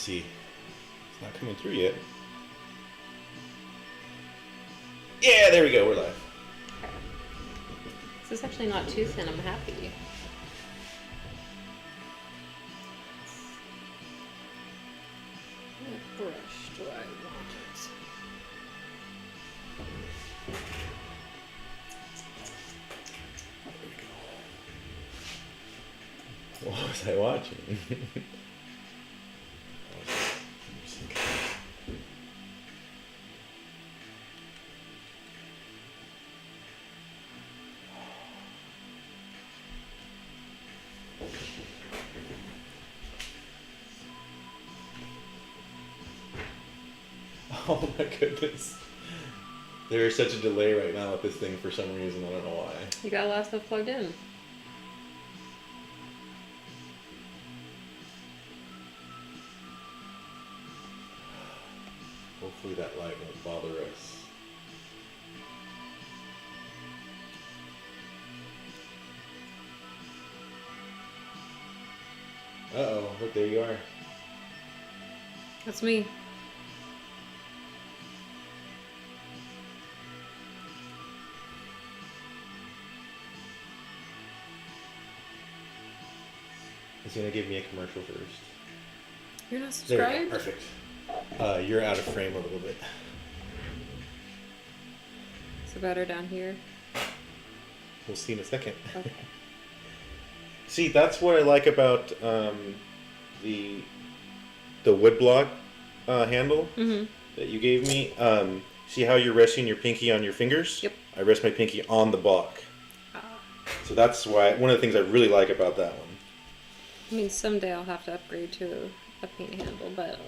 see. It's not coming through yet. Yeah, there we go. We're live. Okay. This is actually not too thin. I'm happy. What brush do I want? What was I watching? Oh my goodness. There is such a delay right now with this thing for some reason. I don't know why. You got a lot of stuff plugged in. Hopefully that light won't bother us. Uh-oh, look, there you are. That's me. It's gonna give me a commercial first. You're not There subscribed? we go, perfect. You're out of frame a little bit. Is it better down here? We'll see in a second. Okay. See, that's what I like about the woodblock handle that you gave me. See how you're resting your pinky on your fingers? Yep. I rest my pinky on the block. So that's why one of the things I really like about that one. I mean, someday I'll have to upgrade to a paint handle, but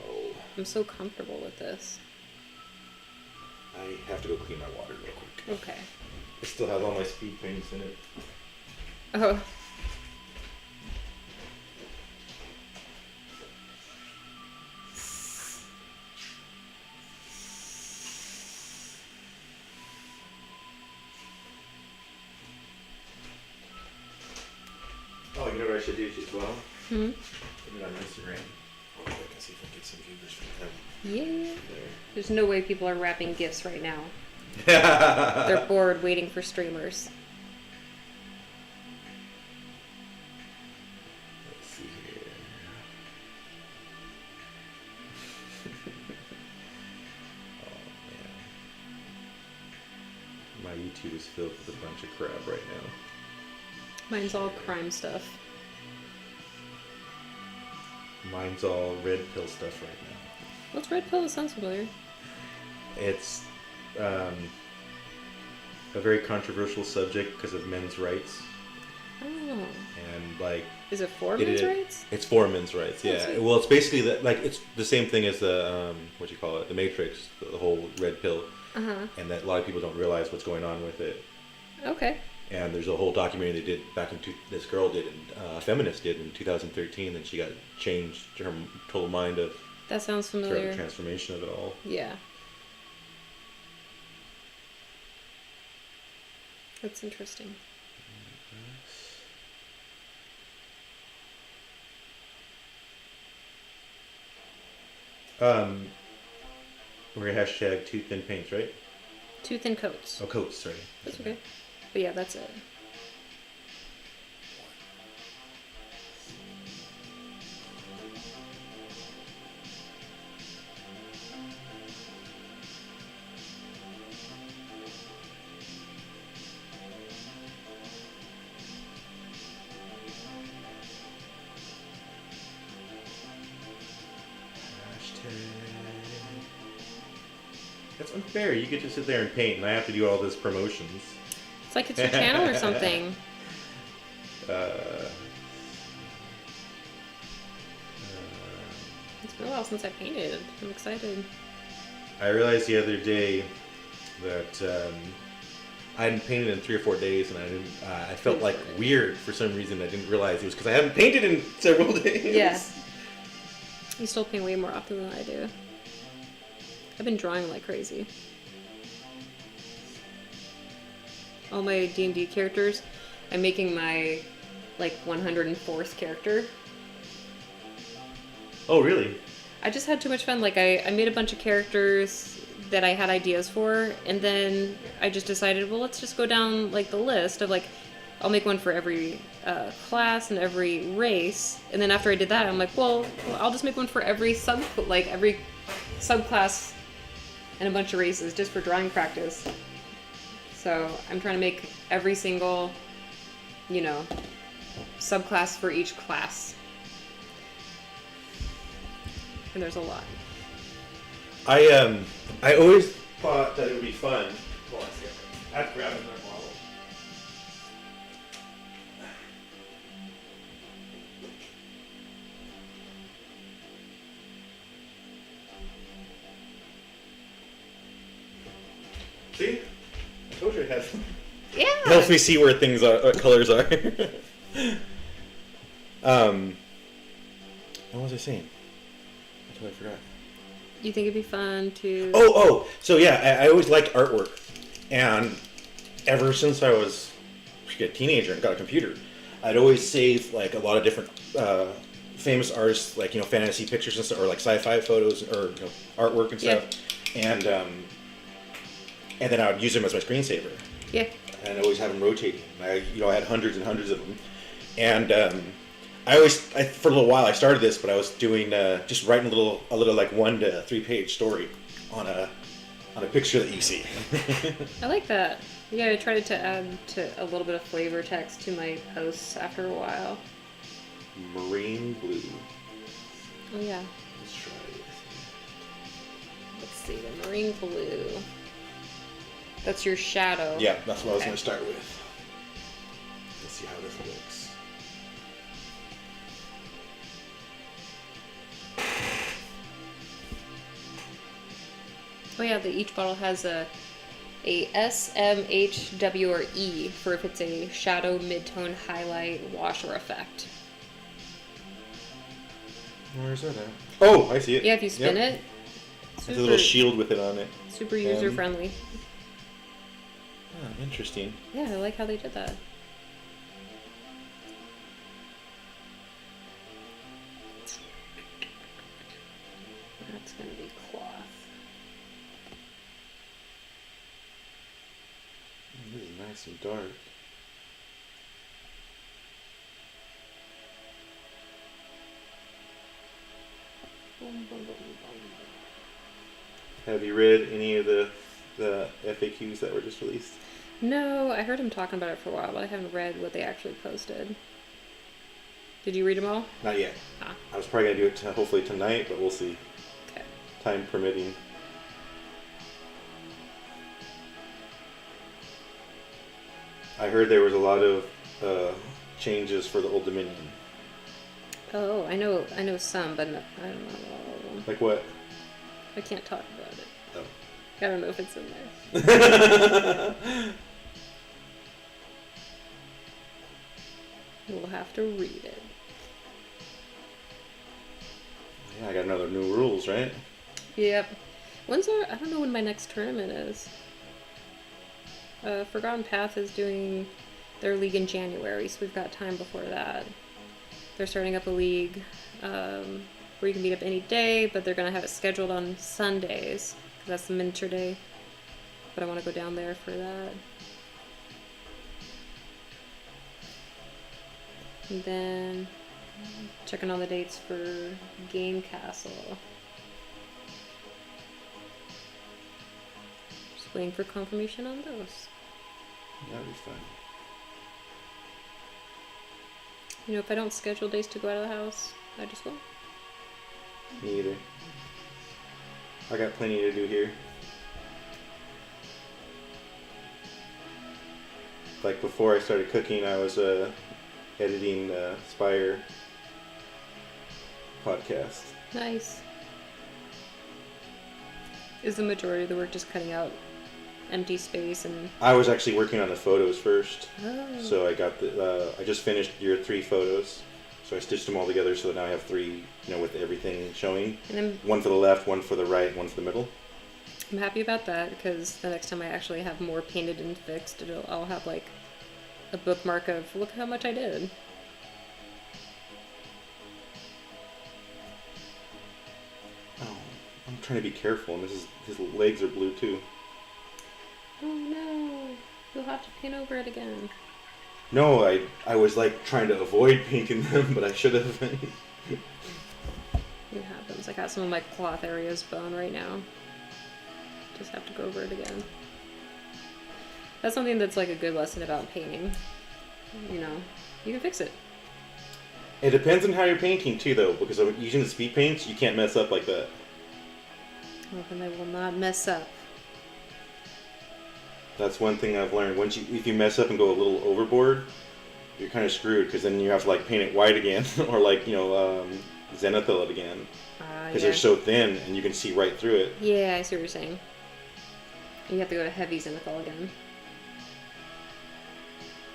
I'm so comfortable with this. I have to go clean my water real quick. Okay. It still has all my speed paints in it. Oh. Oh, you know what I should do as well? Hmm? Put it on Instagram. Oh, I can see if I can get some viewers from them. Yeah. There. There's no way people are wrapping gifts right now. They're bored waiting for streamers. Let's see here. Oh man. My YouTube is filled with a bunch of crap right now. Mine's all crime stuff. Mine's all red pill stuff right now. What's red pill? It sounds familiar. It's a very controversial subject because of men's rights. Oh. And like, Is it for men's rights? It's for men's rights. Yeah. sweet. Well, it's basically like it's the same thing as the what do you call it? The Matrix, the whole red pill. And that a lot of people don't realize what's going on with it. Okay. And there's a whole documentary they did back in this girl did, a feminist did in 2013, and she got changed her total mind of That sounds throughout familiar. the transformation of it all. Yeah. That's interesting. We're gonna hashtag too thin paints, right? Two thin coats. Oh, coats, sorry. That's okay. But yeah, that's it. That's unfair. You get to sit there and paint, and I have to do all this promotions. It's like it's your channel or something. It's been a while since I painted. I'm excited. I realized the other day that I hadn't painted in 3 or 4 days, and I didn't. I felt like weird for some reason. I didn't realize it was because I hadn't painted in several days. Yeah. You still paint way more often than I do. I've been drawing like crazy. All my D&D characters, I'm making my like 104th character. Oh, really? I just had too much fun. Like, I made a bunch of characters that I had ideas for, and then I just decided, well, let's just go down, like, the list of, like, I'll make one for every class and every race. And then after I did that, I'm like, well, I'll just make one for every every subclass and a bunch of races just for drawing practice. So I'm trying to make every single, you know, subclass for each class. And there's a lot. I always thought that it would be fun. Hold on a second. I have to grab another model. See? I told you it has. Yeah. It helps me see where things are, what colors are. What was I saying? I totally forgot. You think it'd be fun to... Oh! So yeah, I always liked artwork. And ever since I was a teenager and got a computer, I'd always save like a lot of different famous artists, like, you know, fantasy pictures and stuff, or like sci-fi photos, or, you know, artwork and stuff. Yeah. And then I would use them as my screensaver. Yeah. And I always have them rotating. I had hundreds and hundreds of them. And for a little while I started this, but I was doing just writing a little like 1 to 3 page story on a picture that you see. I like that. Yeah, I tried to add a little bit of flavor text to my posts after a while. Marine blue. Oh yeah. Let's try it. Let's see, the marine blue. That's your shadow. Yeah, that's what I was going to start with. Let's see how this looks. Oh yeah, each bottle has a S, M, H, W, or E for if it's a shadow, midtone, highlight, wash, or effect. Where is that at? Oh, I see it. Yeah, if you spin it. There's a little shield with it on it. Super user friendly. Oh, interesting. Yeah, I like how they did that. That's gonna be cloth. This is nice and dark. Have you read any of the FAQs that were just released? No, I heard him talking about it for a while, but I haven't read what they actually posted. Did you read them all? Not yet. Ah. I was probably going to do it hopefully tonight, but we'll see. Okay. Time permitting. I heard there was a lot of changes for the Old Dominion. Oh, I know some, but no, I don't know all of them. Like what? I can't talk about it. Oh. I don't know if it's in there. We'll have to read it. Yeah, I got another new rules, right? Yep. I don't know when my next tournament is. Forgotten Path is doing their league in January, so we've got time before that. They're starting up a league where you can meet up any day, but they're going to have it scheduled on Sundays, because that's the miniature day. But I want to go down there for that. And then checking on the dates for Game Castle. Just waiting for confirmation on those. That'd be fun. You know, if I don't schedule days to go out of the house, I just won't. Me either. I got plenty to do here. Like before I started cooking, I was editing Spire podcast. Nice. Is the majority of the work just cutting out empty space and... I was actually working on the photos first. Oh. So I got I just finished your 3 photos. So I stitched them all together so that now I have 3, with everything showing. And one for the left, one for the right, one for the middle. I'm happy about that, because the next time I actually have more painted and fixed, I'll have like a bookmark of, look how much I did. trying to be careful, and his legs are blue too. Oh no! You'll have to paint over it again. No, I was like trying to avoid painting them, but I should have. It happens. I got some of my cloth areas bone right now. Just have to go over it again. That's something that's like a good lesson about painting. You know, you can fix it. It depends on how you're painting too, though, because using the speed paints, you can't mess up like that. Well, then I will not mess up. That's one thing I've learned. If you mess up and go a little overboard, you're kind of screwed, because then you have to like paint it white again, or like zenithal it again, because they're so thin and you can see right through it. Yeah, I see what you're saying. You have to go to heavy zenithal again.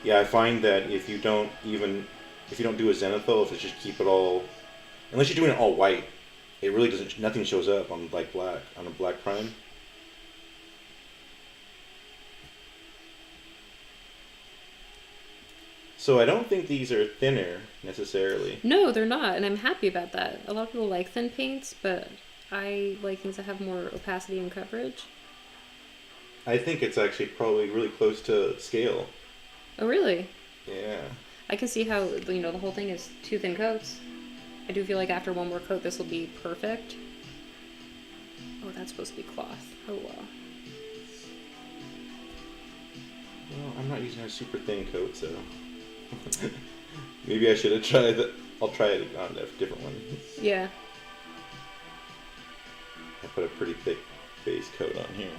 Yeah, I find that if you don't do a zenithal, if it's just keep it all, unless you're doing it all white, it really doesn't. Nothing shows up on like black on a black prime. So I don't think these are thinner necessarily. No, they're not, and I'm happy about that. A lot of people like thin paints, but I like things that have more opacity and coverage. I think it's actually probably really close to scale. Oh, really? Yeah. I can see how, the whole thing is 2 thin coats. I do feel like after one more coat, this will be perfect. Oh, that's supposed to be cloth. Oh, well. Well, I'm not using a super thin coat, so... Maybe I should have tried that. I'll try it on a different one. Yeah. I put a pretty thick base coat on here.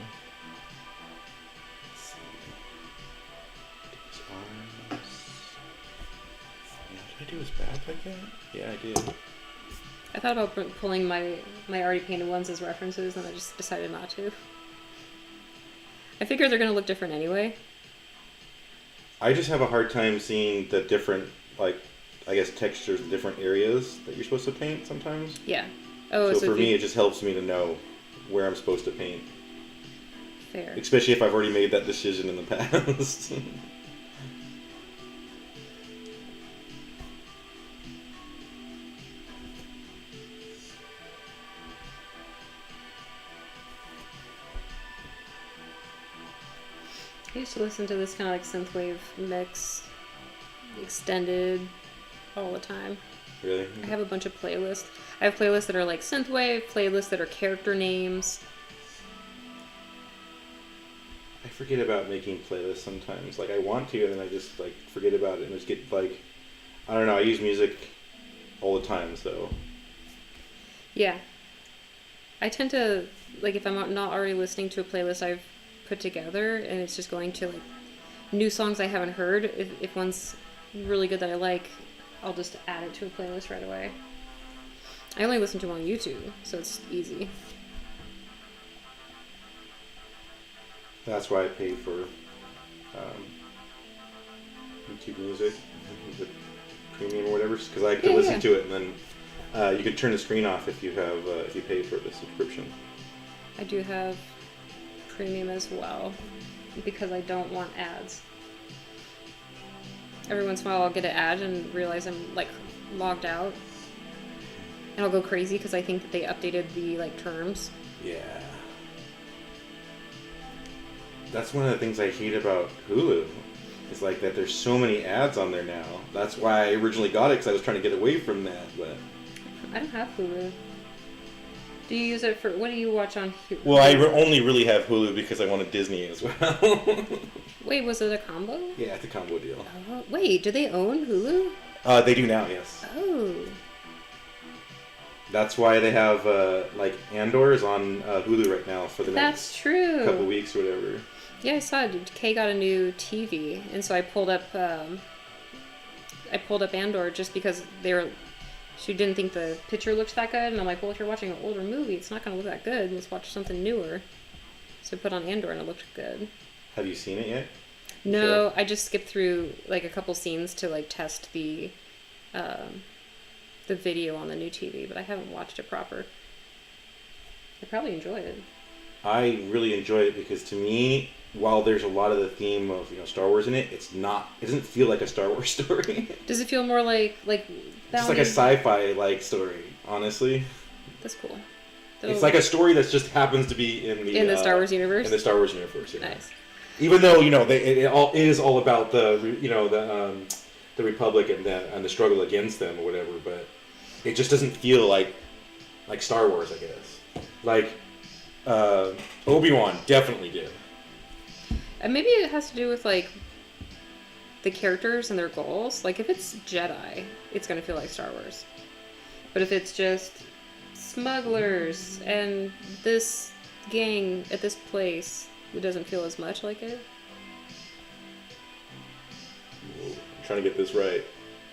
Let's see. His arms. Yeah, did I do his back like that? Yeah, I did. I thought about pulling my already painted ones as references, and I just decided not to. I figure they're going to look different anyway. I just have a hard time seeing the different, textures in different areas that you're supposed to paint sometimes. Yeah. Oh, so for me, it just helps me to know where I'm supposed to paint. Fair. Especially if I've already made that decision in the past. I used to listen to this kind of like synthwave mix, extended, all the time. Really? I have a bunch of playlists. I have playlists that are like synthwave, playlists that are character names. I forget about making playlists sometimes. Like I want to, and then I just forget about it and just get I don't know. I use music all the time, so. Yeah. I tend to if I'm not already listening to a playlist I've put together, and it's just going to new songs I haven't heard. If one's really good that I like, I'll just add it to a playlist right away. I only listen to them on YouTube, so it's easy. That's why I pay for YouTube Music, the premium or whatever, because I could listen to it, and then you could turn the screen off if you pay for the subscription. I do have premium as well, because I don't want ads. Every once in a while I'll get an ad and realize I'm logged out, and I'll go crazy because I think that they updated the terms. Yeah. That's one of the things I hate about Hulu. Is that there's so many ads on there now. That's why I originally got it, because I was trying to get away from that, but... I don't have Hulu. Do you use it for... What do you watch on Hulu? Well, I only really have Hulu because I wanted Disney as well. Wait, was it a combo? Yeah, it's a combo deal. Oh, wait, do they own Hulu? They do now, yes. Oh. That's why they have, Andor is on Hulu right now for the next couple weeks or whatever. Yeah, I saw it. Kay got a new TV, and so I pulled up Andor just because she didn't think the picture looked that good, and I'm like, well, if you're watching an older movie, it's not going to look that good. Let's watch something newer. So I put on Andor, and it looked good. Have you seen it yet? No, I just skipped through a couple scenes to test the video on the new TV, but I haven't watched it proper. I probably enjoy it. I really enjoy it because to me, while there's a lot of the theme of Star Wars in it, it doesn't feel like a Star Wars story. Does it feel more like just like a sci-fi story, honestly. That's cool. It's like a story that just happens to be in the Star Wars universe. In the Star Wars universe, yeah. Nice. Even though it is all about the Republic and the struggle against them or whatever, but it just doesn't feel like Star Wars, I guess. Like Obi-Wan definitely did. And maybe it has to do with like the characters and their goals. Like if it's Jedi, it's gonna feel like Star Wars. But if it's just smugglers and this gang at this place, it doesn't feel as much like it. I'm trying to get this right,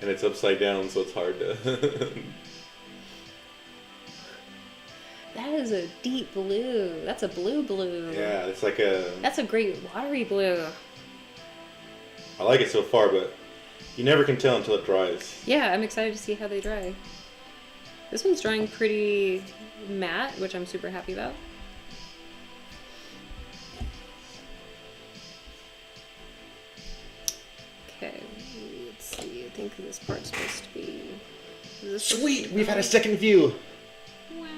and it's upside down, so it's hard to. That is a deep blue. That's a blue. Yeah, it's like a. That's a great watery blue. I like it so far, but you never can tell until it dries. Yeah, I'm excited to see how they dry. This one's drying pretty matte, which I'm super happy about. Okay, let's see. I think this part's supposed to be... Sweet! We've had a second view! Wow.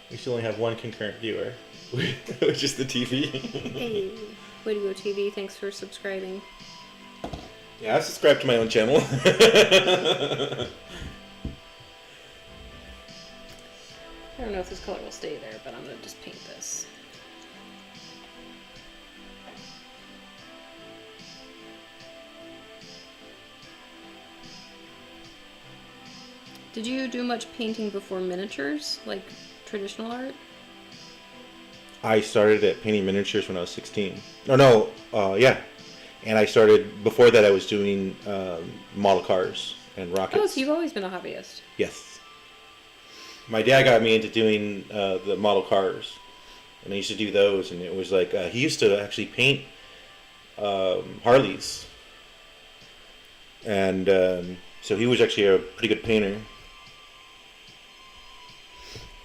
We still only have one concurrent viewer, which is the TV. Hey, way to go, TV. Thanks for subscribing. Yeah, I subscribe to my own channel. I don't know if this color will stay there, but I'm going to just paint this. Did you do much painting before miniatures, like traditional art? I started at painting miniatures when I was 16. Yeah. And I started, before that I was doing model cars and rockets. Oh, so you've always been a hobbyist. Yes. My dad got me into doing the model cars, and I used to do those, and it was like, he used to actually paint Harleys. And so he was actually a pretty good painter.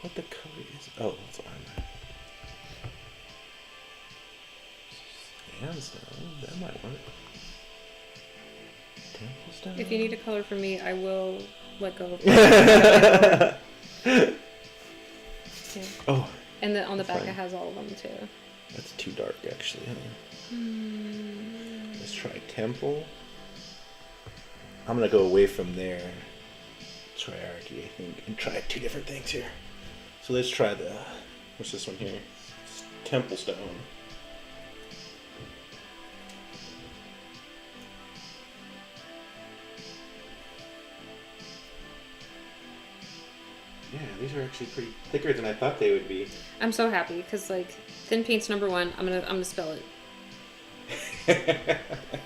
What the color is? Oh, that's armor. Sandstone. That might work. Templestone. If you need a color from me, I will let go of it. Yeah. Oh. And on the back fine. it has all of them too. That's too dark, actually. Huh? Let's try temple. I'm gonna go away from there. Triarchy, I think, and try two different things here. So let's try what's this one here? It's temple stone. Yeah, these are actually pretty thicker than I thought they would be. I'm so happy because like thin paint's number one. I'm gonna spell it.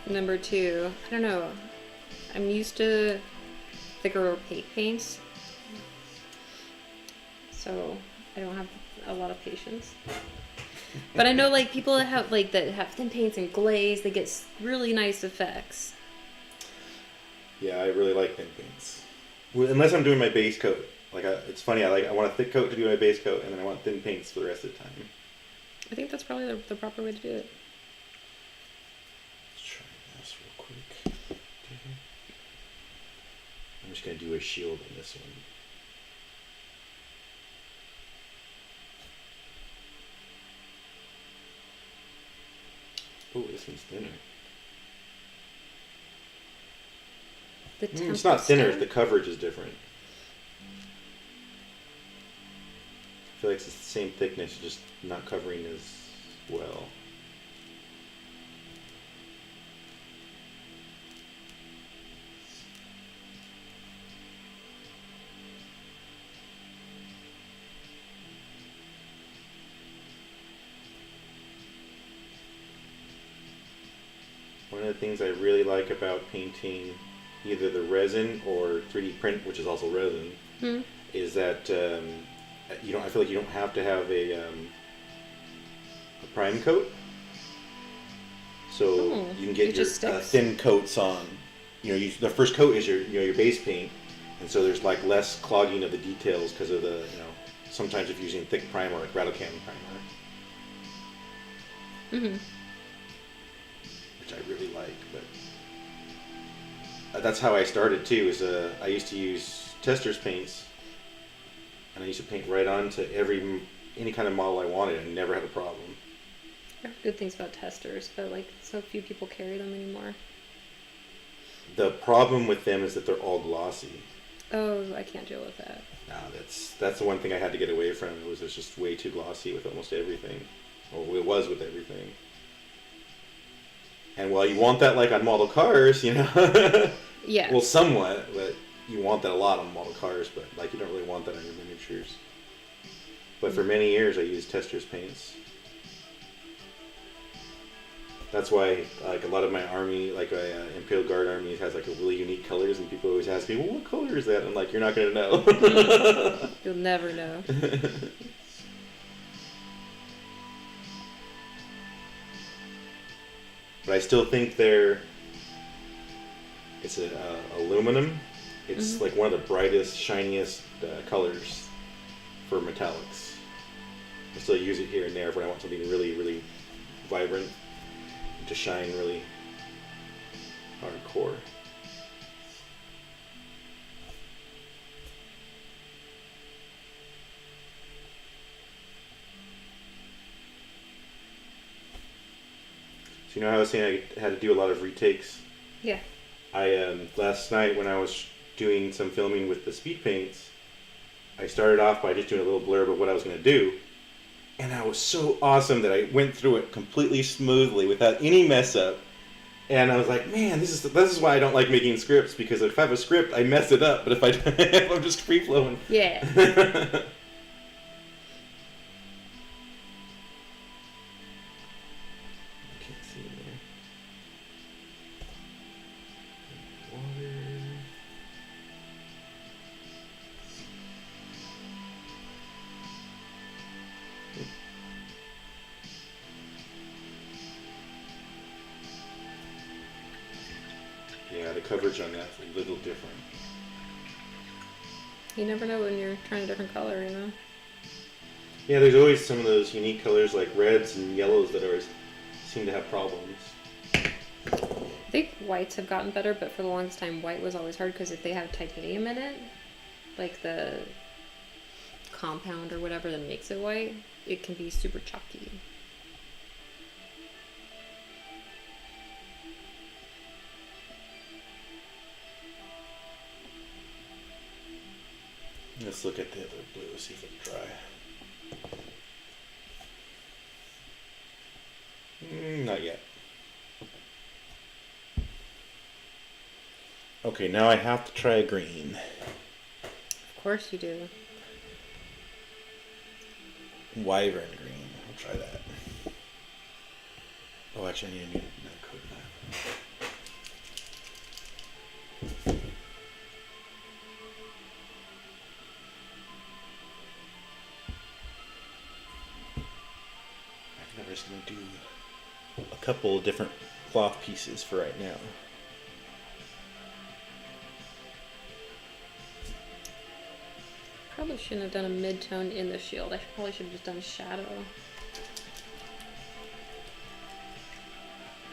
Number two, I don't know. I'm used to thicker opaque paints, so I don't have a lot of patience. But I know like people that have thin paints and glaze, they get really nice effects. Yeah, I really like thin paints. Well, unless I'm doing my base coat. It's funny. I want a thick coat to do my base coat, and then I want thin paints for the rest of the time. I think that's probably the proper way to do it. Let's try this real quick. I'm just gonna do a shield on this one. Oh, this one's thinner. It's not thinner. The coverage is different. I feel like it's the same thickness, just not covering as well. One of the things I really like about painting either the resin or 3D print, which is also resin, is that I feel like you don't have to have a prime coat, so you can get your thin coats on. The first coat is your base paint, and so there's like less clogging of the details because of the sometimes if you're using thick primer like rattle can primer, which I really like. But that's how I started too. I used to use Tester's paints. and I used to paint right on to any kind of model I wanted, and never had a problem. I heard good things about testers, but like so few people carry them anymore. The problem with them is that they're all glossy. Oh, I can't deal with that. No, that's the one thing I had to get away from. It was just way too glossy with almost everything. Well, it was with everything. And while you want that like on model cars, you know. Yeah. Well, somewhat, but you want that a lot on model cars, but like you don't really want that on your miniatures. But for many years, I used testers paints. That's why, like, a lot of my army, like Imperial Guard army, has like a really unique colors, and people always ask me, "Well, what color is that?" I'm like, "You're not gonna know." You'll never know. But I still think it's aluminum. It's like one of the brightest, shiniest colors for metallics. I still use it here and there when I want something really, really vibrant to shine really hardcore. So you know how I was saying I had to do a lot of retakes? Yeah. I last night when I was doing some filming with the speed paints, I started off by just doing a little blurb of what I was going to do, and I was so awesome that I went through it completely smoothly without any mess up. And I was like, man, this is why I don't like making scripts, because if I have a script, I mess it up. But if if I'm just free flowing, Yeah. Yeah, the coverage on that's a little different. You never know when you're trying a different color, you know? Yeah, there's always some of those unique colors like reds and yellows that always seem to have problems. I think whites have gotten better, but for the longest time, white was always hard because if they have titanium in it, like the compound or whatever that makes it white, it can be super chalky. Let's look at the other blue, see if it's dry. Not yet. Okay, now I have to try a green. Of course you do. Wyvern green. I'll try that. Oh, actually, I need another coat of that. I think I'm just going to do a couple of different cloth pieces for right now. Probably shouldn't have done a mid-tone in the shield. I probably should have just done a shadow.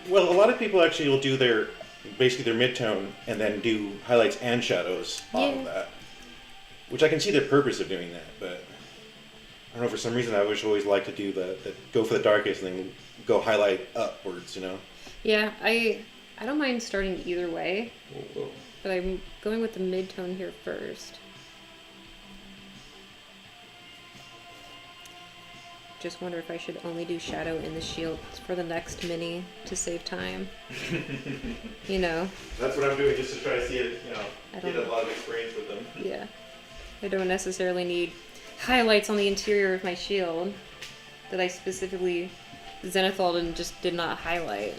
Well, a lot of people actually will do basically their mid-tone and then do highlights and shadows off of that. Which I can see the purpose of doing that, but I don't know, for some reason I always like to do the go for the darkest and then go highlight upwards, you know? Yeah, I don't mind starting either way. Whoa. But I'm going with the mid-tone here first. Just wonder if I should only do shadow in the shield for the next mini to save time. You know. That's what I'm doing, just to try to see it, you know, get a lot of experience with them. Yeah. I don't necessarily need highlights on the interior of my shield that I specifically zenithalled and just did not highlight.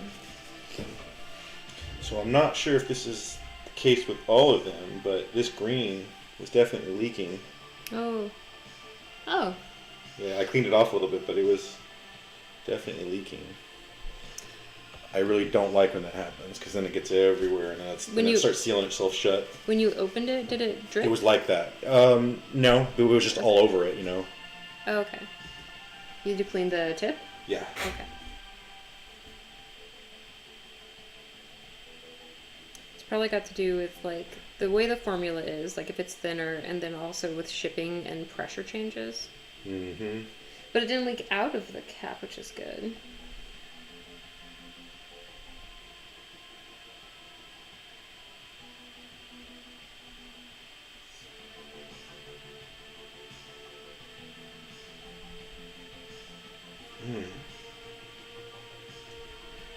So I'm not sure if this is the case with all of them, but this green was definitely leaking. Oh. Yeah, I cleaned it off a little bit, but it was definitely leaking. I really don't like when that happens, because then it gets everywhere and then it starts sealing itself shut. When you opened it, did it drip? It was like that. No, it was just all over it, you know. Oh, okay. You had to clean the tip? Yeah. Okay. It's Probably got to do with like the way the formula is, like if it's thinner, and then also with shipping and pressure changes. Mm-hmm. But it didn't leak out of the cap, which is good.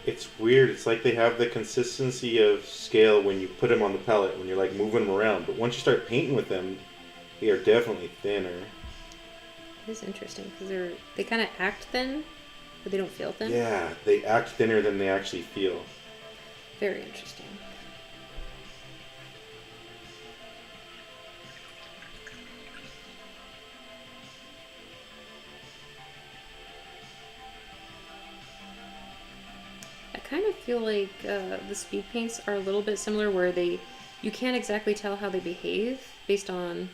It's weird. It's like they have the consistency of scale when you put them on the palette, when you're like moving them around. But once you start painting with them, they are definitely thinner. It is interesting because they kind of act thin, but they don't feel thin. Yeah, they act thinner than they actually feel. Very interesting. I kind of feel like the speed paints are a little bit similar, where you can't exactly tell how they behave based on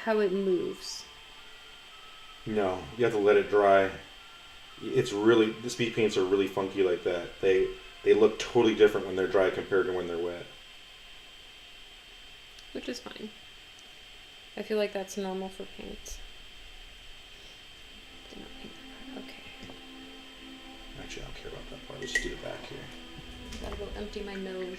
how it moves. No, you have to let it dry. It's really, the speed paints are really funky like that. They look totally different when they're dry compared to when they're wet. Which is fine. I feel like that's normal for paints. Did not paint that part. Okay. Actually, I don't care about that part. Let's just do the back here. Gotta go empty my nose.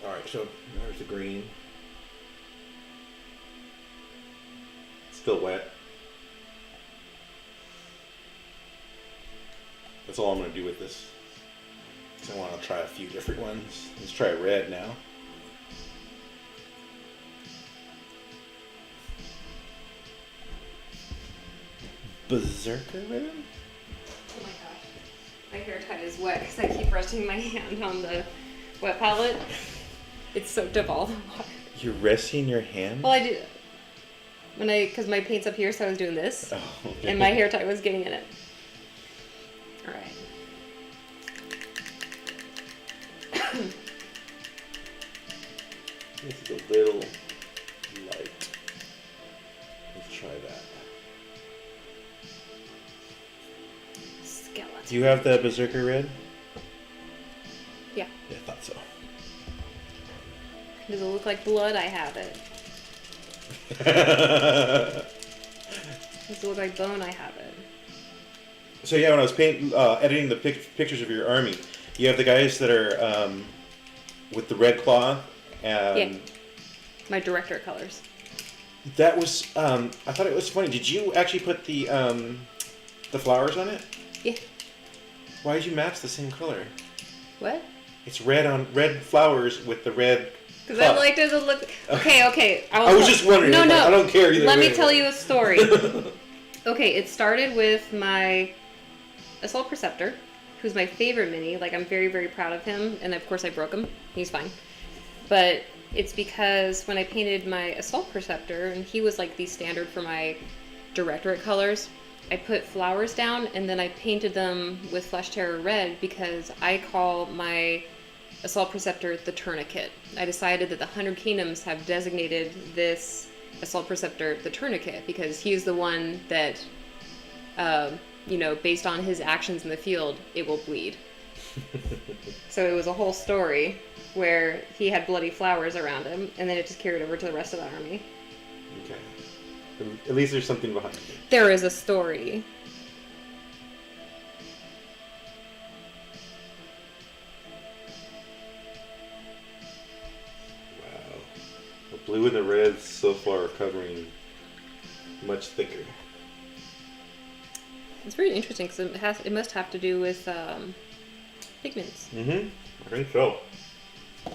Alright, so there's the green. Still wet. That's all I'm going to do with this. So I want to try a few different ones. Let's try red now. Berserker red? Oh my gosh. My hair tie is wet because I keep resting my hand on the wet palette. It's soaked up all the water. You're resting your hand? Well, I did. Because my paint's up here, so I was doing this. Oh, okay. And my hair tie was getting in it. Alright. This is a little light. Let's try that. Skeleton. Do you have the Berserker red? Yeah. Yeah, I thought so. Does it look like blood? I have it. Does it look like bone? I have it. So yeah, when I was editing the pictures of your army, you have the guys that are with the red cloth. Yeah. My director colors. That was. I thought it was funny. Did you actually put the flowers on it? Yeah. Why did you match the same color? What? It's red flowers with the red. Because I liked it to look. Okay. I was just wondering. No. I don't care either. Let me tell you a story. Okay, it started with my Assault Preceptor, who's my favorite mini. Like, I'm very, very proud of him. And of course I broke him. He's fine. But it's because when I painted my Assault Preceptor, and he was like the standard for my Directorate colors, I put flowers down and then I painted them with Flesh Terror red because I call my Assault Preceptor the Tourniquet. I decided that the 100 Kingdoms have designated this Assault Preceptor the Tourniquet because he's the one that, based on his actions in the field, it will bleed. So it was a whole story where he had bloody flowers around him, and then it just carried over to the rest of the army. Okay. At least there's something behind it. There is a story. Wow. The blue and the red so far are covering much thicker. It's very interesting because it must have to do with pigments. Mm-hmm. I think so. Look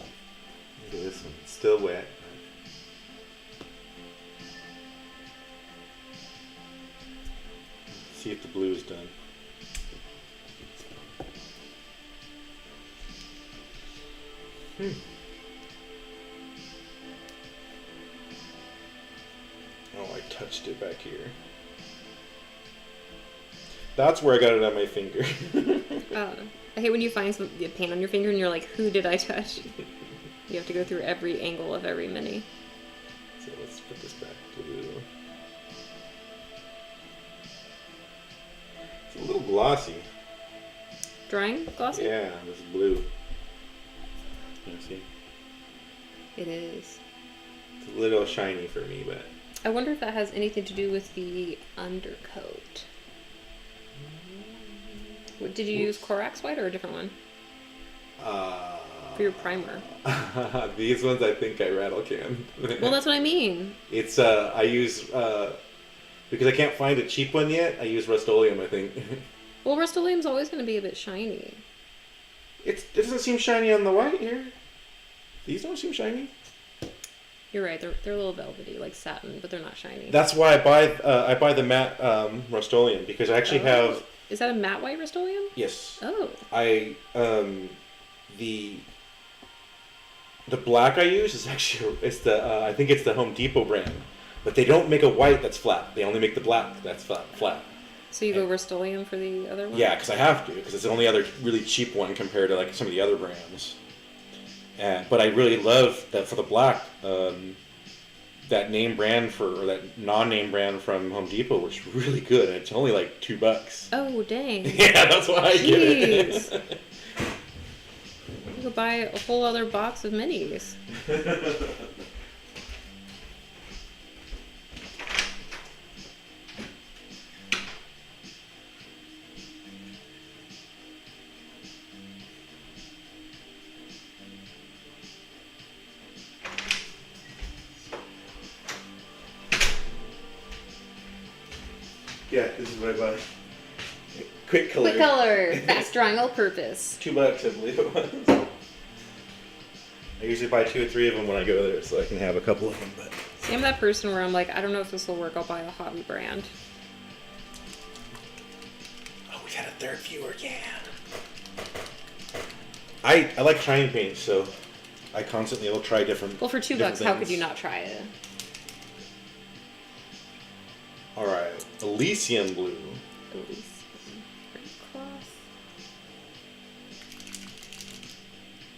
at this one. It's still wet. See if the blue is done. Oh, I touched it back here. That's where I got it on my finger. I hate when you find some paint on your finger and you're like, who did I touch? You have to go through every angle of every mini. So let's put this back blue. glossy. Drying glossy? Yeah, it's blue. You see? It is. It's a little shiny for me, but... I wonder if that has anything to do with the undercoat. Did you use Corax White or a different one? For your primer. These ones I think I rattle can. Well, that's what I mean. It's, I use, because I can't find a cheap one yet, I use Rust-Oleum, I think. Well, Rust-Oleum's always going to be a bit shiny. It doesn't seem shiny on the white here. These don't seem shiny. You're right. They're a little velvety, like satin, but they're not shiny. That's why I buy the matte Rust-Oleum, because I actually have... Is that a matte white Rust-Oleum? Yes. Oh. The black I use is actually, I think it's the Home Depot brand. But they don't make a white that's flat. They only make the black that's flat. So you go Rust-Oleum for the other one? Yeah, because I have to, because it's the only other really cheap one compared to like some of the other brands. But I really love that for the black, that name brand or that non-name brand from Home Depot was really good, and it's only like $2. Oh, dang. Yeah, that's why I get it. You could buy a whole other box of minis. Yeah, this is what I buy. Quick color. Quick color. Fast drying all purpose. $2, I believe it was. I usually buy 2 or 3 of them when I go there, so I can have a couple of them. But See, I'm that person where I'm like, I don't know if this will work. I'll buy a hobby brand. oh, we had a third viewer, yeah. I like trying paint, so I constantly will try different. Well, for $2, how could you not try it? All right, Elysian blue. Elysian. Cloth.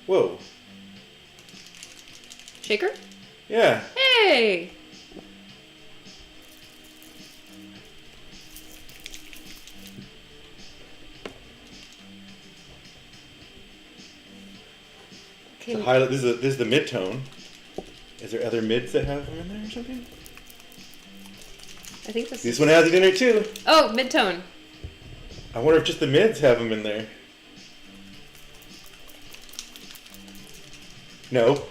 Whoa. Shaker? Yeah. Hey! The highlight. This is the mid-tone. Is there other mids that have them in there or something? I think this one has it in there too. Oh, mid-tone. I wonder if just the mids have them in there. No,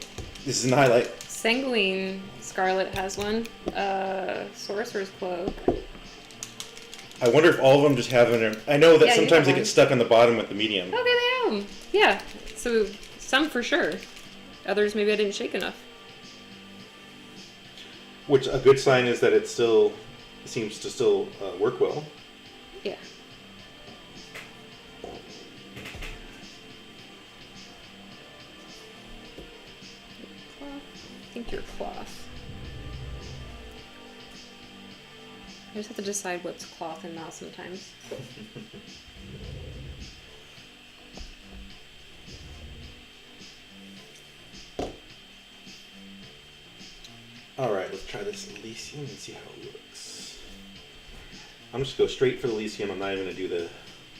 this is an highlight. Sanguine Scarlet has one. Sorcerer's Cloak. I wonder if all of them just have them in there. I know that Yeah, you sometimes have they one. get stuck on the bottom with the medium. Okay, they have them. Yeah. So some for sure. Others maybe I didn't shake enough. Which a good sign is that it still seems to still work well. Yeah. Cloth. I think your cloth. I just have to decide what's cloth and not sometimes. Alright, let's try this Elysium and see how it looks. I'm just going to go straight for the Elysium. I'm not even going to do the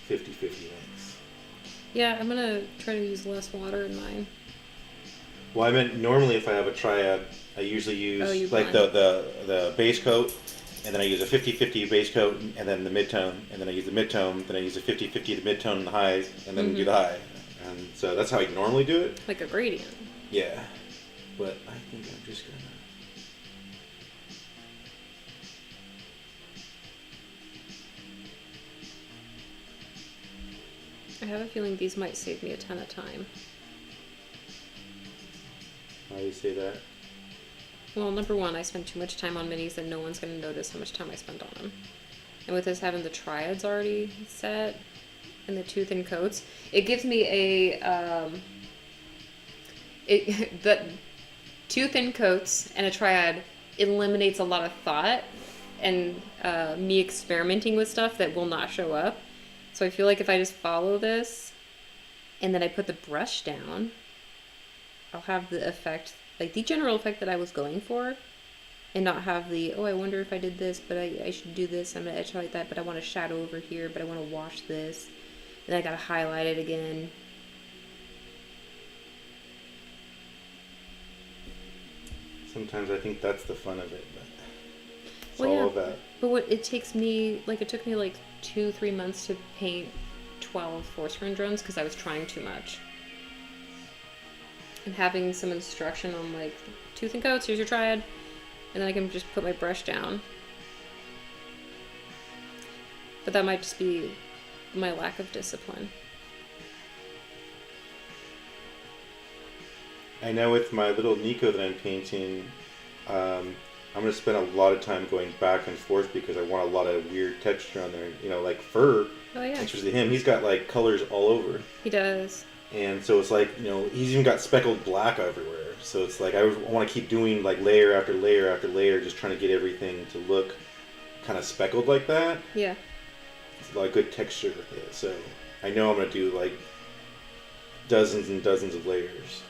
50-50 mix. Yeah, I'm gonna try to use less water in mine. Well, I meant normally if I have a triad, I usually use like blend. the base coat, and then I use a 50-50 base coat, and then the mid-tone, and then I use the mid-tone, then I use a 50-50 the mid-tone and the highs, and then do the high. And so that's how I normally do it. Like a gradient. Yeah. But I think I'm just going to... I have a feeling these might save me a ton of time. Why do you say that? Well, number one, I spend too much time on minis and no one's going to notice how much time I spend on them. And with this having the triads already set and the two thin coats, it gives me a... the two thin coats and a triad eliminates a lot of thought and me experimenting with stuff that will not show up. So I feel like if I just follow this and then I put the brush down, I'll have the effect, like the general effect that I was going for. and not have the, oh, I wonder if I did this, but I should do this. I'm going to edge like that, but I want a shadow over here, but I want to wash this. And I got to highlight it again. Sometimes I think that's the fun of it, but it's Well, all yeah. about. But what it takes me, like, it took me like 2-3 months to paint 12 four-screen drones because I was trying too much. And having some instruction on, like, tooth and coats, here's your triad, and then I can just put my brush down. But that might just be my lack of discipline. I know with my little Nico that I'm painting, I'm going to spend a lot of time going back and forth because I want a lot of weird texture on there. You know, like fur, Oh, yeah. especially him, he's got like colors all over. He does. And so it's like, you know, he's even got speckled black everywhere. So it's like I want to keep doing like layer after layer after layer, just trying to get everything to look kind of speckled like that. Yeah. It's a lot of good texture with it. So I know I'm going to do like dozens and dozens of layers.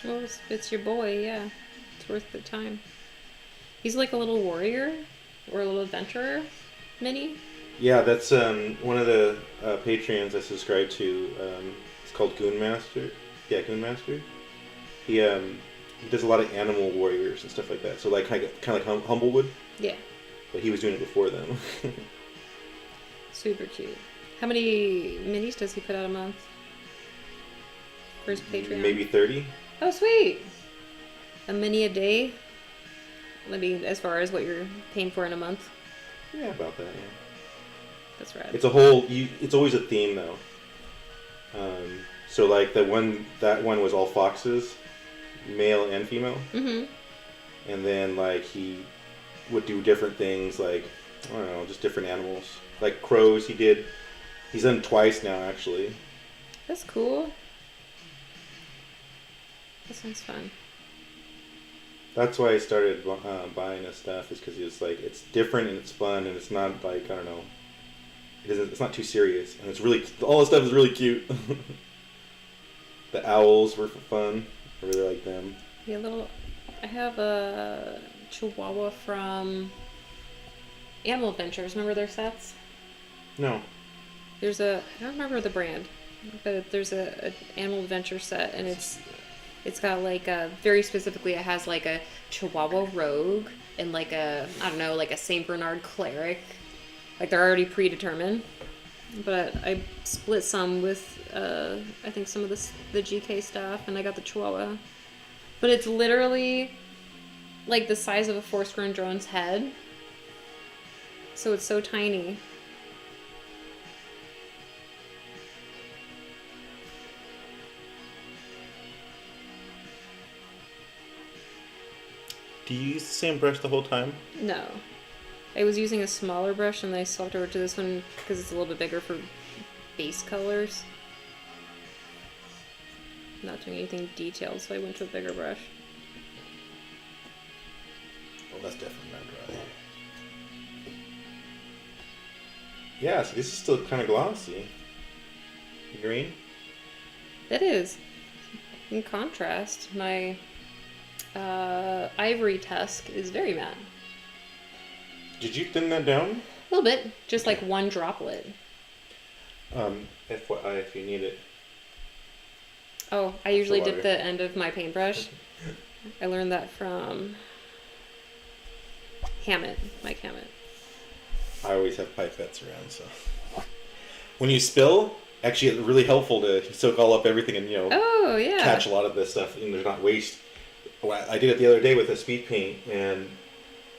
Well, it's your boy, yeah. It's worth the time. He's like a little warrior or a little adventurer mini. Yeah, that's one of the Patreons I subscribe to. It's called Goonmaster. Yeah, Goonmaster. He does a lot of animal warriors and stuff like that. So like kind of like Humblewood. Yeah. But he was doing it before them. Super cute. How many minis does he put out a month? For his Patreon? Maybe 30. Oh, sweet. A mini a day? I mean, as far as what you're paying for in a month? Yeah, about that, yeah. That's rad. It's a whole, it's always a theme though. So like that one was all foxes, male and female. Mm-hmm. And then like he would do different things like, I don't know, just different animals. Like crows he's done twice now actually. That's cool. That sounds fun. That's why I started buying his stuff, is because it's like, it's different and it's fun and it's not like, I don't know, it's not too serious, and it's really, all the stuff is really cute. The owls were fun. I really like them. Yeah, I have a Chihuahua from Animal Adventures. Remember their sets? No. I don't remember the brand, but there's a Animal Adventure set, and it's got like very specifically, it has like a Chihuahua Rogue and like a, I don't know, like a Saint Bernard Cleric. Like they're already predetermined. But I split some with, I think some of the GK stuff, and I got the Chihuahua. But it's literally like the size of a four-screen drone's head. So it's so tiny. Do you use the same brush the whole time? No. I was using a smaller brush and then I swapped over to this one because it's a little bit bigger for base colors. Not doing anything detailed, so I went to a bigger brush. Well, that's definitely not dry. Yeah, so this is still kind of glossy. Green? It is. In contrast, my ivory tusk is very matte. Did you thin that down? A little bit, just like one droplet. FYI, if you need it. Oh, I usually water. dip the end of my paintbrush. I learned that from Mike Hammett. I always have pipettes around, so. When you spill, actually it's really helpful to soak all up everything and, Oh, yeah. catch a lot of this stuff and there's not waste. Well, I did it the other day with a speed paint, and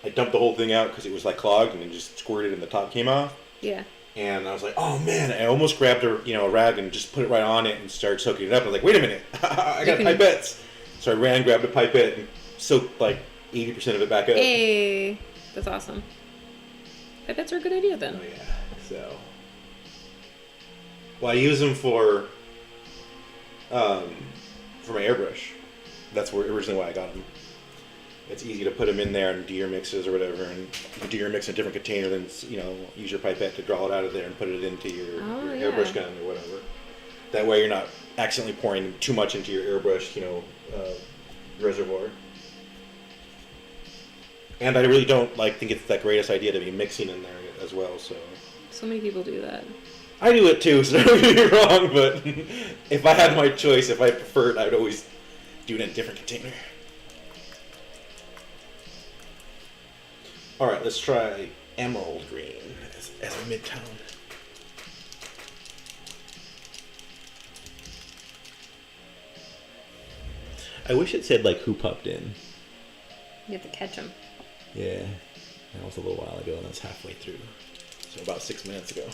I dumped the whole thing out because it was like clogged, and then just squirted and the top came off. Yeah. And I was like, oh man, I almost grabbed a rag and just put it right on it and started soaking it up. I was like, wait a minute, I got pipettes. So I ran, grabbed a pipette, and soaked like 80% of it back up. Hey, that's awesome. Pipettes are a good idea then. Oh yeah, so. Well, I use them for my airbrush. That's originally why I got them. It's easy to put them in there and do your mixes or whatever, and you can do your mix in a different container, then use your pipette to draw it out of there and put it into your airbrush gun or whatever. That way you're not accidentally pouring too much into your airbrush, reservoir. And I really don't think it's the greatest idea to be mixing in there as well. So many people do that. I do it too, so don't get me wrong. But if I had my choice, if I preferred, I would always do it in a different container. All right, let's try emerald green as a mid-tone. I wish it said who popped in. You have to catch them. Yeah, that was a little while ago, and that's halfway through. So about 6 minutes ago.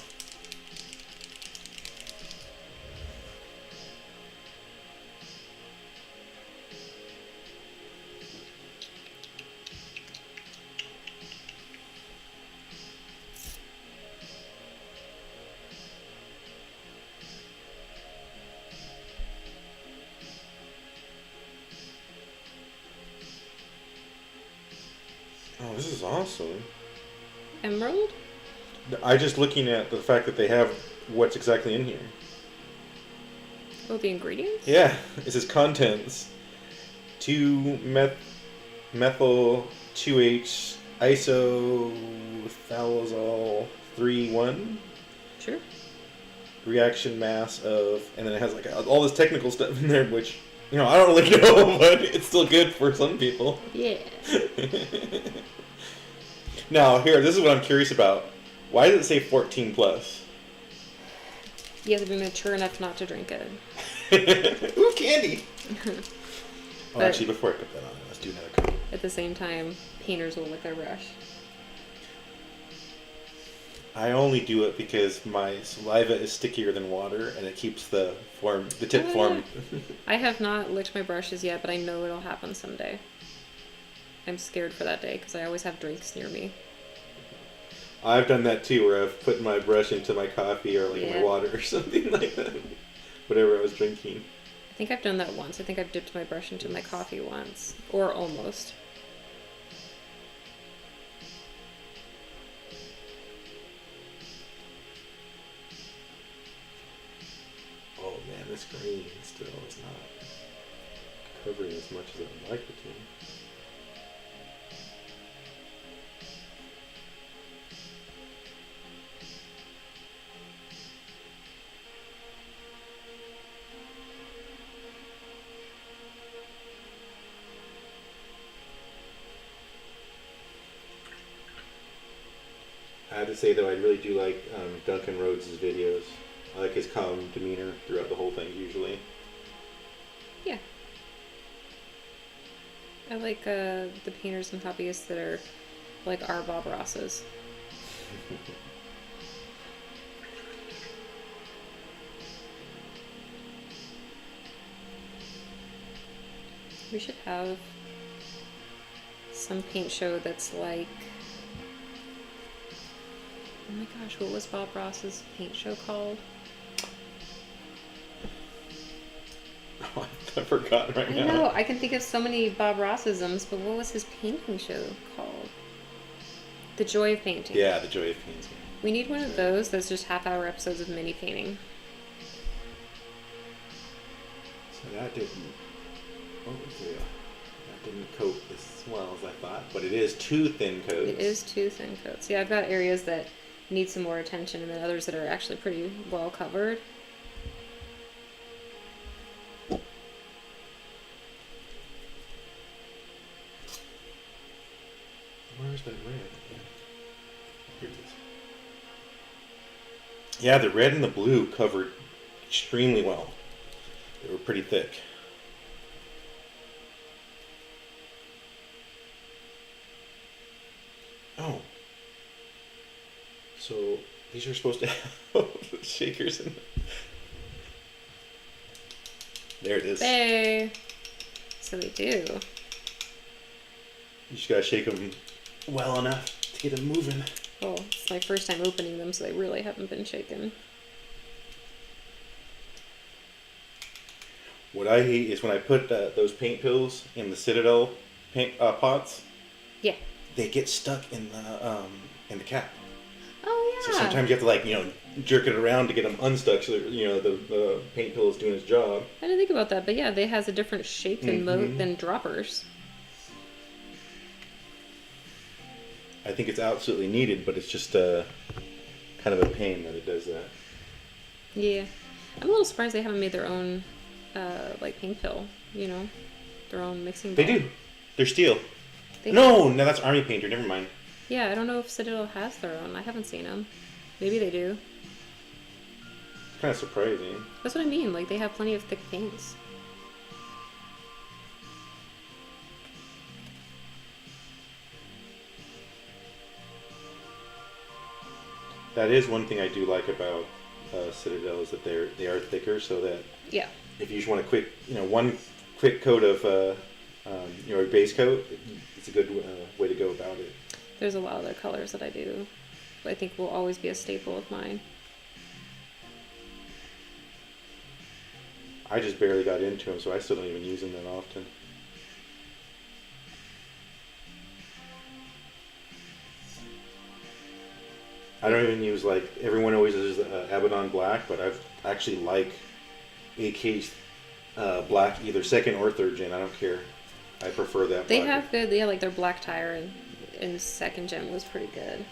Oh, this is awesome. Emerald? I just looking at the fact that they have what's exactly in here. Oh, the ingredients? Yeah, it says contents. 2-methyl 2H isothalazole 3,1. Sure. Reaction mass of, and then it has all this technical stuff in there, which I don't really know, but it's still good for some people. Yeah. Now, this is what I'm curious about. Why does it say 14 plus? You have to be mature enough not to drink it. Ooh, candy! But Actually, before I put that on, let's do another coat. at the same time, painters will lick their brush. I only do it because my saliva is stickier than water, and it keeps the tip form. I have not licked my brushes yet, but I know it'll happen someday. I'm scared for that day because I always have drinks near me. I've done that too, where I've put my brush into my coffee or Yeah. my water or something like that. Whatever I was drinking. I think I've done that once. I think I've dipped my brush into my coffee once. Or almost. Oh man, this green still is not covering as much as I would like it to. I have to say though, I really do like Duncan Rhodes' videos. I like his calm demeanor throughout the whole thing usually. Yeah. I like the painters and hobbyists that are like our Bob Rosses. We should have some paint show that's like... Oh my gosh, what was Bob Ross's paint show called? Oh, I forgot right now. I know, I can think of so many Bob Rossisms, but what was his painting show called? The Joy of Painting. Yeah, The Joy of Painting. We need one of those that's just half-hour episodes of mini painting. So that didn't... Oh, yeah. That didn't coat as well as I thought, but it is 2 thin coats. It is 2 thin coats. Yeah, I've got areas that need some more attention and then others that are actually pretty well covered. Where's that red? Here it is. Yeah, the red and the blue covered extremely well. They were pretty thick. Oh. So these are supposed to have shakers in them. There it is. Hey! So they do. You just gotta shake them well enough to get them moving. Oh, it's my first time opening them, so they really haven't been shaken. What I hate is when I put those paint pills in the Citadel paint pots. Yeah. They get stuck in the cap. Oh, yeah. So sometimes you have to jerk it around to get them unstuck so that, the paint pill is doing its job. I didn't think about that, but yeah, they has a different shape and mode than droppers. I think it's absolutely needed, but it's just kind of a pain that it does that. Yeah. I'm a little surprised they haven't made their own, like, paint fill, you know? Their own mixing bowl. They do. They're steel. They No, that's Army Painter. Never mind. Yeah, I don't know if Citadel has their own. I haven't seen them. Maybe they do. Kind of surprising. That's what I mean. Like, they have plenty of thick paints. That is one thing I do like about Citadel is that they are thicker, so that Yeah. if you just want a quick, one quick coat of your base coat, it's a good way to go about it. There's a lot of other colors that I do. I think will always be a staple of mine. I just barely got into them, so I still don't even use them that often. I don't even use, like, everyone always uses Abaddon Black, but I've actually like AK's Black either second or third gen. I don't care. I prefer that. They black. have good, yeah, like their black tire in second gen was pretty good.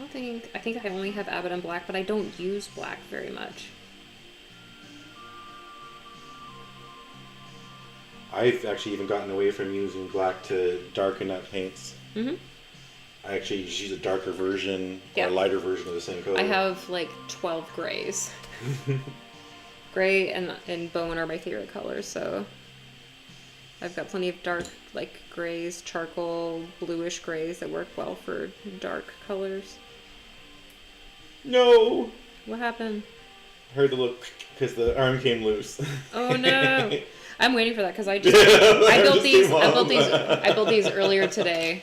I think I only have Abaddon Black, but I don't use black very much. I've actually even gotten away from using black to darken up paints. Mm-hmm. I actually just use a darker version or Yeah. a lighter version of the same color. I have like 12 grays. Gray and bone are my favorite colors, so I've got plenty of dark, like, grays, charcoal, bluish grays that work well for dark colors. No! What happened? Heard the little because the arm came loose. Oh no! I'm waiting for that because I I built these earlier today.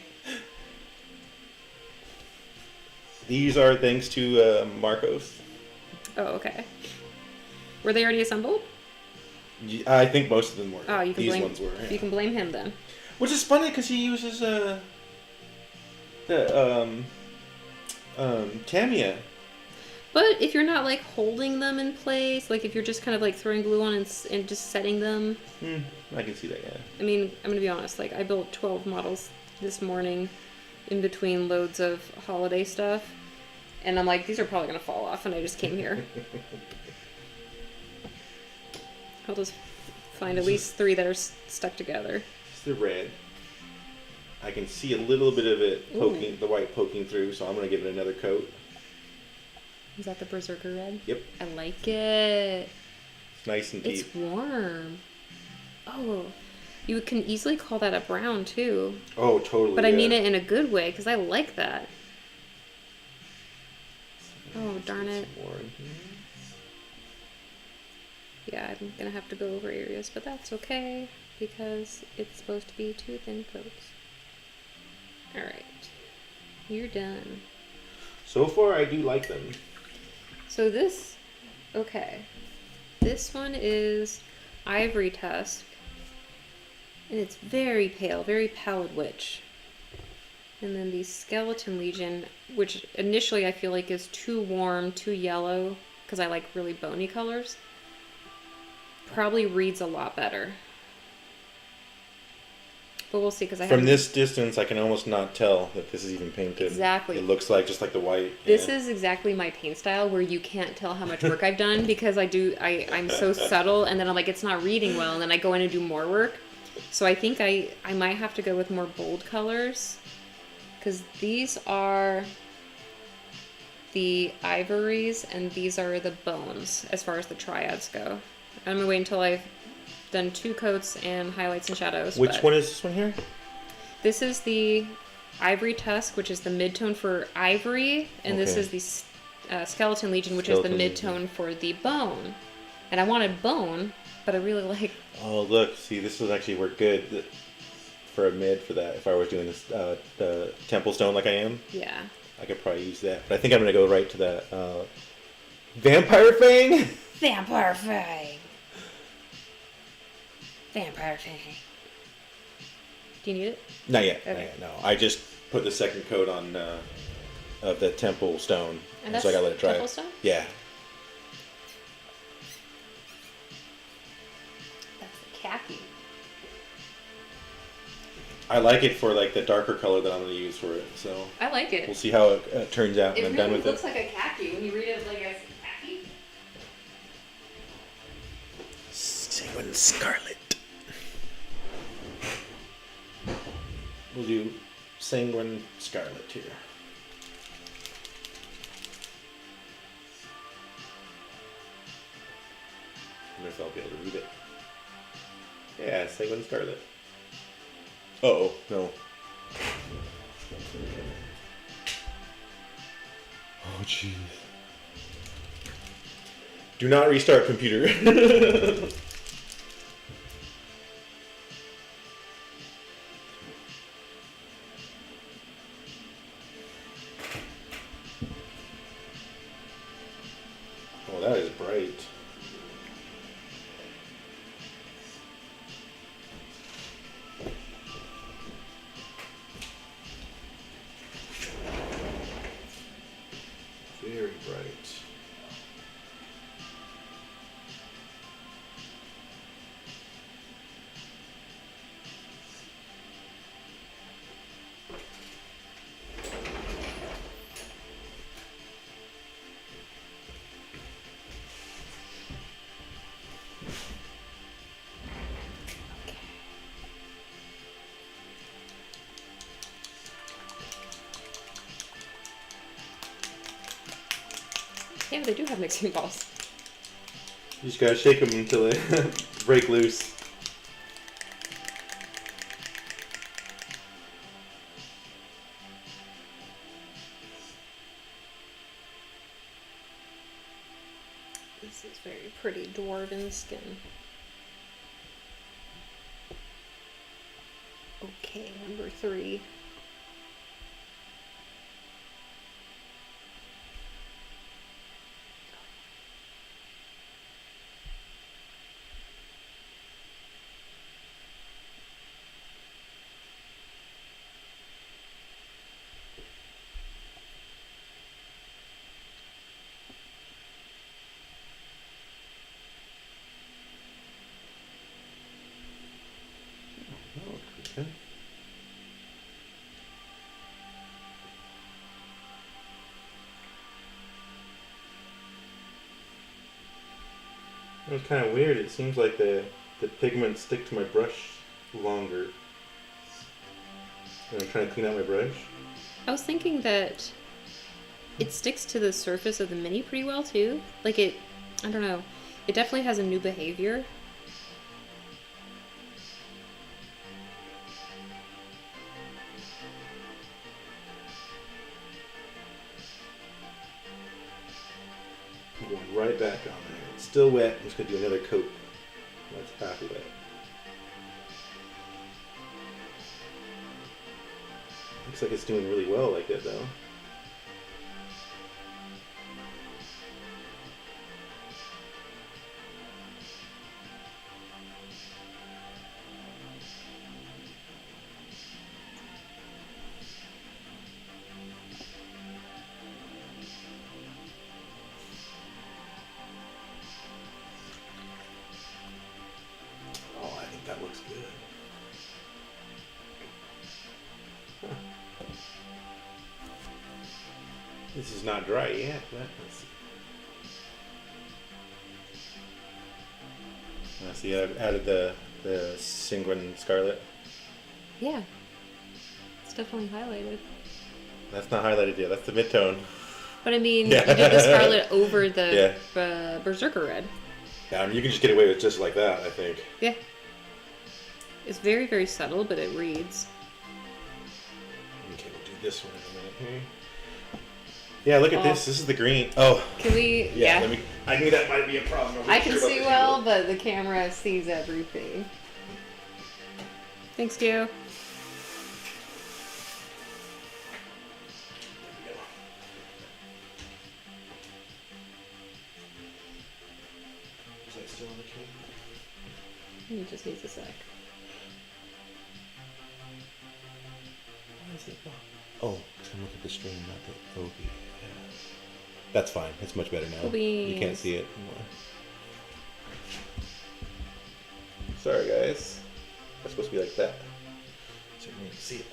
These are thanks to Marcos. Oh, okay. Were they already assembled? I think most of them were. Oh, you can These blame ones were. Yeah. You can blame him then. Which is funny because he uses Tamiya. But if you're not like holding them in place, like if you're just kind of like throwing glue on and just setting them. I can see that, yeah. I mean, I'm gonna be honest. Like I built 12 models this morning, in between loads of holiday stuff, and I'm like, these are probably gonna fall off, and I just came here. I'll just find at least 3 that are stuck together. It's the red. I can see a little bit of it poking, the white poking through, so I'm gonna give it another coat. Is that the Berserker red? Yep. I like it. Nice and deep. It's warm. Oh, you can easily call that a brown too. Oh, totally. But I mean it in a good way because I like that. Oh, darn it. Yeah, I'm gonna have to go over areas, but that's okay because it's supposed to be 2 thin coats. Alright. You're done. So far, I do like them. So this, okay. This one is Ivory Tusk. And it's very pale, very pallid witch. And then the Skeleton Legion, which initially I feel like is too warm, too yellow, because I like really bony colors. Probably reads a lot better. But we'll see, because I From this distance, I can almost not tell that this is even painted. Exactly. It looks like just like the white. This is exactly my paint style, where you can't tell how much work I've done because I'm so subtle, and then I'm like, it's not reading well, and then I go in and do more work. So I think I might have to go with more bold colors, because these are the ivories and these are the bones as far as the triads go. I'm gonna wait until I've done 2 coats and highlights and shadows. Which one is this one here? This is the Ivory Tusk, which is the mid-tone for ivory, and this is the Skeleton Legion, which is the mid-tone for the bone. And I wanted bone, but I really like... Oh, look. See, this would actually work good for a mid for that. If I was doing this the Temple Stone like I am. Yeah. I could probably use that. But I think I'm going to go right to that Vampire Fang. Vampire Fang. Vampire Fang. Do you need it? Not yet. Okay. Not yet. No. I just put the second coat on of the Temple Stone. And that's so I got to let it dry. Temple Stone? Yeah. That's the khaki. I like it for like the darker color that I'm going to use for it. So I like it. we'll see how it turns out when It I'm really done with looks it. like a khaki when you read it like as khaki. Sanguine Scarlet. We'll do Sanguine Scarlet here. I wonder if I'll be able to read it. Yeah, Sanguine Scarlet. Uh-oh, no. Oh, jeez. Do not restart computer. Oh, that is bright. Very bright. Yeah, they do have mixing balls. You just gotta shake them until they break loose. This is very pretty dwarven skin. Okay, number 3. Okay. It's kind of weird. It seems like the pigments stick to my brush longer. When I'm trying to clean out my brush. I was thinking that it sticks to the surface of the mini pretty well too. Like it, I don't know. It definitely has a new behavior. I'm going right back on there. It's still wet. I'm just going to do another coat. That's half of it. Looks like it's doing really well like that though. Oh, I think that looks good. Huh. This is not dry yet, but let's see. See, I've added the Sanguine Scarlet. Yeah. It's definitely highlighted. That's not highlighted yet. That's the mid-tone. But I mean, Yeah. you did the scarlet over the Yeah. Berserker red. Yeah, I mean, you can just get away with just like that, I think. Yeah. It's very, very subtle, but it reads. Okay, we'll do this one in a minute here. Yeah, look at this. This is the green. Oh. Can we? Yeah. Let me. I knew that might be a problem. I can see well, but the camera sees everything. Thanks, Gio. Is that still on the camera? He just needs a sec. Why is it not? Oh, because I'm looking at the stream, not the OB. Yeah. That's fine. It's much better now. You can't see it anymore. Sorry, guys. That's supposed to be like that. So you can see it.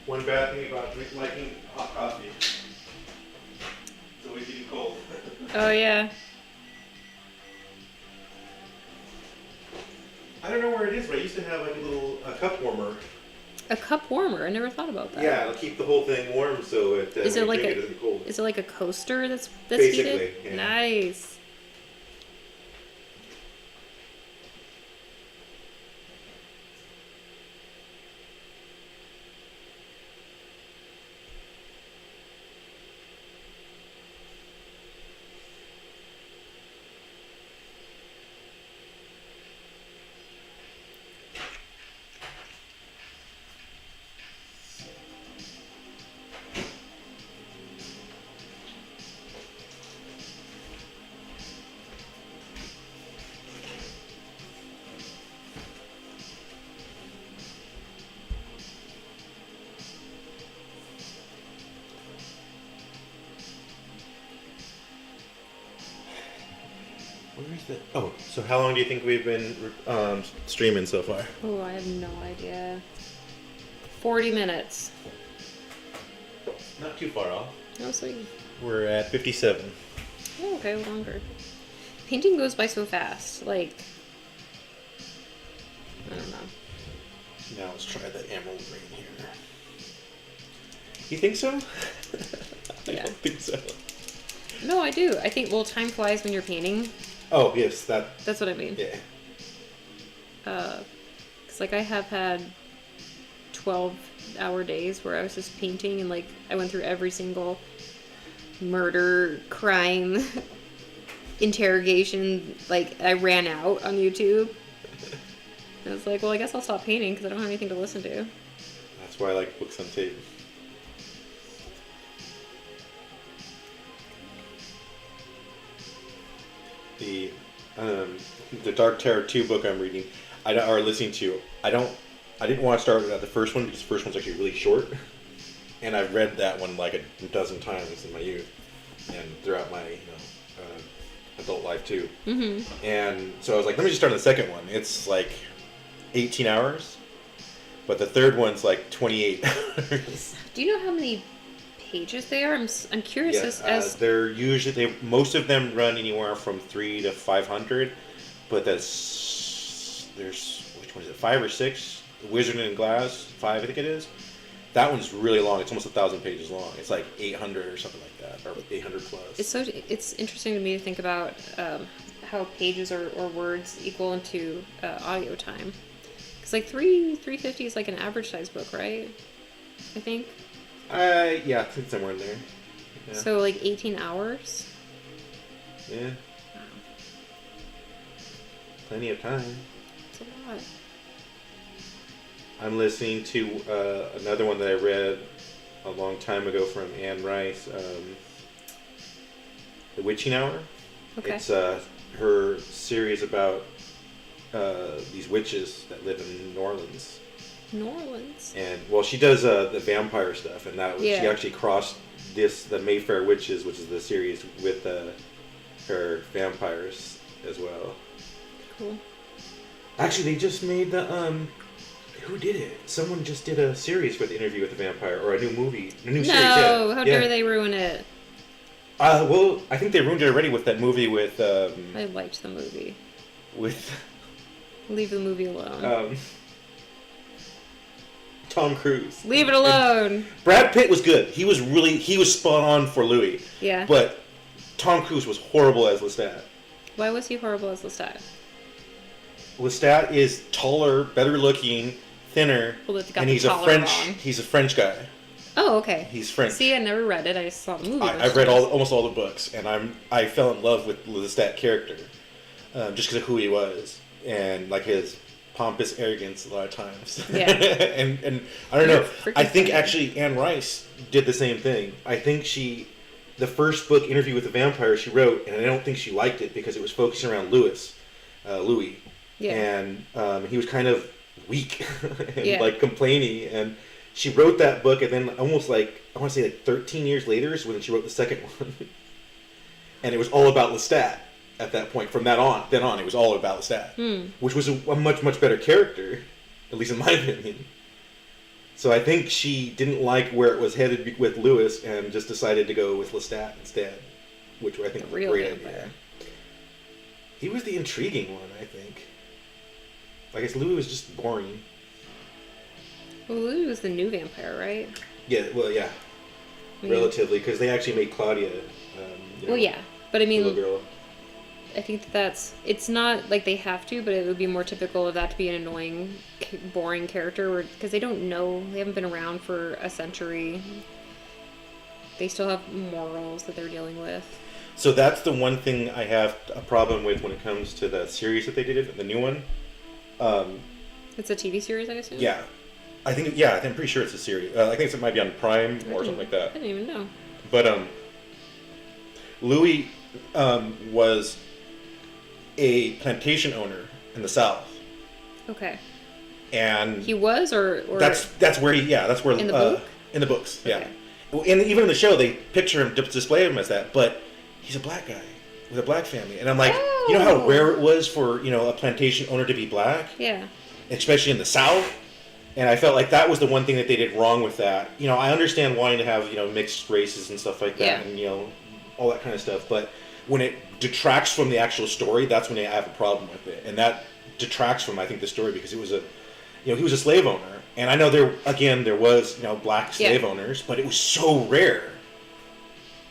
One bad thing about liking hot coffee. It's always getting cold. Oh, yeah. I don't know where it is, but I used to have like a cup warmer. A cup warmer? I never thought about that. Yeah, it'll keep the whole thing warm so it, Is it like it isn't cold. Is it like a coaster that's Basically, heated? yeah. Nice. Where is it? Oh, so how long do you think we've been streaming so far? Oh, I have no idea. 40 minutes. Not too far off. Oh, sweet. We're at 57. Oh, okay, longer. Painting goes by so fast. Like, I don't know. Now let's try the emerald green here. You think so? I Yeah. don't think so. No, I do. I think, well, time flies when you're painting. Oh, yes, That's what I mean. yeah. Because, like, I have had 12-hour days where I was just painting and, like, I went through every single murder, crime, interrogation. Like, I ran out on YouTube. And I was like, well, I guess I'll stop painting because I don't have anything to listen to. That's why I like books on tape. The Dark Terror 2 book I'm reading, or listening to, I didn't want to start with the first one because the first one's actually really short, and I've read that one like a dozen times in my youth and throughout my adult life too. Mm-hmm. And so I was like, let me just start on the second one. It's like 18 hours, but the third one's like 28 hours. Do you know how many pages they are? I'm curious as they're usually most of them run anywhere from 300 to 500, but there's which one is it, 5 or 6? The Wizard in Glass, 5 I think it is. That one's really long. It's almost 1,000 pages long. It's like 800 or something like that, or 800 plus. It's interesting to me to think about how pages or words equal into audio time. Because like 350 is like an average size book, right? I think. Yeah, I think somewhere in there. Yeah. So like 18 hours. Yeah. Wow. Plenty of time. It's a lot. I'm listening to another one that I read a long time ago from Anne Rice, The Witching Hour. Okay. It's her series about these witches that live in New Orleans. New Orleans. And well, she does the vampire stuff, and that was, Yeah. she actually crossed the Mayfair Witches, which is the series, with her vampires as well. Cool. Actually, they just made the who did it? Someone just did a series for the Interview with the Vampire, or a new movie, a new series. No, Yeah. how Yeah. dare they ruin it? Well, I think they ruined it already with that movie with I liked the movie. with Leave the movie alone. Tom Cruise. Leave it alone. And Brad Pitt was good. He was spot on for Louis. Yeah. But Tom Cruise was horrible as Lestat. Why was he horrible as Lestat? Lestat is taller, better looking, thinner, Well, it's got and the he's a collar French. wrong. He's a French guy. Oh, okay. He's French. See, I never read it. I just saw the movie. I've read almost all the books, and I fell in love with Lestat character just because of who he was and like his pompous arrogance a lot of times. Yeah. and I don't know. I think funny. actually Anne Rice did the same thing. I think the first book, Interview with the Vampire, she wrote, and I don't think she liked it because it was focusing around Louis. Yeah. And he was kind of weak and Yeah. like complaining, and she wrote that book, and then almost like I want to say like 13 years later is when she wrote the second one, and it was all about Lestat at that point. From then on, it was all about Lestat, which was a much better character, at least in my opinion. So I think she didn't like where it was headed with Louis, and just decided to go with Lestat instead, which I think was a great idea. He was the intriguing one, I think. I guess Louis was just boring. Well, Louis was the new vampire, right? Yeah, well, yeah. Relatively, because they actually made Claudia. Well, yeah. But I mean, little girl. I think it's not like they have to, but it would be more typical of that to be an annoying, boring character, because they haven't been around for a century. They still have morals that they're dealing with. So that's the one thing I have a problem with when it comes to the series that they did, the new one. It's a TV series, I assume? Yeah. I'm pretty sure it's a series. I think it might be on Prime or something like that. I didn't even know. But Louis was a plantation owner in the South. Okay. And he was, or that's where in the book? In the books, Okay. yeah. And even in the show, they picture him, display him as that, but he's a black guy with a black family, and I'm like, you know how rare it was for a plantation owner to be black, Yeah. especially in the South. And I felt like that was the one thing that they did wrong with that. I understand wanting to have mixed races and stuff like that, Yeah. and all that kind of stuff, but when it detracts from the actual story, that's when I have a problem with it, and that detracts from, I think, the story, because it was he was a slave owner, and I know there was black slave owners, but it was so rare.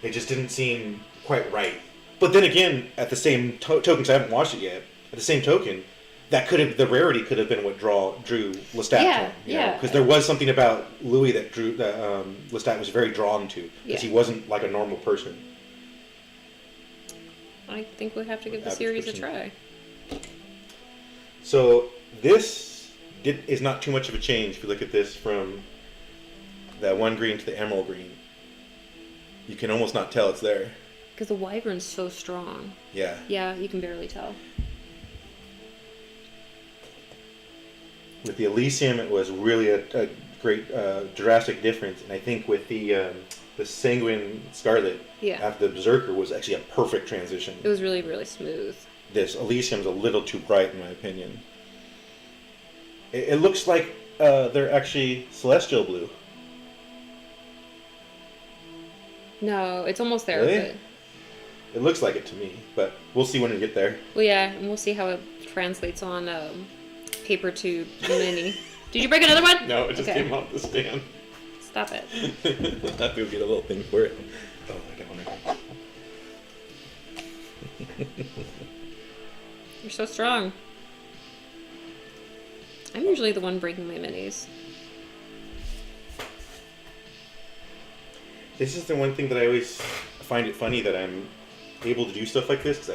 It just didn't seem quite right. But then again, at the same token, 'cause I haven't watched it yet, at the same token, the rarity could have been what drew Lestat to him. Because there was something about Louis that Lestat was very drawn to, because he wasn't like a normal person. I think we'll have to give the series a try. So this is not too much of a change if you look at this from that one green to the emerald green. You can almost not tell it's there. Because the wyvern's so strong. Yeah. Yeah, you can barely tell. With the Elysium, it was really a great drastic difference, and I think with the Sanguine Scarlet, after the Berserker, was actually a perfect transition. It was really, really smooth. This Elysium's a little too bright, in my opinion. It looks like they're actually celestial blue. No, it's almost there. Really? But... It looks like it to me, but we'll see when we get there. Well, yeah, and we'll see how it translates on paper to mini. Did you break another one? No, it just came off the stand. Stop it. I have to get a little thing for it. Oh, I got one. You're so strong. I'm usually the one breaking my minis. This is the one thing that I always find it funny that I'm able to do stuff like this, because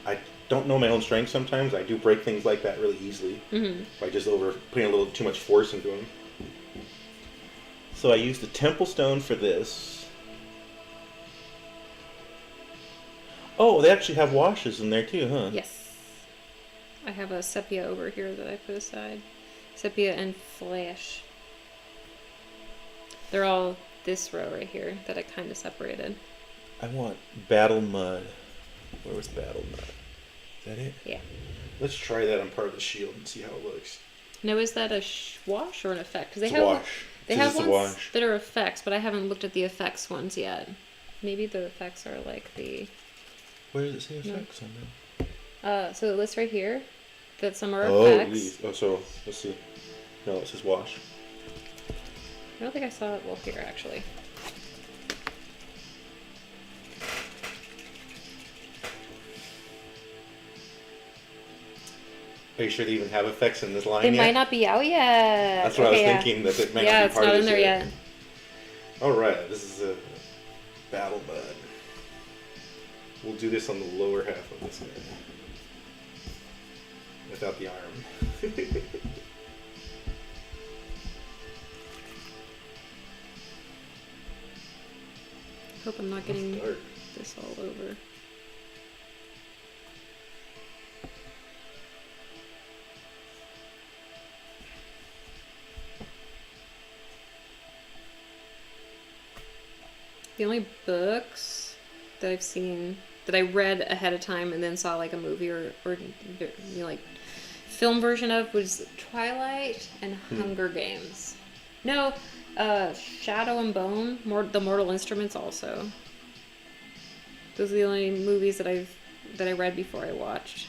I don't know my own strength sometimes. I do break things like that really easily by just putting a little too much force into them. So I used the Temple Stone for this. Oh, they actually have washes in there too, huh? Yes. I have a sepia over here that I put aside. Sepia and flash. They're all this row right here that I kind of separated. I want Battle Mud. Where was Battle Mud? Is that it? Yeah. Let's try that on part of the shield and see how it looks. Now, is that a wash or an effect? Because It's a wash. They have ones that are effects, but I haven't looked at the effects ones yet. Maybe the effects are like the... Where does it say effects on them? So it lists right here that some are effects. So let's see. No, it says wash. I don't think I saw it. Well, here, actually. Are you sure they even have effects in this line It yet? might not be out yet. That's what I was thinking, that it might yeah, not be part of this it's not in there yet. Alright, this is a battle bud. We'll do this on the lower half of this guy. Without the arm. Hope I'm not getting dark. this all over. The only books that I've seen that I read ahead of time and then saw like a movie or you know, like film version of was Twilight and Hunger Games. No, Shadow and Bone, the Mortal Instruments also. Those are the only movies that I read before I watched.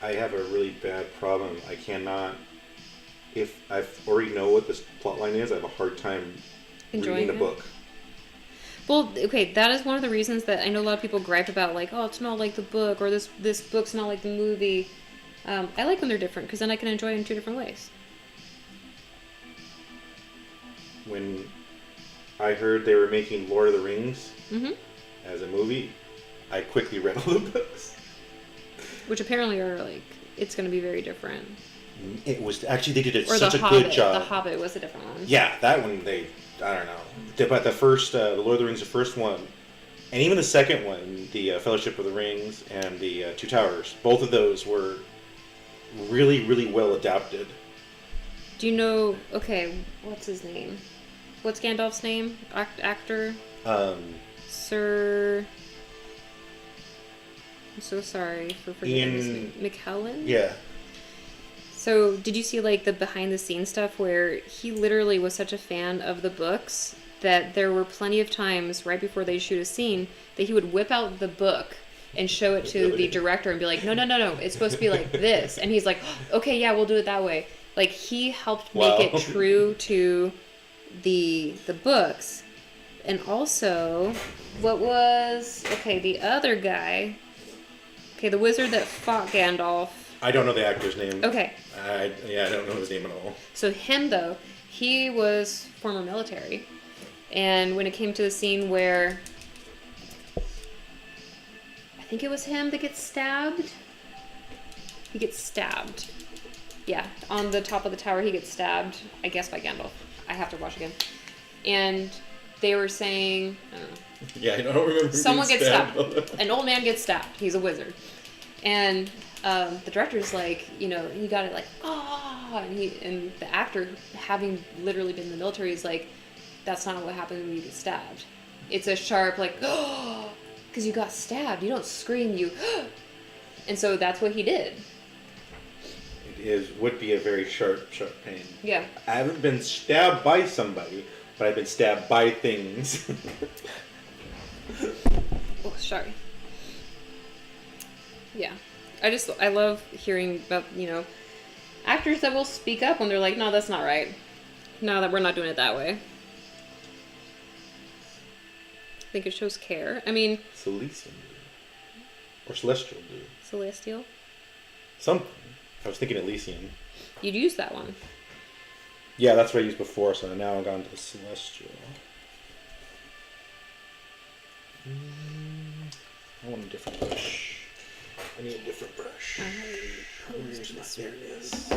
I have a really bad problem. I cannot, if I already know what this plotline is, I have a hard time reading the book. Well, okay, that is one of the reasons that I know a lot of people gripe about, like, oh, it's not like the book, or this book's not like the movie. I like when they're different, because then I can enjoy it in two different ways. When I heard they were making Lord of the Rings as a movie, I quickly read all the books. Which apparently are, like, it's going to be very different. It was, actually, they did such a Hobbit. good job. The Hobbit was a different one. Yeah, that one, I don't know. But the first, the Lord of the Rings, the first one, and even the second one, the Fellowship of the Rings and the Two Towers, both of those were really, really well adapted. Do you know, okay, what's his name? What's Gandalf's name? Actor? Sir... I'm so sorry for forgetting his name. McKellen? Yeah. So, did you see, like, the behind-the-scenes stuff where he literally was such a fan of the books that there were plenty of times right before they shoot a scene that he would whip out the book and show it to the director and be like, no, it's supposed to be like this. And he's like, okay, yeah, we'll do it that way. Like, he helped make it true to the books. And also, the other guy, the wizard that fought Gandalf. I don't know the actor's name. Okay. I don't know his name at all. So him, though, he was former military. And when it came to the scene where I think it was him that gets stabbed. He gets stabbed. Yeah, on the top of the tower he gets stabbed, I guess by Gandalf. I have to watch again. And they were saying, I don't know. Yeah, I don't remember. Someone gets stabbed. An old man gets stabbed. He's a wizard. And the director's like, he got it like, and the actor, having literally been in the military, is like, that's not what happens when you get stabbed. It's a sharp, like, because you got stabbed. You don't scream, you, and so that's what he did. Would be a very sharp pain. Yeah. I haven't been stabbed by somebody, but I've been stabbed by things. Oh, sorry. Yeah. I love hearing about, actors that will speak up when they're like, no, that's not right. No, that we're not doing it that way. I think it shows care. I mean... Celestial. Or Celestial, dude. Celestial? Something. I was thinking Elysian. You'd use that one. Yeah, that's what I used before, so now I've gone to the Celestial. I want a different brush. I need a different brush. There it is.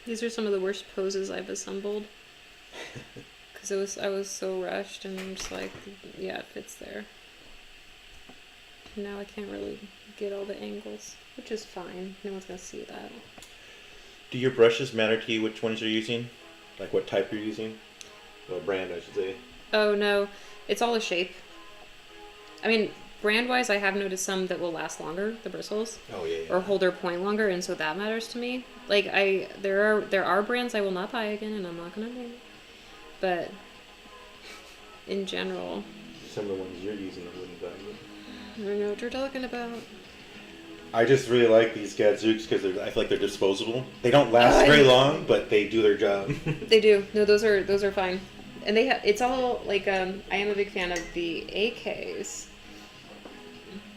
These are some of the worst poses I've assembled. Because I was so rushed, and I'm just like, yeah, it fits there. Now I can't really get all the angles, which is fine. No one's going to see that. Do your brushes matter to you which ones you're using? Like what type you're using? What brand, I should say. Oh, no. It's all a shape. I mean, brand-wise, I have noticed some that will last longer, the bristles. Oh, yeah. Or hold their point longer, and so that matters to me. Like, there are brands I will not buy again, and I'm not going to name it. But, in general... Some of the ones you're using I wouldn't buy. I don't know what you're talking about. I just really like these Gadzooks because I feel like they're disposable. They don't last very long, but they do their job. They do. No, those are fine. And it's all like I am a big fan of the AKs,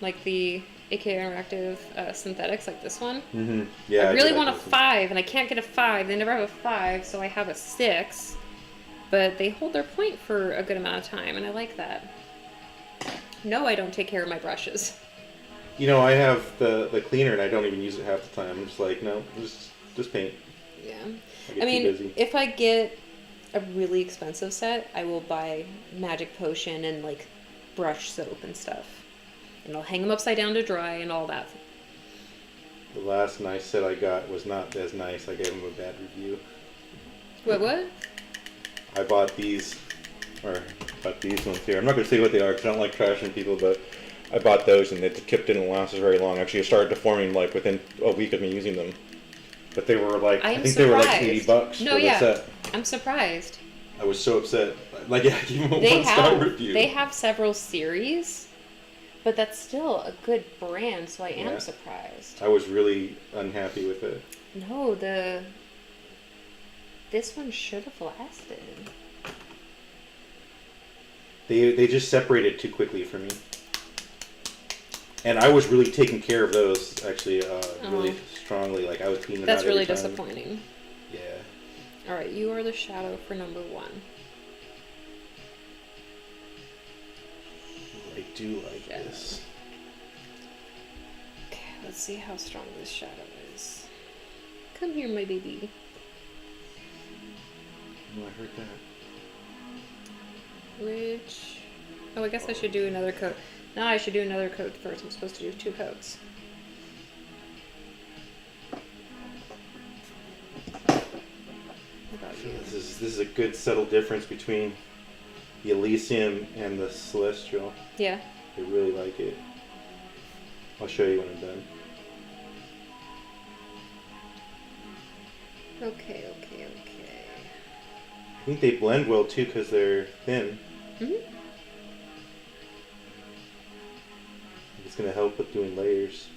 like the AK interactive synthetics, like this one. Mm-hmm. Yeah, I really want a 5, and I can't get a 5. They never have a 5, so I have a 6. But they hold their point for a good amount of time, and I like that. No, I don't take care of my brushes. You know, I have the cleaner, and I don't even use it half the time. I'm just like, no, just paint. Yeah. I mean, too busy. If I get a really expensive set, I will buy magic potion and like brush soap and stuff, and I'll hang them upside down to dry and all that. The last nice set I got was not as nice. I gave them a bad review. What? I bought these ones here. I'm not going to say what they are because I don't like trashing people, but I bought those and the tip didn't last very long. Actually, it started deforming like within a week of me using them. But they were like, I think they were like $80 for the set. I'm surprised. I was so upset. Like, yeah, I gave them a 1-star review. They have several series, but that's still a good brand, so I am surprised. I was really unhappy with it. No, this one should have lasted. They just separated too quickly for me. And I was really taking care of those, actually, really strongly. Like, I was cleaning them out every time. That's really disappointing. Yeah. Alright, you are the shadow for number 1. I do like this. Okay, let's see how strong this shadow is. Come here, my baby. Oh, I heard that. Which... Oh, I guess I should do another coat. No, I should do another coat first. I'm supposed to do 2 coats. What about you? This is a good subtle difference between the Elysium and the Celestial. Yeah. I really like it. I'll show you when I'm done. Okay. I think they blend well too because they're thin. Mm-hmm. It's going to help with doing layers.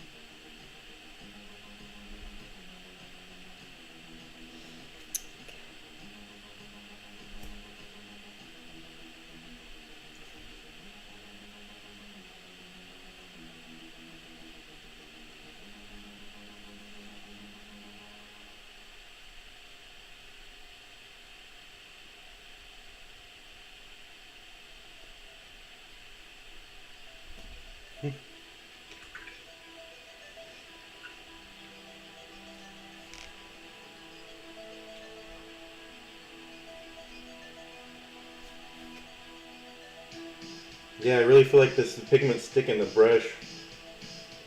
Yeah, I really feel like this pigment's stick in the brush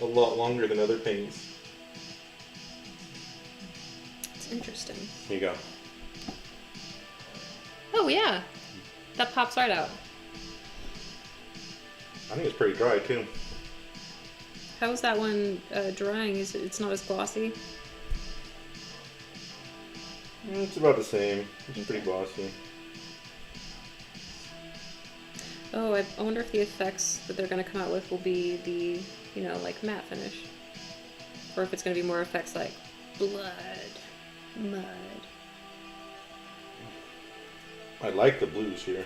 a lot longer than other paints. It's interesting. Here you go. Oh yeah, that pops right out. I think it's pretty dry too. How is that one drying? It's not as glossy? It's about the same. It's pretty glossy. Oh, I wonder if the effects that they're going to come out with will be the, like matte finish. Or if it's going to be more effects like blood, mud. I like the blues here.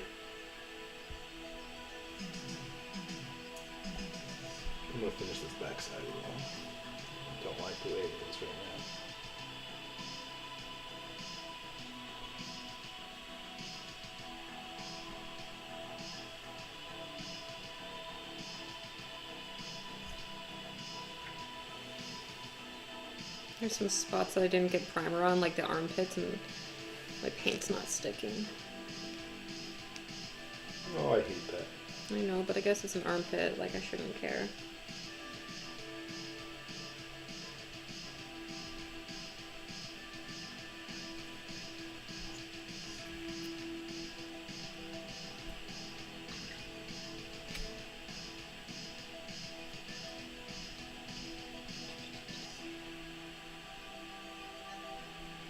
I'm going to finish this backside a little. I don't like the way it is right now. There's some spots that I didn't get primer on, like the armpits, and my paint's not sticking. Oh, I hate that. I know, but I guess it's an armpit, like I shouldn't care.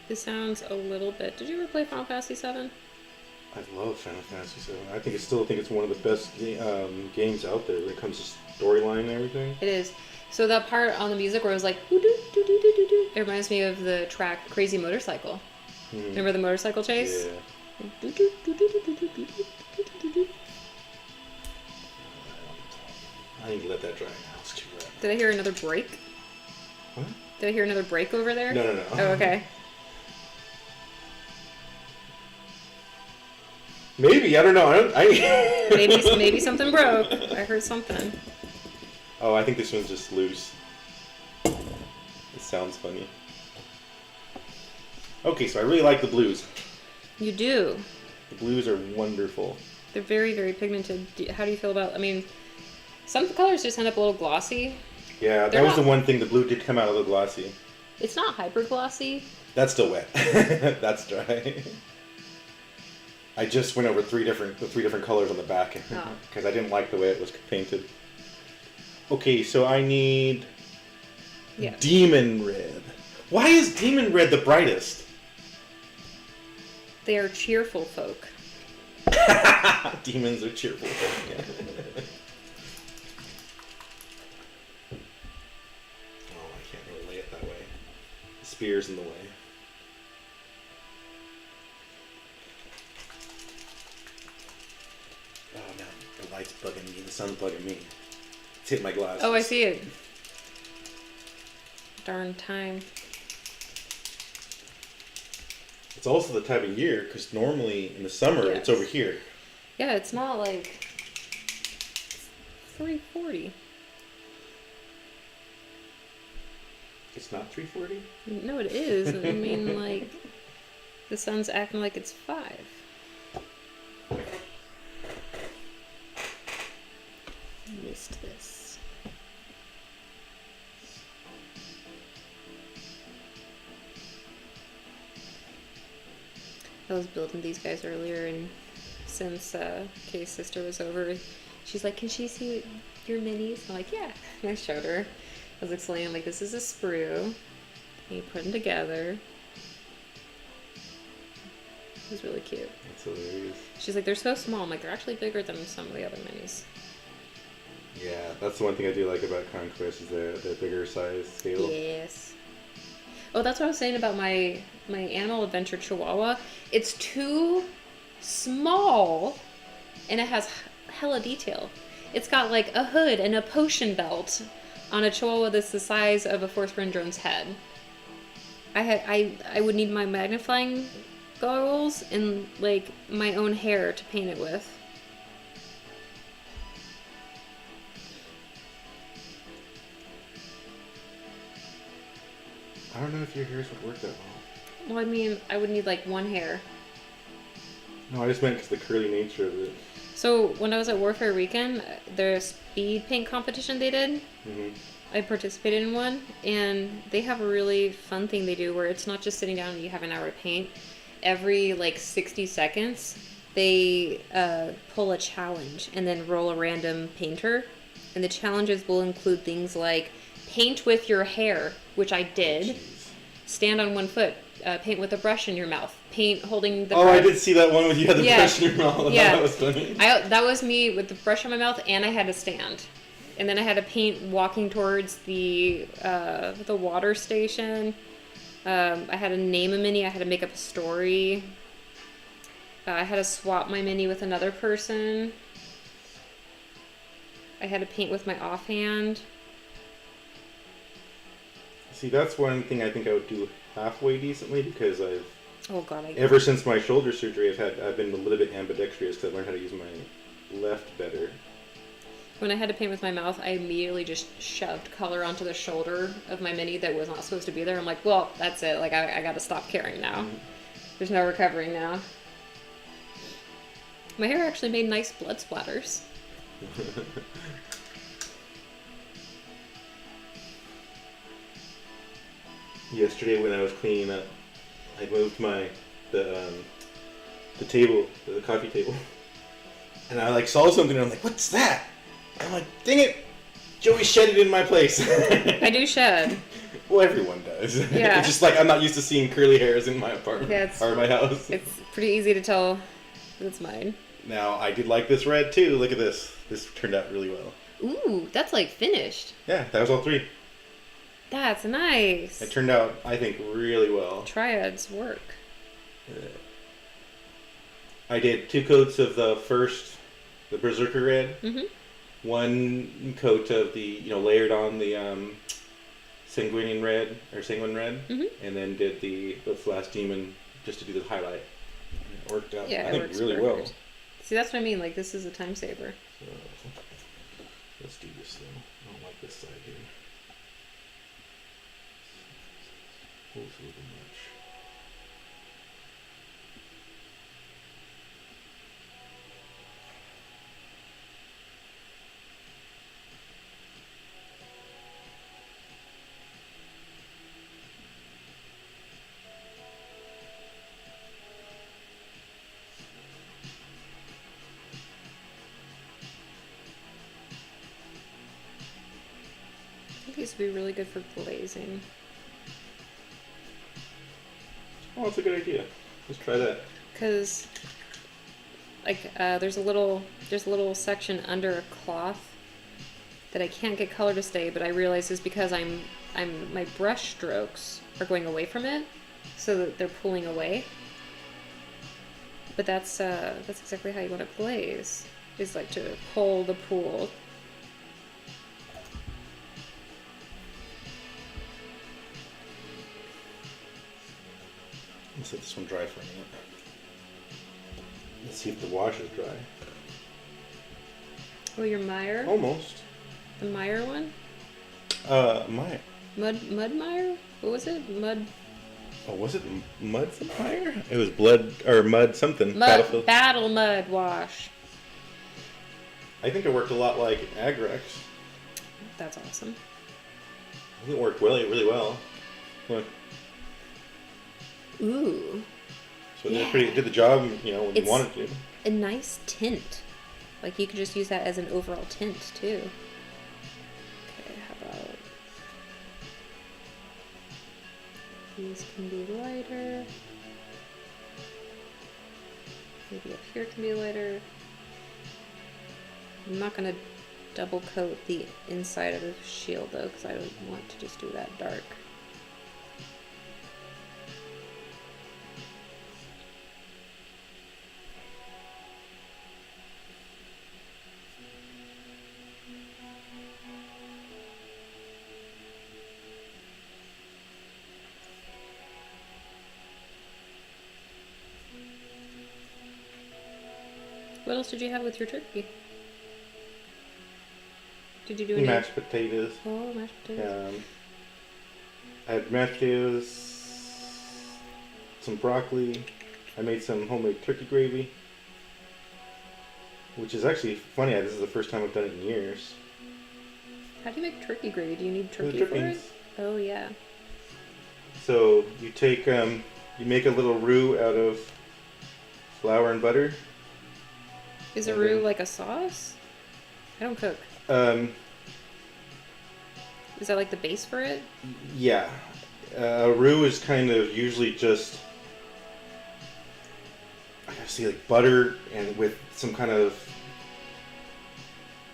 This sounds a little bit... Did you ever play Final Fantasy VII? I love Final Fantasy VII. I still think it's one of the best games out there when it comes to storyline and everything. It is. So that part on the music where it was like, "Doo-doo-doo-doo-doo-doo," it reminds me of the track Crazy Motorcycle. Remember the motorcycle chase? Yeah. I need to let that dry now. It's too wet. Did I hear another break? What? Did I hear another break over there? No. Oh, okay. Maybe, I don't know. Maybe something broke. I heard something. Oh, I think this one's just loose. It sounds funny. Okay, so I really like the blues. You do. The blues are wonderful. They're very, very pigmented. How do you feel about... I mean, some colors just end up a little glossy. Yeah, that was the one thing. The blue did come out a little glossy. It's not hyper glossy. That's still wet. That's dry. I just went over the three different colors on the back because I didn't like the way it was painted. Okay, so I need Demon Red. Why is Demon Red the brightest? They are cheerful folk. Demons are cheerful folk. Yeah. Oh, I can't really lay it that way. The spear's in the way. Oh no, the light's bugging me, the sun's bugging me. It's hitting my glasses. Oh, I see it. Darn time. It's also the time of year, because normally in the summer it's over here. Yeah, it's not like 3:40. It's not 3:40? No, it is. I mean, like, the sun's acting like it's 5. Missed this. I was building these guys earlier, and since Kay's sister was over, she's like, "Can she see your minis?" I'm like, "Yeah." And I showed her. I was explaining, like, this is a sprue, and you put them together. It was really cute. That's hilarious. She's like, "They're so small." I'm like, "They're actually bigger than some of the other minis." Yeah, that's the one thing I do like about Conquest is the bigger size scale. Yes. Oh, that's what I was saying about my Animal Adventure Chihuahua. It's too small, and it has hella detail. It's got like a hood and a potion belt on a Chihuahua that's the size of a Force-Run drone's head. I would need my magnifying goggles and like my own hair to paint it with. I don't know if your hairs would work that well. Well, I mean, I would need like one hair. No, I just meant because the curly nature of it. So when I was at Warfare Weekend, their speed paint competition they did, I participated in one, and they have a really fun thing they do where it's not just sitting down and you have an hour to paint. Every like 60 seconds, they pull a challenge and then roll a random painter. And the challenges will include things like paint with your hair, which I did. Stand on one foot. Paint with a brush in your mouth. Paint holding the brush. I did see that one with you had the brush in your mouth. Yeah. That was funny. That was me with the brush in my mouth, and I had to stand. And then I had to paint walking towards the water station. I had to name a mini. I had to make up a story. I had to swap my mini with another person. I had to paint with my offhand. See, that's one thing I think I would do halfway decently because ever since my shoulder surgery, I've been a little bit ambidextrous because I learned how to use my left better. When I had to paint with my mouth, I immediately just shoved color onto the shoulder of my mini that was not supposed to be there. I'm like, well, that's it. Like, I got to stop caring now. There's no recovering now. My hair actually made nice blood splatters. Yesterday when I was cleaning up, I moved the table, the coffee table, and I saw something and I'm like, what's that? I'm like, dang it, Joey shed it in my place. I do shed. Well, everyone does. Yeah. It's just I'm not used to seeing curly hairs in my apartment or my house. It's pretty easy to tell That's mine. Now, I did like this red too. Look at this. This turned out really well. Ooh, that's like finished. Yeah, that was all 3. That's nice. It turned out, I think, really well. Triads work. I did 2 coats of the Berserker red. Mm-hmm. 1 coat of the, layered on the Sanguinian red, or Sanguine red. Mm-hmm. And then did the last demon just to do the highlight. And it worked out, Yeah, I think, really well. See, that's what I mean. Like, this is a time saver. So, let's do this though. I don't like this side here. Pulls a little much. I think these would be really good for glazing. Oh, that's a good idea. Let's try that. Because, like, there's a little section under a cloth that I can't get color to stay, but I realize is because my brush strokes are going away from it, so that they're pulling away. But that's exactly how you want to glaze, is like to pull the pool. Let's let this one dry for a minute. Let's see if the wash is dry. Oh, your Meyer? Almost. The Meyer one? Meyer. Mud Meyer? What was it? Mud... Oh, was it Mud Meyer? It was Blood, or Mud something. Battlefield. Battle Mud Wash. I think it worked a lot like Agrex. That's awesome. I think it worked really well. Look. Ooh. So it did the job, when you wanted to. A nice tint. Like, you could just use that as an overall tint, too. Okay, how about... These can be lighter. Maybe up here can be lighter. I'm not going to double coat the inside of the shield, though, because I don't want to just do that dark. What else did you have with your turkey? Did you do any? Mashed potatoes. Oh, mashed potatoes. I had mashed potatoes, some broccoli. I made some homemade turkey gravy, which is actually funny. This is the first time I've done it in years. How do you make turkey gravy? Do you need The turkey for it? drippings. Oh, yeah. So you take, you make a little roux out of flour and butter. Is a roux like a sauce? I don't cook. Is that like the base for it? Yeah. A roux is kind of usually just, I gotta see, like butter and with some kind of,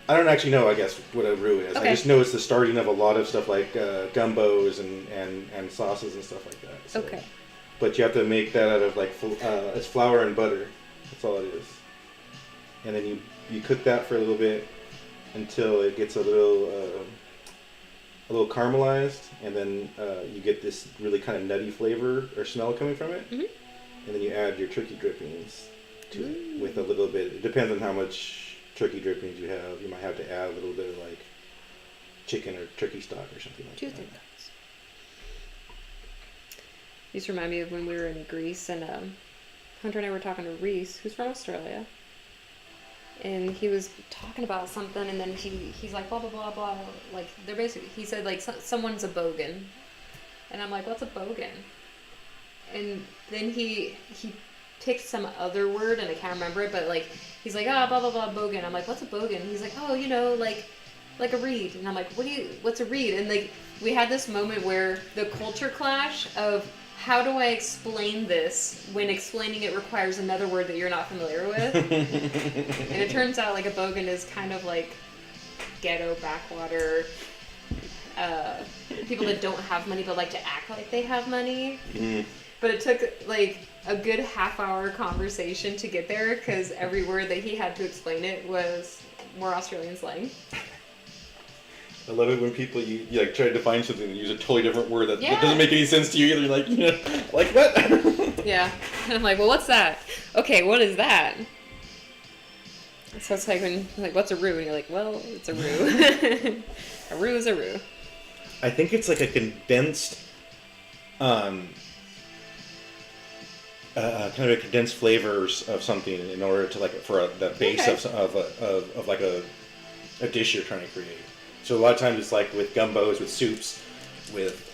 I don't actually know, I guess, what a roux is. Okay. I just know it's the starting of a lot of stuff like gumbos and sauces and stuff like that. So. Okay. But you have to make that out of like, it's flour and butter. That's all it is. And then you cook that for a little bit until it gets a little caramelized, and then you get this really kind of nutty flavor or smell coming from it. Mm-hmm. And then you add your turkey drippings to it with a little bit. It depends on how much turkey drippings you have. You might have to add a little bit of like chicken or turkey stock or something like that. These remind me of when we were in Greece, and Hunter and I were talking to Reese, who's from Australia. And he was talking about something, and then he's like, blah, blah, blah, blah. Like, they're basically, he said, like, someone's a bogan. And I'm like, what's a bogan? And then he picked some other word, and I can't remember it, but, like, he's like, blah, blah, blah, bogan. I'm like, what's a bogan? And he's like, oh, like a reed. And I'm like, what's a reed? And, like, we had this moment where the culture clash of how do I explain this when explaining it requires another word that you're not familiar with? And it turns out like a bogan is kind of like ghetto backwater. People that don't have money but like to act like they have money. But it took like a good half-hour conversation to get there because every word that he had to explain it was more Australian slang. I love it when people you like try to define something and use a totally different word that doesn't make any sense to you either. You're like, like what? Yeah. And I'm like, well, what's that? Okay, what is that? So it's like when like, what's a roux? And you're like, well, it's a roux. A roux is a roux. I think it's like a condensed, kind of a condensed flavors of something in order to like for the base of like a dish you're trying to create. So a lot of times it's like with gumbos, with soups, with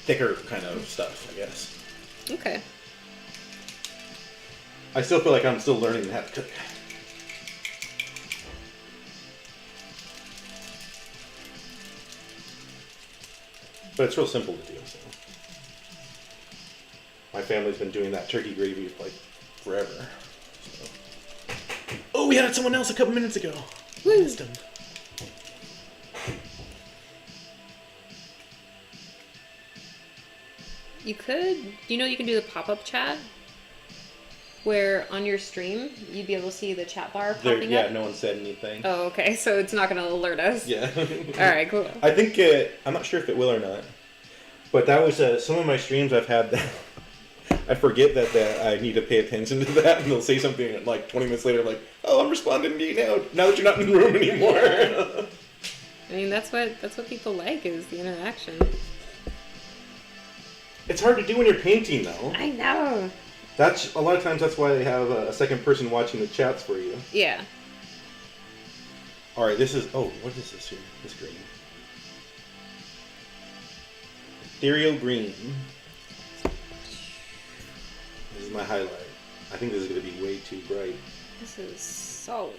thicker kind of stuff, I guess. Okay. I still feel like I'm still learning how to cook. But it's real simple to do. So. My family's been doing that turkey gravy like forever. So. Oh, we had someone else a couple minutes ago. Woo. Missed him. You could, you can do the pop-up chat? Where on your stream, you'd be able to see the chat bar popping up? Yeah, no one said anything. Oh, okay, so it's not going to alert us? Yeah. Alright, cool. I think, I'm not sure if it will or not. But that was, some of my streams I've had that, I forget that I need to pay attention to that, and they'll say something and like 20 minutes later, like, oh, I'm responding to you now that you're not in the room anymore. I mean, that's what people like, is the interaction. It's hard to do when you're painting, though. I know. That's a lot of times. That's why they have a second person watching the chats for you. Yeah. All right. This is. Oh, what is this here? This green. Ethereal green. This is my highlight. I think this is going to be way too bright. This is solid.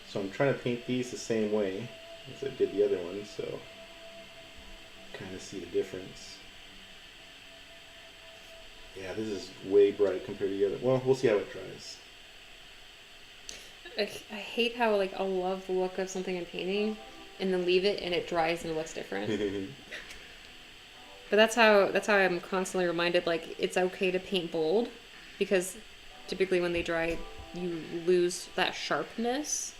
So I'm trying to paint these the same way as I did the other ones, so kind of see the difference. Yeah, this is way bright compared to the other. Well, we'll see how it dries. I hate how like I'll love the look of something I'm painting, and then leave it and it dries and it looks different. But that's how I'm constantly reminded like it's okay to paint bold, because typically when they dry, you lose that sharpness.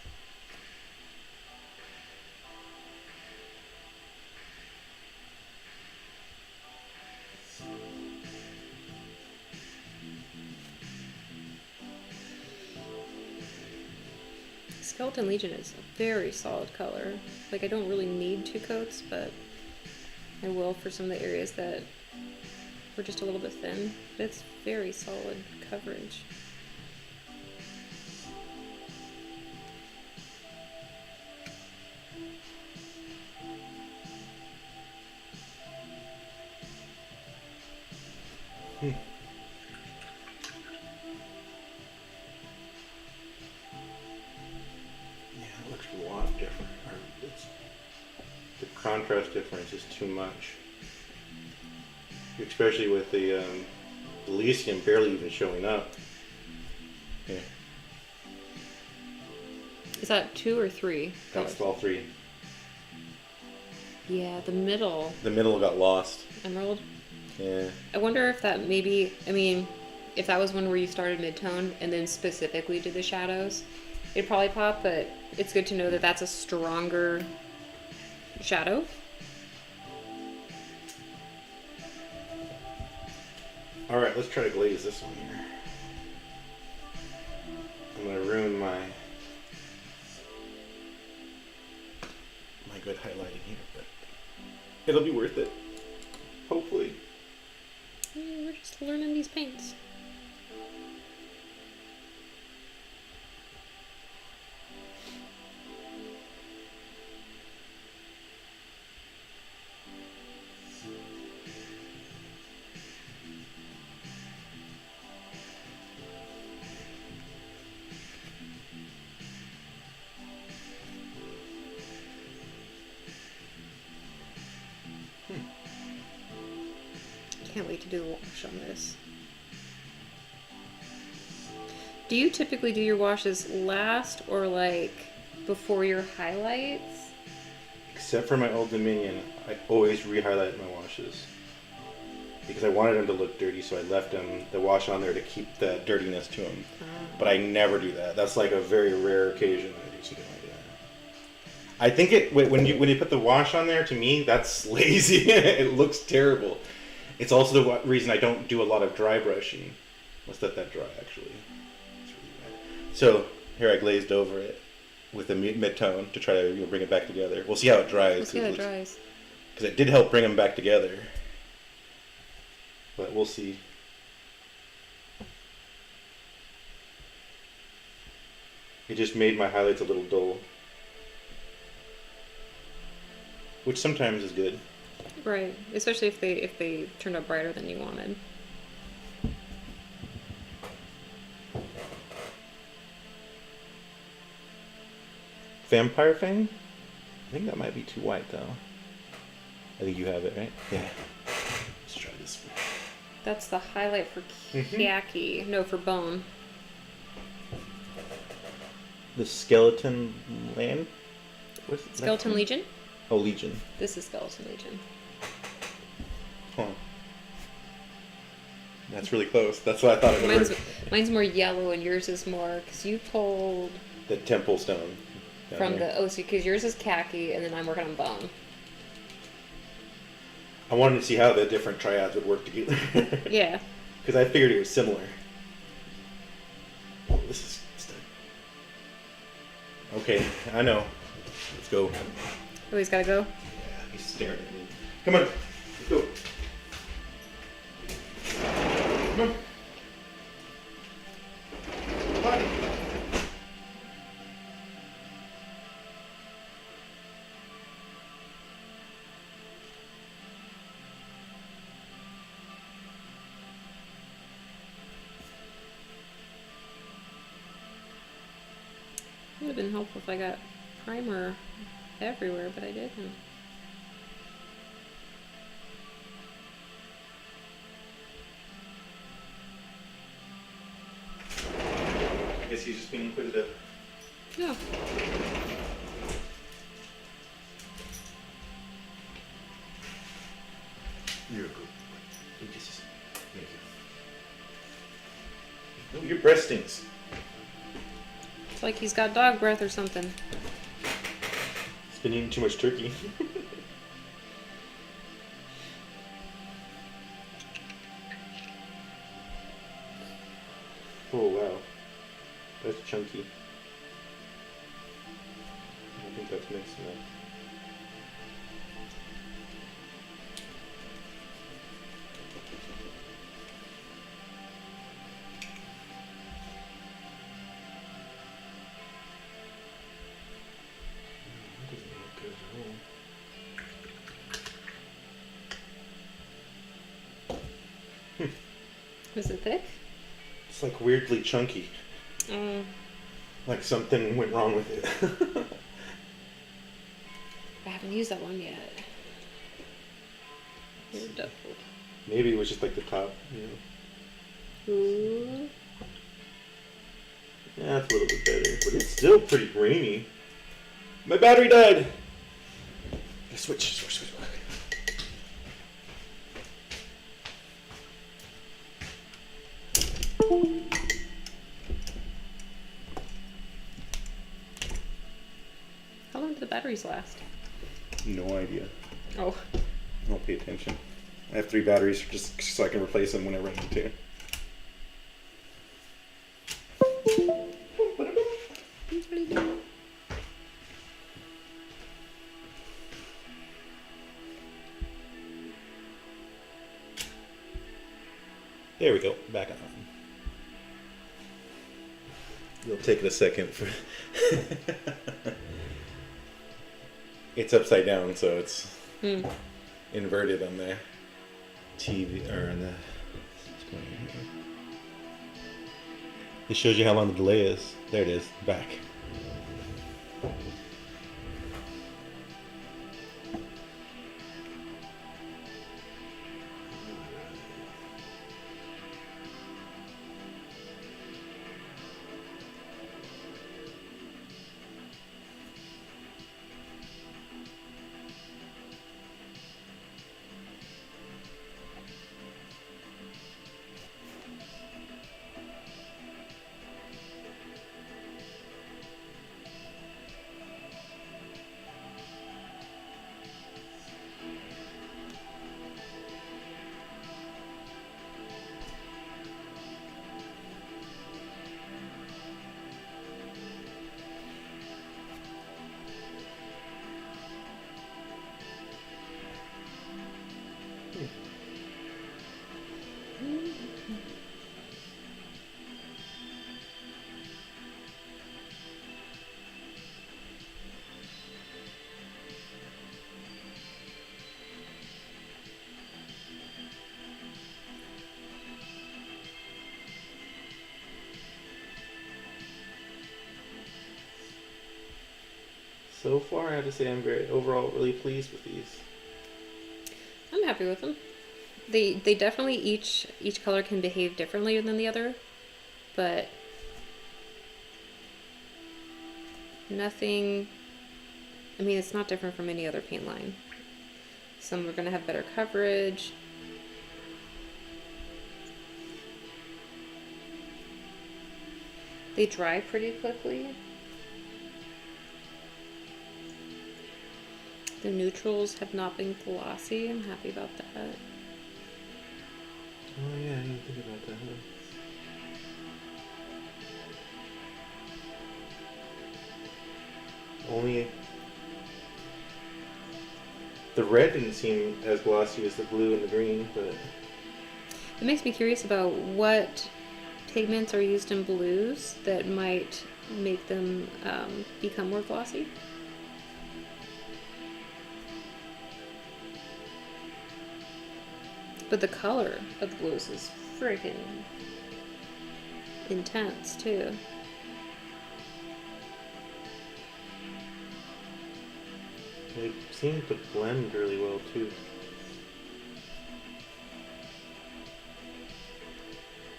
Skeleton Legion is a very solid color. Like, I don't really need 2 coats, but I will for some of the areas that were just a little bit thin. But it's very solid coverage. Contrast difference is too much, especially with the Elysium barely even showing up. Yeah. Is that 2 or 3? That's all 3. Yeah, the middle. The middle got lost. Emerald. Yeah. I wonder if that maybe, I mean, if that was one where you started mid-tone and then specifically did the shadows, it'd probably pop, but it's good to know that that's a stronger shadow. All right, let's try to glaze this one here. I'm gonna ruin my good highlighting here, but it'll be worth it. Hopefully. Yeah, we're just learning these paints. can't wait to do a wash on this. Do you typically do your washes last or like before your highlights? Except for my Old Dominion, I always re-highlight my washes. Because I wanted them to look dirty, so I left the wash on there to keep the dirtiness to them. But I never do that. That's like a very rare occasion that I do something like that. I think when you put the wash on there, to me, that's lazy. It looks terrible. It's also the reason I don't do a lot of dry brushing. Let's let that dry, actually. It's really bad. So here I glazed over it with a mid-tone to try to bring it back together. We'll see how it dries. Let's see how it dries. Because it did help bring them back together. But we'll see. It just made my highlights a little dull. Which sometimes is good. Right. Especially if they turned out brighter than you wanted. Vampire Fang? I think that might be too white though. I think you have it, right? Yeah. Let's try this one. That's the highlight for khaki. No, for bone. The Skeleton Land? What's it? Skeleton Legion? Oh, Legion. This is Skeleton Legion. Huh. That's really close. That's what I thought it would work. Mine's more yellow and yours is more, because you pulled... The Temple Stone. From the OC, because yours is khaki and then I'm working on bone. I wanted to see how the different triads would work together. Yeah. Because I figured it was similar. Oh, this is stuck. Okay, I know. Let's go. Oh, he's gotta go? Yeah, he's staring at me. Come on, let's go. Come on. Bye. It would have been helpful if I got primer everywhere, but I didn't. I guess he's just being inquisitive. No. You're good. Thank you. Oh, your breath stinks. It's like he's got dog breath or something. He's been eating too much turkey. Oh wow, that's chunky. I think that's mixed enough. That doesn't look good at all. Was it thick? It's like weirdly chunky. Like something went wrong with it. I haven't used that one yet. You're double. Maybe it was just like the top, you know. Ooh. Yeah, it's a little bit better, but it's still pretty grainy. My battery died! Switch. How long do the batteries last? No idea. Oh. I don't pay attention. I have 3 batteries just so I can replace them whenever I need to. There we go, back on. It'll take it a second for it's upside down, so it's inverted on the TV or on the. It shows you how long the delay is. There it is, back. So far, I have to say I'm overall really pleased with these. I'm happy with them. They definitely each color can behave differently than the other, but nothing. I mean, it's not different from any other paint line. Some are going to have better coverage. They dry pretty quickly. The neutrals have not been glossy. I'm happy about that. Oh yeah, I didn't think about that, huh? Only the red didn't seem as glossy as the blue and the green, but It makes me curious about what pigments are used in blues that might make them become more glossy. But the color of the blues is freaking intense too. they seem to blend really well too.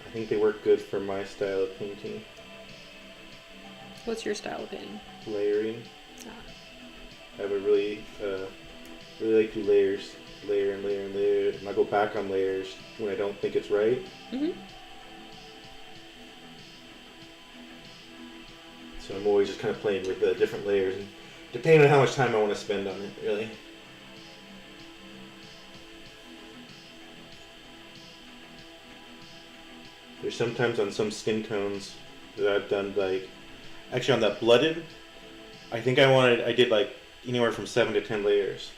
I think they work good for my style of painting. What's your style of painting? Layering. Ah. I would really like to do layers. Layer and layer and layer. And I go back on layers when I don't think it's right. Mm-hmm. So I'm always just kind of playing with the different layers, and depending on how much time I want to spend on it, really. There's sometimes on some skin tones that I've done, like, actually on that blooded, I think I did like anywhere from 7 to 10 layers.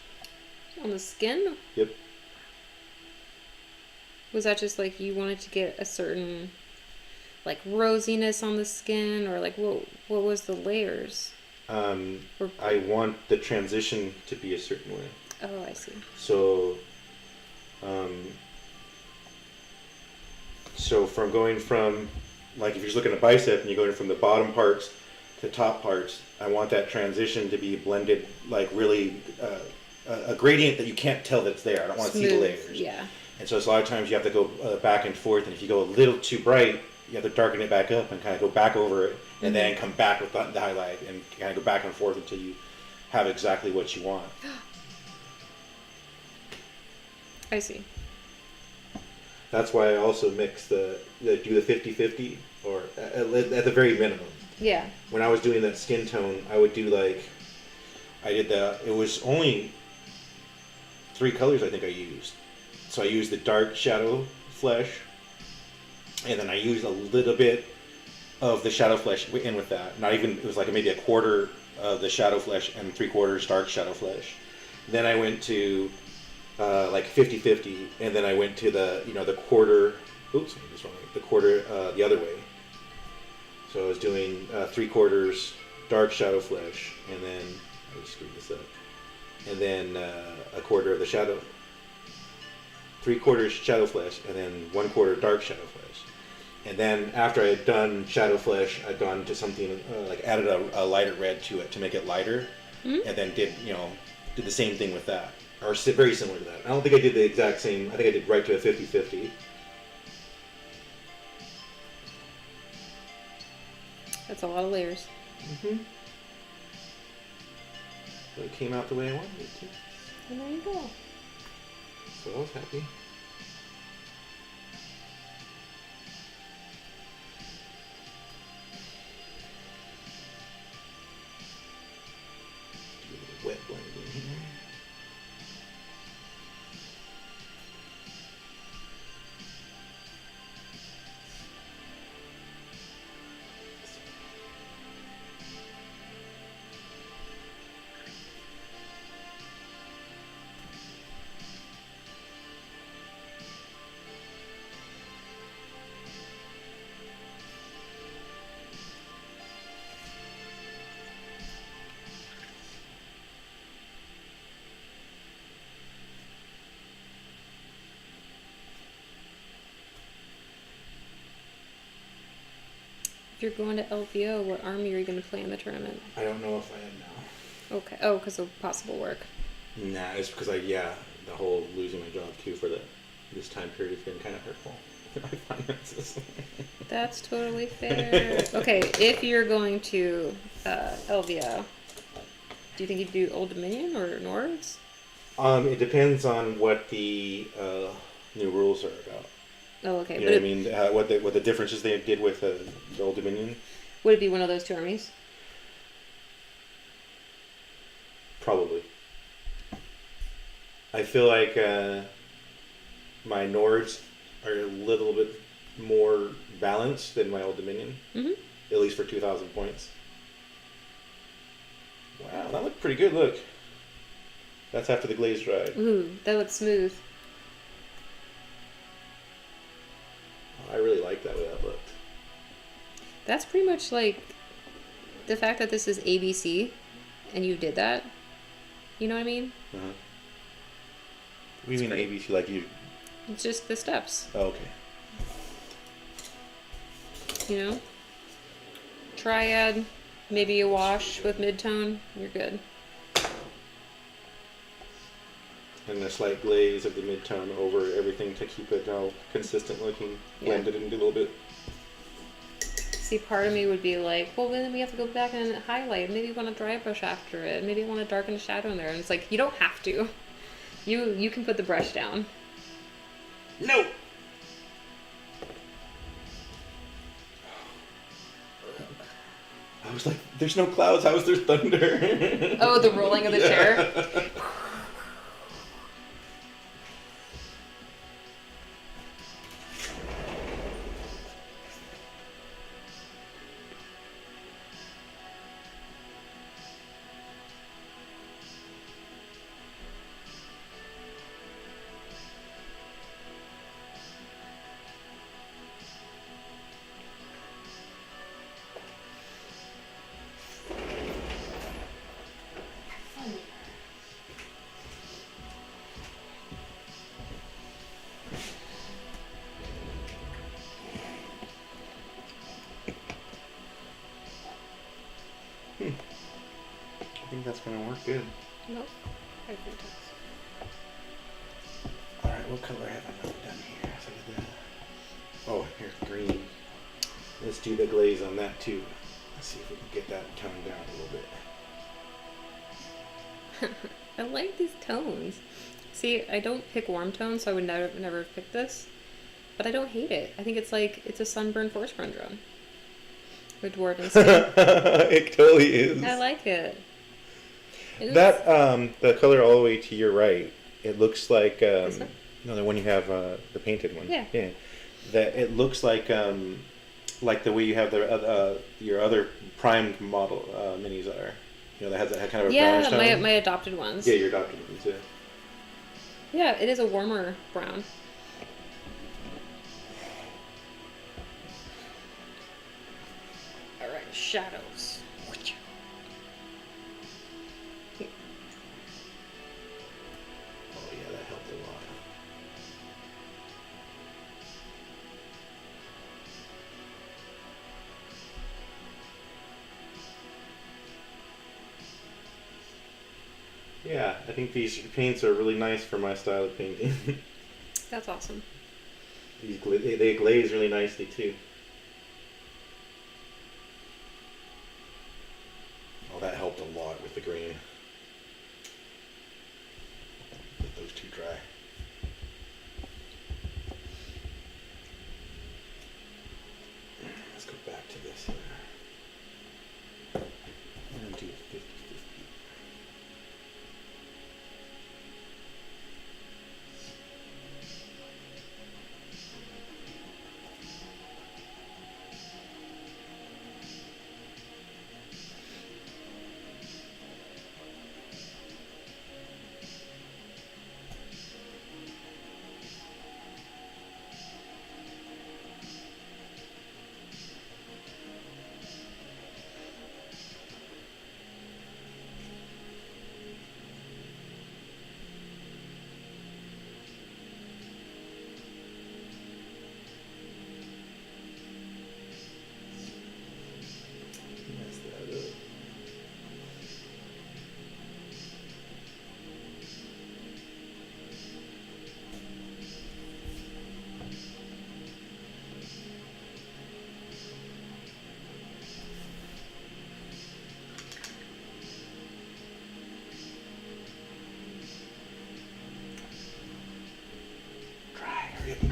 On the skin? Yep. Was that just like you wanted to get a certain like rosiness on the skin, or like what was the layers? I want the transition to be a certain way. Oh, I see. So from going from, like, if you're just looking at a bicep and you're going from the bottom parts to top parts, I want that transition to be blended, like really a gradient that you can't tell that's there. I don't want to see the layers. Yeah. And so it's a lot of times you have to go back and forth, and if you go a little too bright, you have to darken it back up and kind of go back over it, and then come back with the highlight and kind of go back and forth until you have exactly what you want. I see. That's why I also mix do the 50-50, or at the very minimum. Yeah. When I was doing that skin tone, I would do it was only 3 colors I think I used. So I used the dark shadow flesh, and then I used a little bit of the shadow flesh in with that. Not even, it was like maybe a quarter of the shadow flesh and 3/4 dark shadow flesh. Then I went to like 50-50, and then I went to the quarter, oops, I did this wrong, the quarter the other way. So I was doing 3/4 dark shadow flesh, and then, I just screwed this up, and then a quarter of the shadow, 3/4 shadow flesh, and then 1/4 dark shadow flesh. And then after I had done shadow flesh, I'd gone to something like added a lighter red to it to make it lighter, and then did the same thing with that, or very similar to that. I don't think I did the exact same. I think I did right to a 50-50. That's a lot of layers. But it came out the way I wanted it to. And there you go. So I was happy. Do a little wet blending here. If you're going to LVO, what army are you going to play in the tournament? I don't know if I am now. Okay. Oh, because of possible work. Nah, it's because the whole losing my job too for this time period has been kind of hurtful for my finances. That's totally fair. Okay, if you're going to Elvia, do you think you'd do Old Dominion or Nords? It depends on what the new rules are about. Oh, okay. You know what I mean? What the differences they did with the Old Dominion? Would it be one of those two armies? Probably. I feel like my Nords are a little bit more balanced than my Old Dominion. Mm-hmm. At least for 2,000 points. Wow, that looked pretty good. Look. That's after the glaze dried. Ooh, that looks smooth. I really like that way that looked. That's pretty much like the fact that this is ABC and you did that. You know what I mean? Uh-huh. What do you mean ABC? Like you? It's just the steps. Oh, okay. You know? Triad, maybe a wash with mid-tone, you're good. And a slight glaze of the mid-tone over everything to keep it all consistent looking, blended into a little bit. See, part of me would be like, well, then we have to go back and highlight. Maybe you want to dry brush after it. Maybe you want to darken the shadow in there. And it's like, you don't have to. You can put the brush down. No! I was like, there's no clouds. How is there thunder? Oh, the rolling of the chair? I think that's gonna work good. Nope. I think that's... Alright, what color have I not done here? So I did that. Oh, here's green. Let's do the glaze on that too. Let's see if we can get that toned down a little bit. I like these tones. See, I don't pick warm tones, so I would never pick this. But I don't hate it. I think it's like, it's a sunburned force run drone. With dwarven skin. It totally is. I like it. That, the color all the way to your right, it looks like, This one? no, the one you have, the painted one. Yeah. Yeah. That, it looks like the way you have the, your other primed model, minis are. You know, that has that kind of a brownish tone. Yeah, my adopted ones. Yeah, your adopted ones, yeah. Yeah, it is a warmer brown. Alright, shadows. Oh yeah, that helped a lot. Yeah, I think these paints are really nice for my style of painting. That's awesome. They glaze really nicely too. Oh, that helped a lot with the green. Let those two dry. Let's go back to this here. And do 50-50.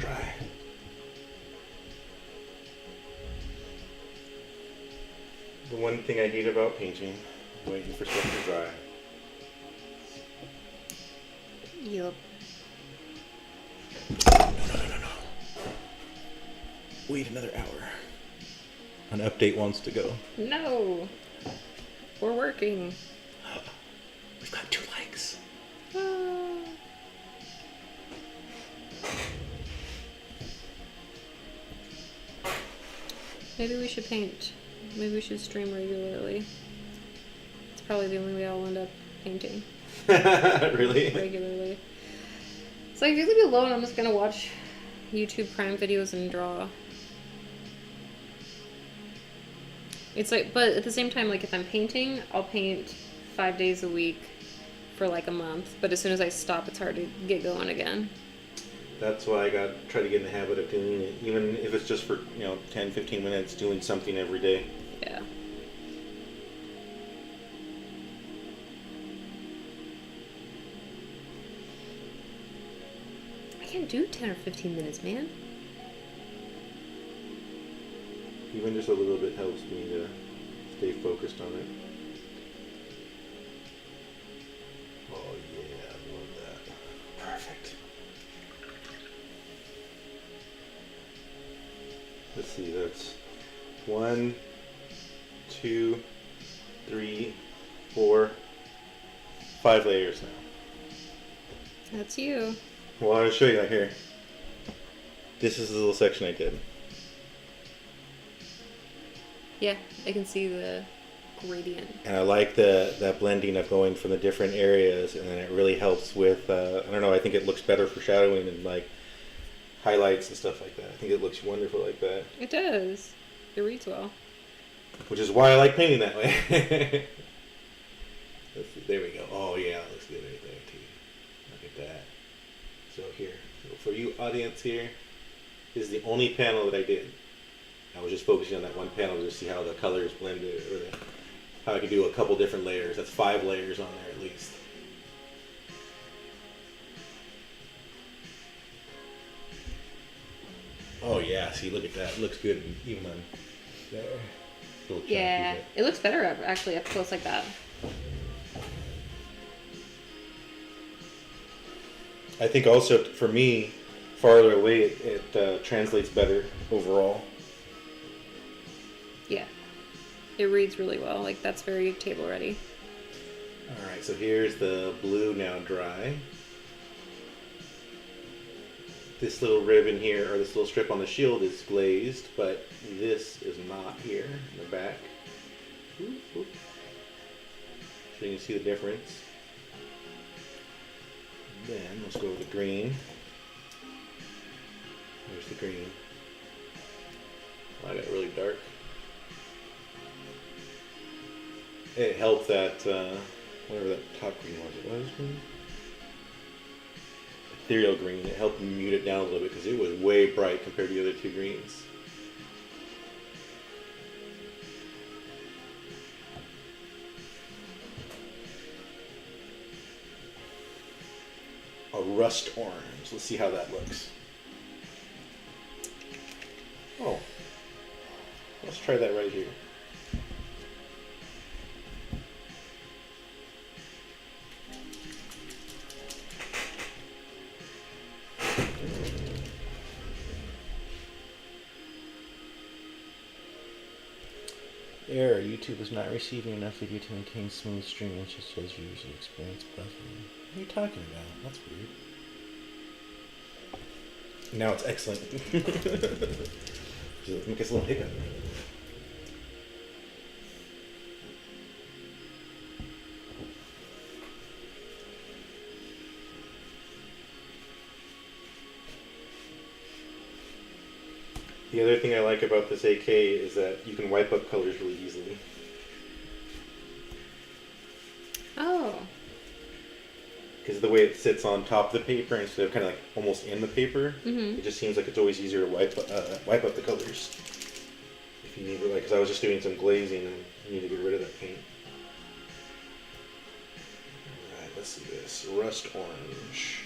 dry. The one thing I hate about painting, waiting for stuff to dry. Yup. No. Wait another hour. An update wants to go. No. We're working. We've got 2 likes. Ah. Maybe we should paint. Maybe we should stream regularly. It's probably the only way I'll end up painting. Really? Regularly. It's like, if you're gonna be alone, I'm just gonna watch YouTube Prime videos and draw. It's like, but at the same time, like, if I'm painting, I'll paint 5 days a week for like a month. But as soon as I stop, it's hard to get going again. That's why I try to get in the habit of doing it, even if it's just for 10, 15 minutes, doing something every day. Yeah. I can't do 10 or 15 minutes, man. Even just a little bit helps me to stay focused on it. Oh yeah, I love that. Perfect. Let's see, that's 1, 2, 3, 4, 5 layers now. That's you. Well, I'll show you that here. This is the little section I did. Yeah, I can see the gradient. And I like that blending of going from the different areas, and then it really helps with, I don't know, I think it looks better for shadowing and like highlights and stuff like that. I think it looks wonderful like that. It does. It reads well. Which is why I like painting that way. There we go. Oh yeah, that looks good right there too. Look at that. So here, so for you audience here, this is the only panel that I did. I was just focusing on that one panel to see how the colors blended, or how I could do a couple different layers. That's 5 layers on there at least. Oh yeah, see, look at that. It looks good even on there. Yeah, it looks better actually up close like that. I think also for me, farther away, it translates better overall. Yeah, it reads really well. Like, that's very table ready. All right, so here's the blue now dry. This little ribbon here, or this little strip on the shield, is glazed, but this is not here in the back. Ooh, ooh. So you can see the difference. Then let's go with the green. There's the green. Oh, I got it really dark. It helped that, whatever that top green was, it was green? Ethereal green. It helped mute it down a little bit because it was way bright compared to the other 2 greens. A rust orange. Let's see how that looks. Oh, let's try that right here. Error. YouTube is not receiving enough video to maintain smooth streaming. It just says user experience buffering. What are you talking about? That's weird. Now it's excellent. Just make us a little hiccup. The other thing I like about this AK is that you can wipe up colors really easily. Oh. Because the way it sits on top of the paper instead of kind of like almost in the paper, Mm-hmm. it just seems like it's always easier to wipe up the colors. If you need, like, because I was just doing some glazing and I need to get rid of that paint. Alright, let's see this. Rust orange.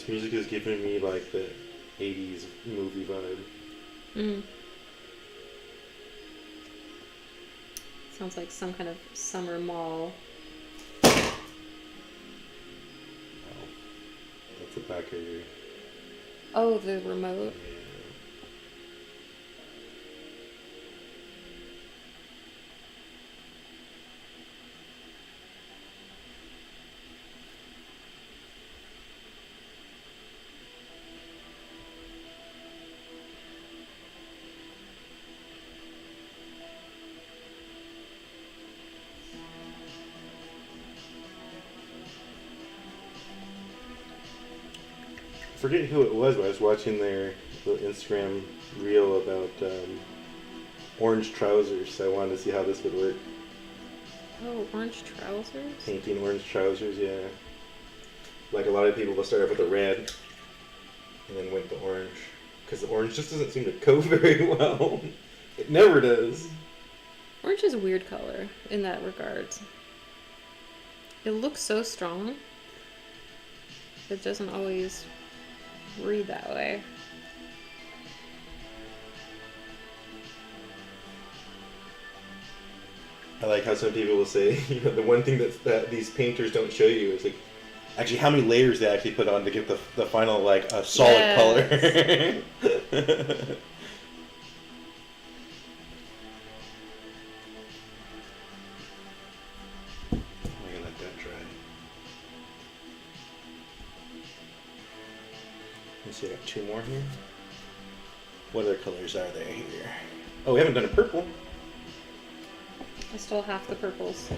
This music is giving me like the 80s movie vibe. Mm. Sounds like some kind of summer mall. Oh, that's the back of your... Oh, the remote. I forget who it was, but I was watching their little Instagram reel about orange trousers. So I wanted to see how this would work. Oh, orange trousers? Painting orange trousers, yeah. Like a lot of people will start off with the red and then went to orange. Because the orange just doesn't seem to go very well. It never does. Orange is a weird color in that regard. It looks so strong. It doesn't always read that way. I like how some people will say, the one thing that these painters don't show you is like actually how many layers they actually put on to get the final like solid color. I'm gonna let that dry. Let's see, I got 2 more here. What other colors are there here? Oh, we haven't done a purple. I stole half the purples.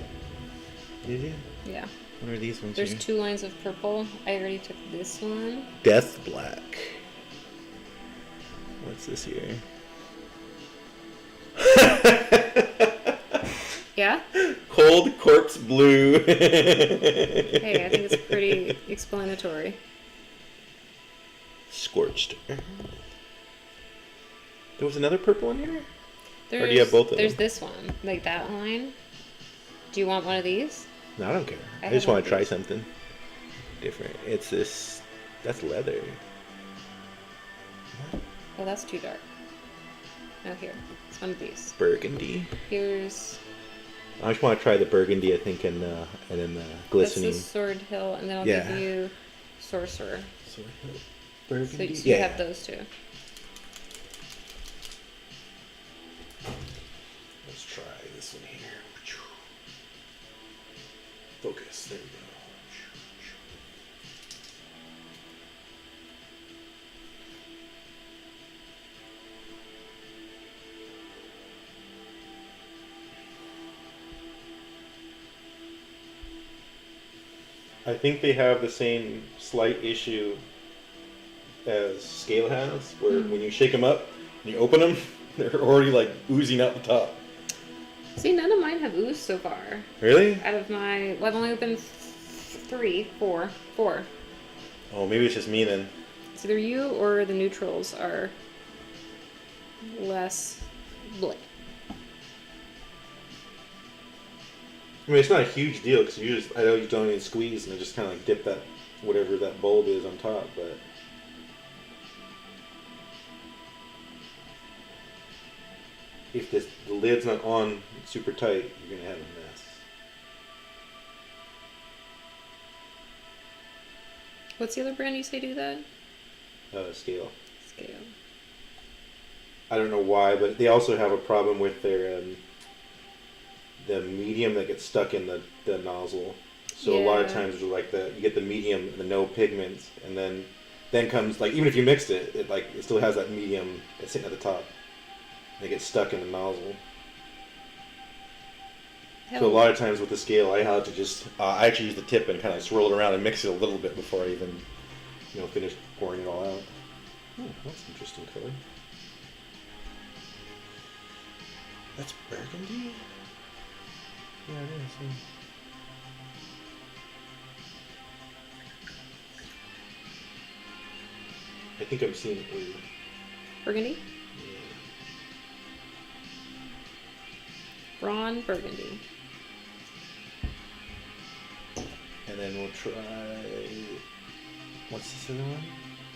Did you? Yeah. What are these ones There's here? 2 lines of purple. I already took this one. Death Black. What's this here? Yeah? Cold Corpse Blue. Hey, I think it's pretty explanatory. Scorched. There was another purple in here? There's, Or do you have both of there's them? this one, like that line. Do you want one of these? No, I don't care. I I just have one want of to try these. something different. It's this. That's leather. Oh, that's too dark. Oh, here. It's one of these. Burgundy. Here's... I just want to try the burgundy, I think, and then the glistening. This is Sword Hill, and then I'll Yeah. give you Sorcerer. Burgundy. So you have those two. Let's try this one here. Focus. There we go. I think they have the same slight issue as Scale has, where when you shake them up and you open them, they're already like oozing out the top. See, none of mine have ooze so far. Really? Out of my... Well, I've only opened 4. Oh, maybe it's just me then. It's either you or the neutrals are less... bleh. I mean, it's not a huge deal because I know you don't even squeeze and I just kind of like dip that whatever that bulb is on top, but if the lid's not on super tight, you're gonna have a mess. What's the other brand you say do that? Scale. Scale. I don't know why, but they also have a problem with their the medium that gets stuck in the nozzle. So a lot of Yeah. times you get the medium and the no pigments, and then comes like even if you mixed it, it still has that medium that's sitting at the top. And it gets stuck in the nozzle. So a lot of times with the scale, I have to just I actually use the tip and kind of swirl it around and mix it a little bit before I even finish pouring it all out. Oh, that's an interesting color. That's burgundy? Yeah, it is. Yeah. I think I'm seeing blue. Burgundy? Yeah. Brawn Burgundy. And then we'll try What's this other one?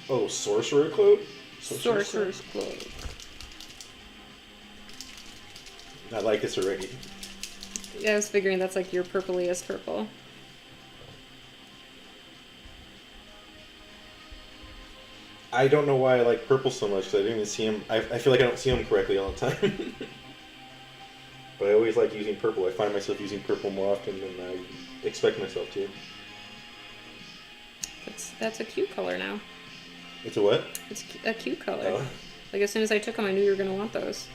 Oh, Sorcerer Cloak? Sorcerer's Cloak. I like this already. Yeah, I was figuring that's like your purpliest purple. I don't know why I like purple so much, because I didn't even see him. I feel like I don't see him correctly all the time. But I always like using purple. I find myself using purple more often than I expect myself to. That's a cute color now. It's a what? It's a cute color. Oh. Like, as soon as I took them, I knew you were going to want those.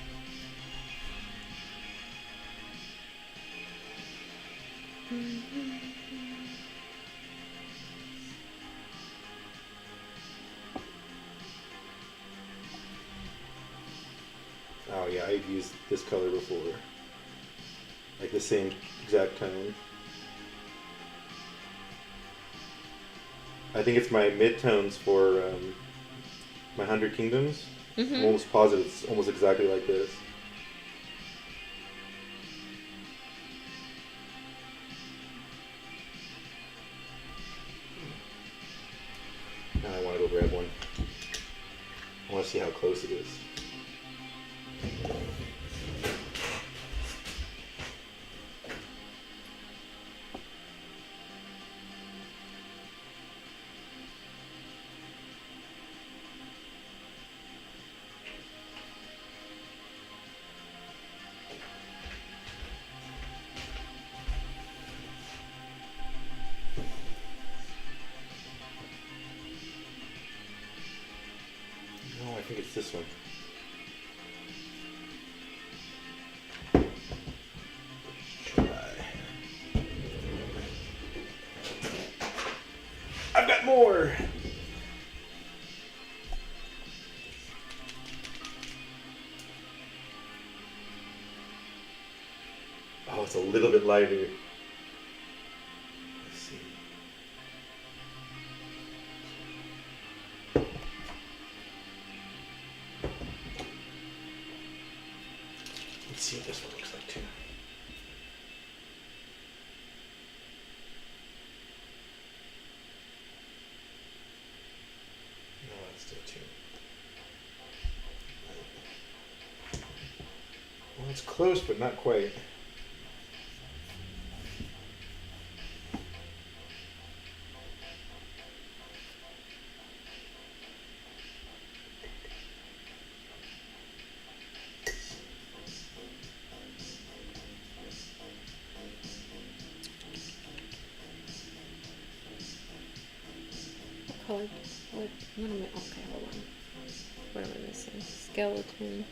Oh yeah, I've used this color before. Like the same exact tone. I think it's my midtones for my 100 Kingdoms. Mm-hmm. I'm almost positive it's almost exactly like this. Now I want to go grab one. I want to see how close it is. No, I think it's this one. I've got more! Oh, it's a little bit lighter. Let's see. Let's see what this one looks like too. No, that's still two. Well, it's close, but not quite. What am I? Okay, hold on. What am I missing? Skeleton.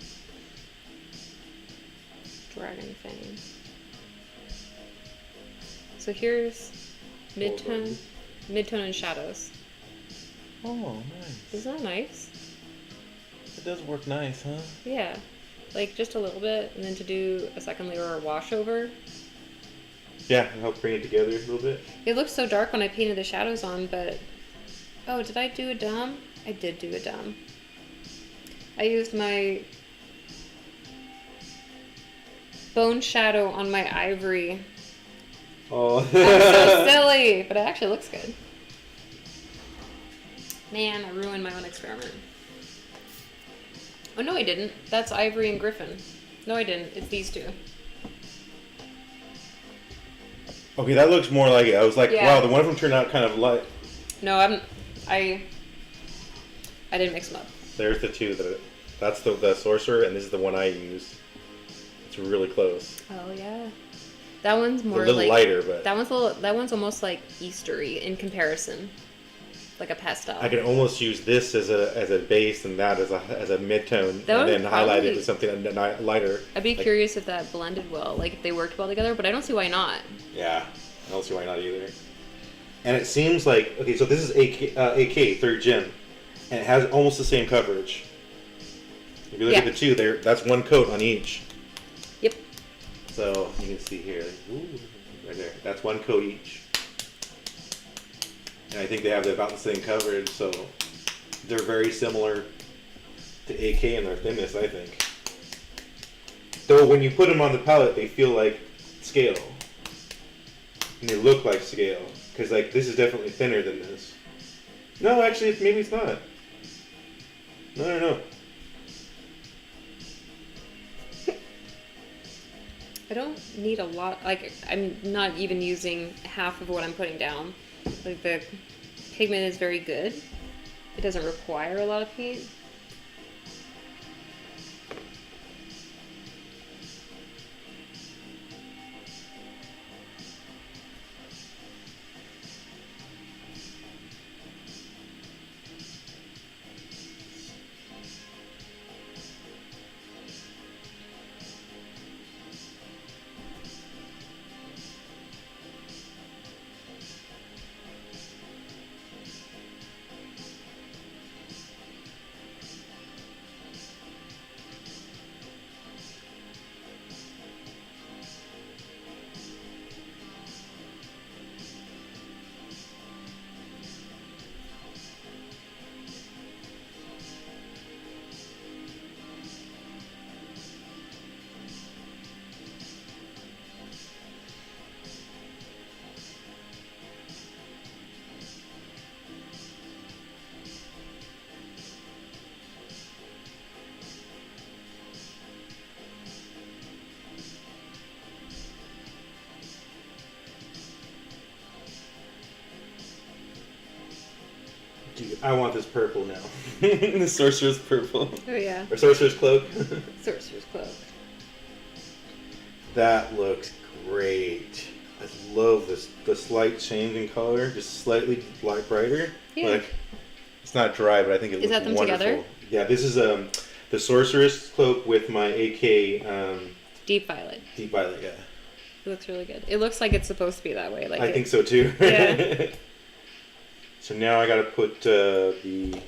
Dragon Fang. So here's midtone and shadows. Oh, nice. Isn't that nice? It does work nice, huh? Yeah. Like just a little bit, and then to do a second layer or a wash over. Yeah, it helps bring it together a little bit. It looked so dark when I painted the shadows on, but... Oh, did I do a dumb? I did do a dumb. I used my bone shadow on my ivory. Oh. I'm so silly, but it actually looks good. Man, I ruined my own experiment. Oh, no, I didn't. That's Ivory and Griffin. No, I didn't. It's these two. Okay, that looks more like it. I was like, Yeah. wow, the one of them turned out kind of light. No, I didn't mix them up. There's the two that's the sorcerer, and this is the one I use. It's really close. Oh yeah, that one's more a little like lighter, but that one's almost like Eastery in comparison, like a pastel. I can almost use this as a base and that as a midtone, and then highlight it with something lighter. I'd be curious if that blended well, like if they worked well together, but I don't see why not. Yeah, I don't see why not either. And it seems like, okay, so this is AK 3rd Gen, and it has almost the same coverage. If you look at the two, that's one coat on each. Yep. So you can see here, ooh, right there, that's one coat each. And I think they have about the same coverage, so they're very similar to AK in their thinness, I think. Though when you put them on the palette, they feel like scale. And they look like scale. Because like this is definitely thinner than this. No, actually, maybe it's not. No. I don't need a lot. Like, I'm not even using half of what I'm putting down. Like, the pigment is very good. It doesn't require a lot of paint. Dude, I want this purple now. The sorcerer's purple. Oh, yeah. Or sorcerer's cloak. Sorcerer's Cloak. That looks great. I love this. The slight change in color, just slightly light brighter. Yeah. Like, it's not dry, but I think it looks that them wonderful. together? Yeah, this is the sorcerer's cloak with my AK Deep Violet. Deep Violet. Yeah. It looks really good. It looks like it's supposed to be that way. Like I think so too. Yeah. So now I gotta put the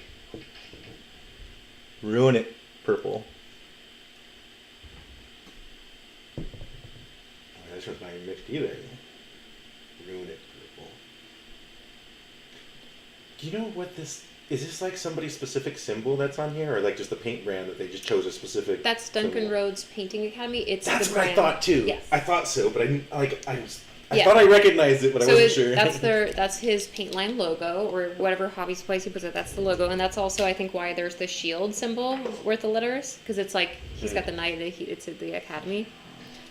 Ruin It purple. Oh, this one's not even mixed either. Ruin It purple. Do you know what this is? This like somebody's specific symbol that's on here, or like just the paint brand that they just chose a specific? That's Duncan symbol? Rhodes Painting Academy. It's That's the what brand. I thought too. Yes. I thought so, but I Yeah. thought I recognized it, but I wasn't sure. That's his paint line logo, or whatever hobby supplies he puts it. That's the logo, and that's also I think why there's the shield symbol with the letters, because it's like he's got the knight. It's at the Academy,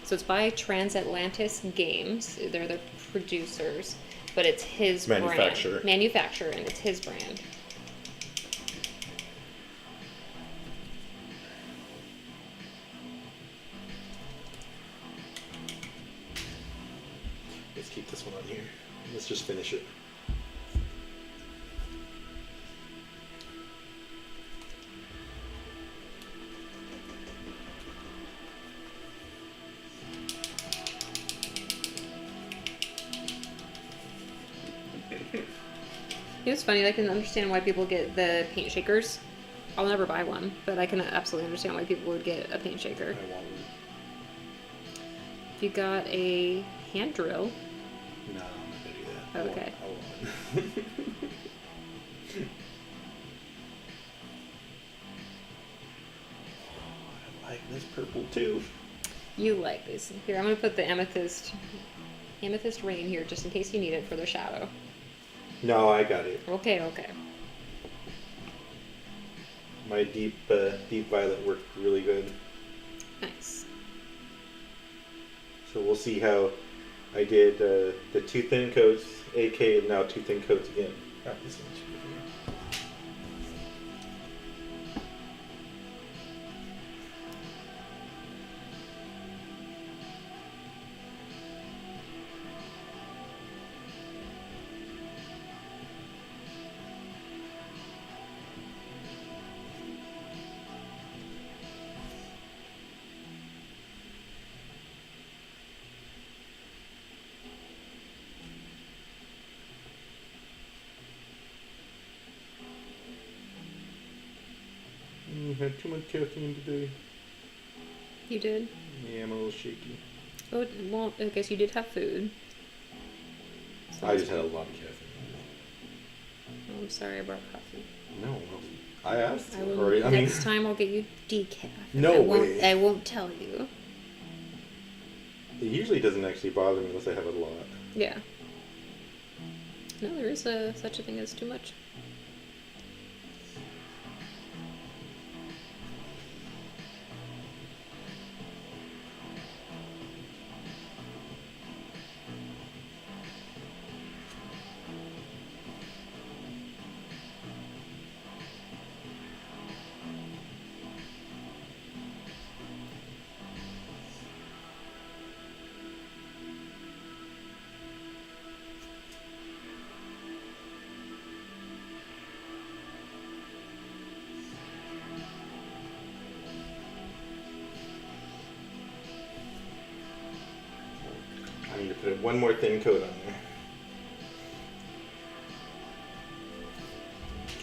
so it's by Transatlantis Games. They're the producers, but it's his Manufacturer, and it's his brand. Let's keep this one on here. Let's just finish it. It was funny. I can understand why people get the paint shakers. I'll never buy one, but I can absolutely understand why people would get a paint shaker. I want one. If you got a hand drill. No, I'm not gonna do that. Okay. I want one. I like this purple too. You like this. Here, I'm gonna put the amethyst rain here just in case you need it for the shadow. No, I got it. Okay. My deep violet worked really good. Nice. So we'll see how I did the two thin coats, AK, and now two thin coats again. Ah, this one should be here. Had too much caffeine today. You did? Yeah, I'm a little shaky. Oh, well, I guess you did have food. So I just had a lot of caffeine. I'm sorry I brought coffee. No, I asked. I will, Or, I mean, next time I'll get you decaf. No way. I won't tell you. it usually doesn't actually bother me unless I have a lot. Yeah. No, there is such a thing as too much. need to put one more thin coat on there.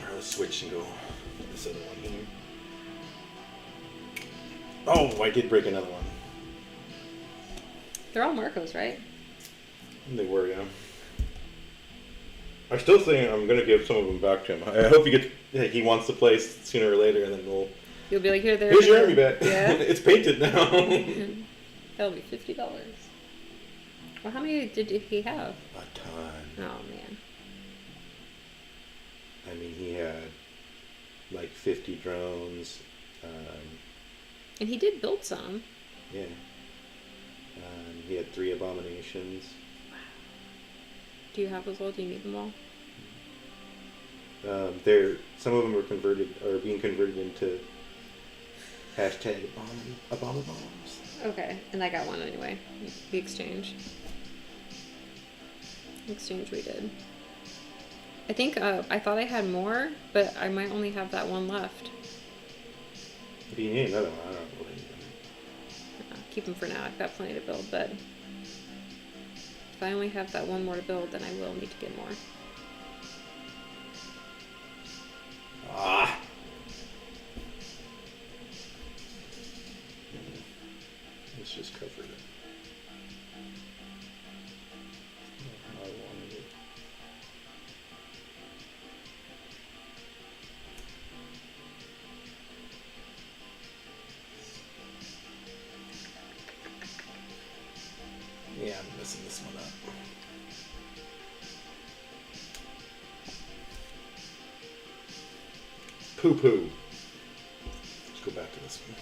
Alright, let's switch and go to this other one here. Oh, I did break another one. They're all Marcos, right? They were, yeah. I still think I'm gonna give some of them back to him. I hope he wants to play sooner or later, and then we'll. You'll be like, here's your army bat. Yeah. It's painted now. That'll be $50. Well, how many did he have? A ton. Oh man. I mean, he had like 50 drones. And he did build some. Yeah. He had 3 abominations. Do you have those all? Do you need them all? Some of them are being converted into hashtag abominabombs. Okay, and I got one anyway. The exchange. Exchange we did. I think I thought I had more, but I might only have that one left. If you need another one, I don't really need them. Keep them for now. I've got plenty to build, but if I only have that one more to build, then I will need to get more. Ah! Let's just cover it. How I wanted it. Yeah, I'm messing this one up. Poo-poo. Let's go back to this one.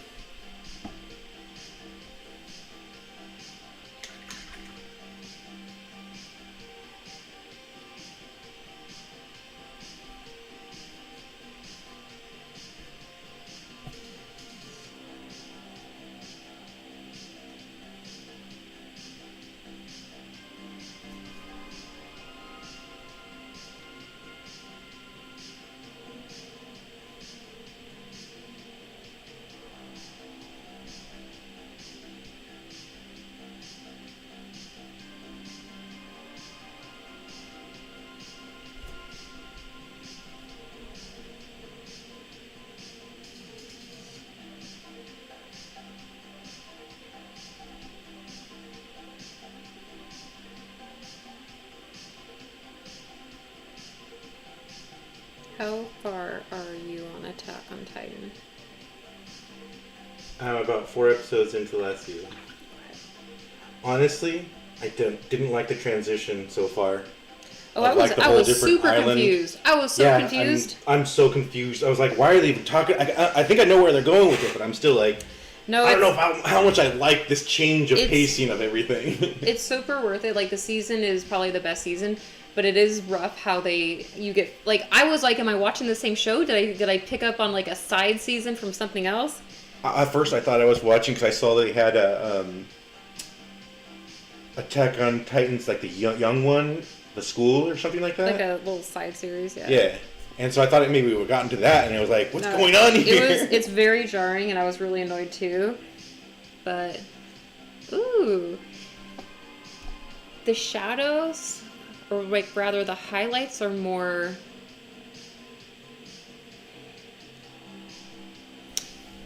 How far are you on Attack on Titan? I'm about 4 episodes into last season. Honestly, I didn't like the transition so far. Oh, I was super confused. I was so confused. I'm so confused. I was like, why are they even talking? I think I know where they're going with it, but I'm still like, no, I don't know how much I like this change of pacing of everything. It's super worth it. Like, the season is probably the best season, but it is rough how you get, like, I was like, am I watching the same show? Did I pick up on, like, a side season from something else? At first I thought I was watching because I saw they had a Attack on Titans, like the young one, the school or something like that. Like a little side series, yeah. Yeah. And so I thought maybe we would have gotten to that, and I was like, what's going on here? It's very jarring, and I was really annoyed too. But, ooh. The shadows, or like rather the highlights, are more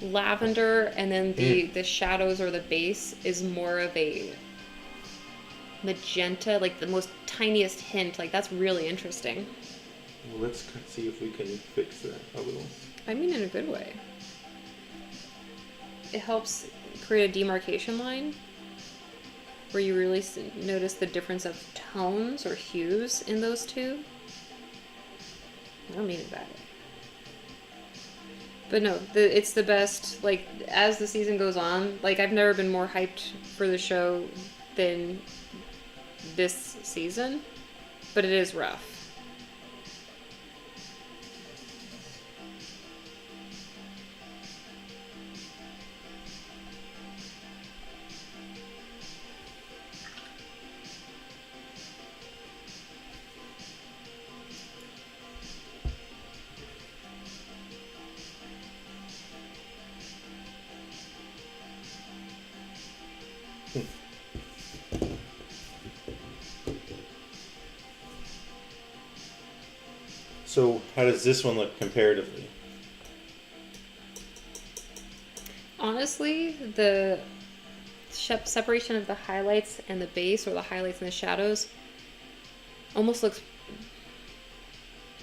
lavender, and then the shadows or the base is more of a magenta, like the most tiniest hint. Like, that's really interesting. Well, let's see if we can fix that a little. I mean, in a good way. It helps create a demarcation line where you really notice the difference of tones or hues in those two. I don't mean it that way. But no, it's the best. Like, as the season goes on, like, I've never been more hyped for the show than this season, but it is rough. So how does this one look comparatively? Honestly, the separation of the highlights and the base, or the highlights and the shadows, almost looks...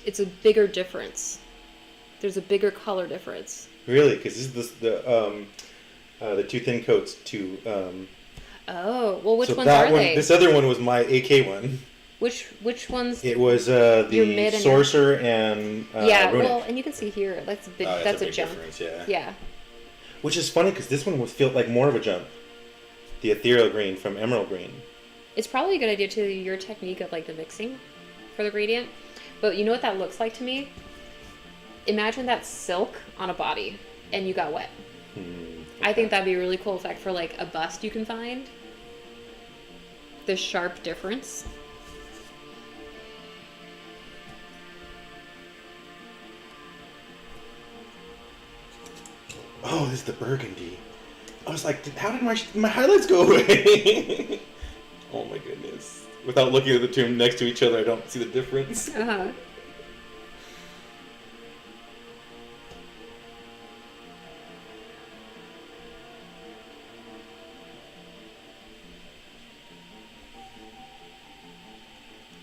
It's a bigger difference. There's a bigger color difference. Really? Because this is the two thin coats to... Oh, well, which so ones that are one, they? This other one was my AK one. Which ones? It was the Sorcerer and yeah, Runic. Well, and you can see here, that's a big, that's a big jump. difference, Yeah. Yeah. Which is funny because this one would feel like more of a jump. The ethereal green from emerald green. It's probably a good idea to your technique of like the mixing for the gradient. But you know what that looks like to me? Imagine that silk on a body and you got wet. Okay. I think that'd be a really cool effect for like a bust you can find. The sharp difference. Oh, this is the burgundy. I was like, how did my highlights go away? Oh my goodness. Without looking at the two next to each other, I don't see the difference. Uh-huh.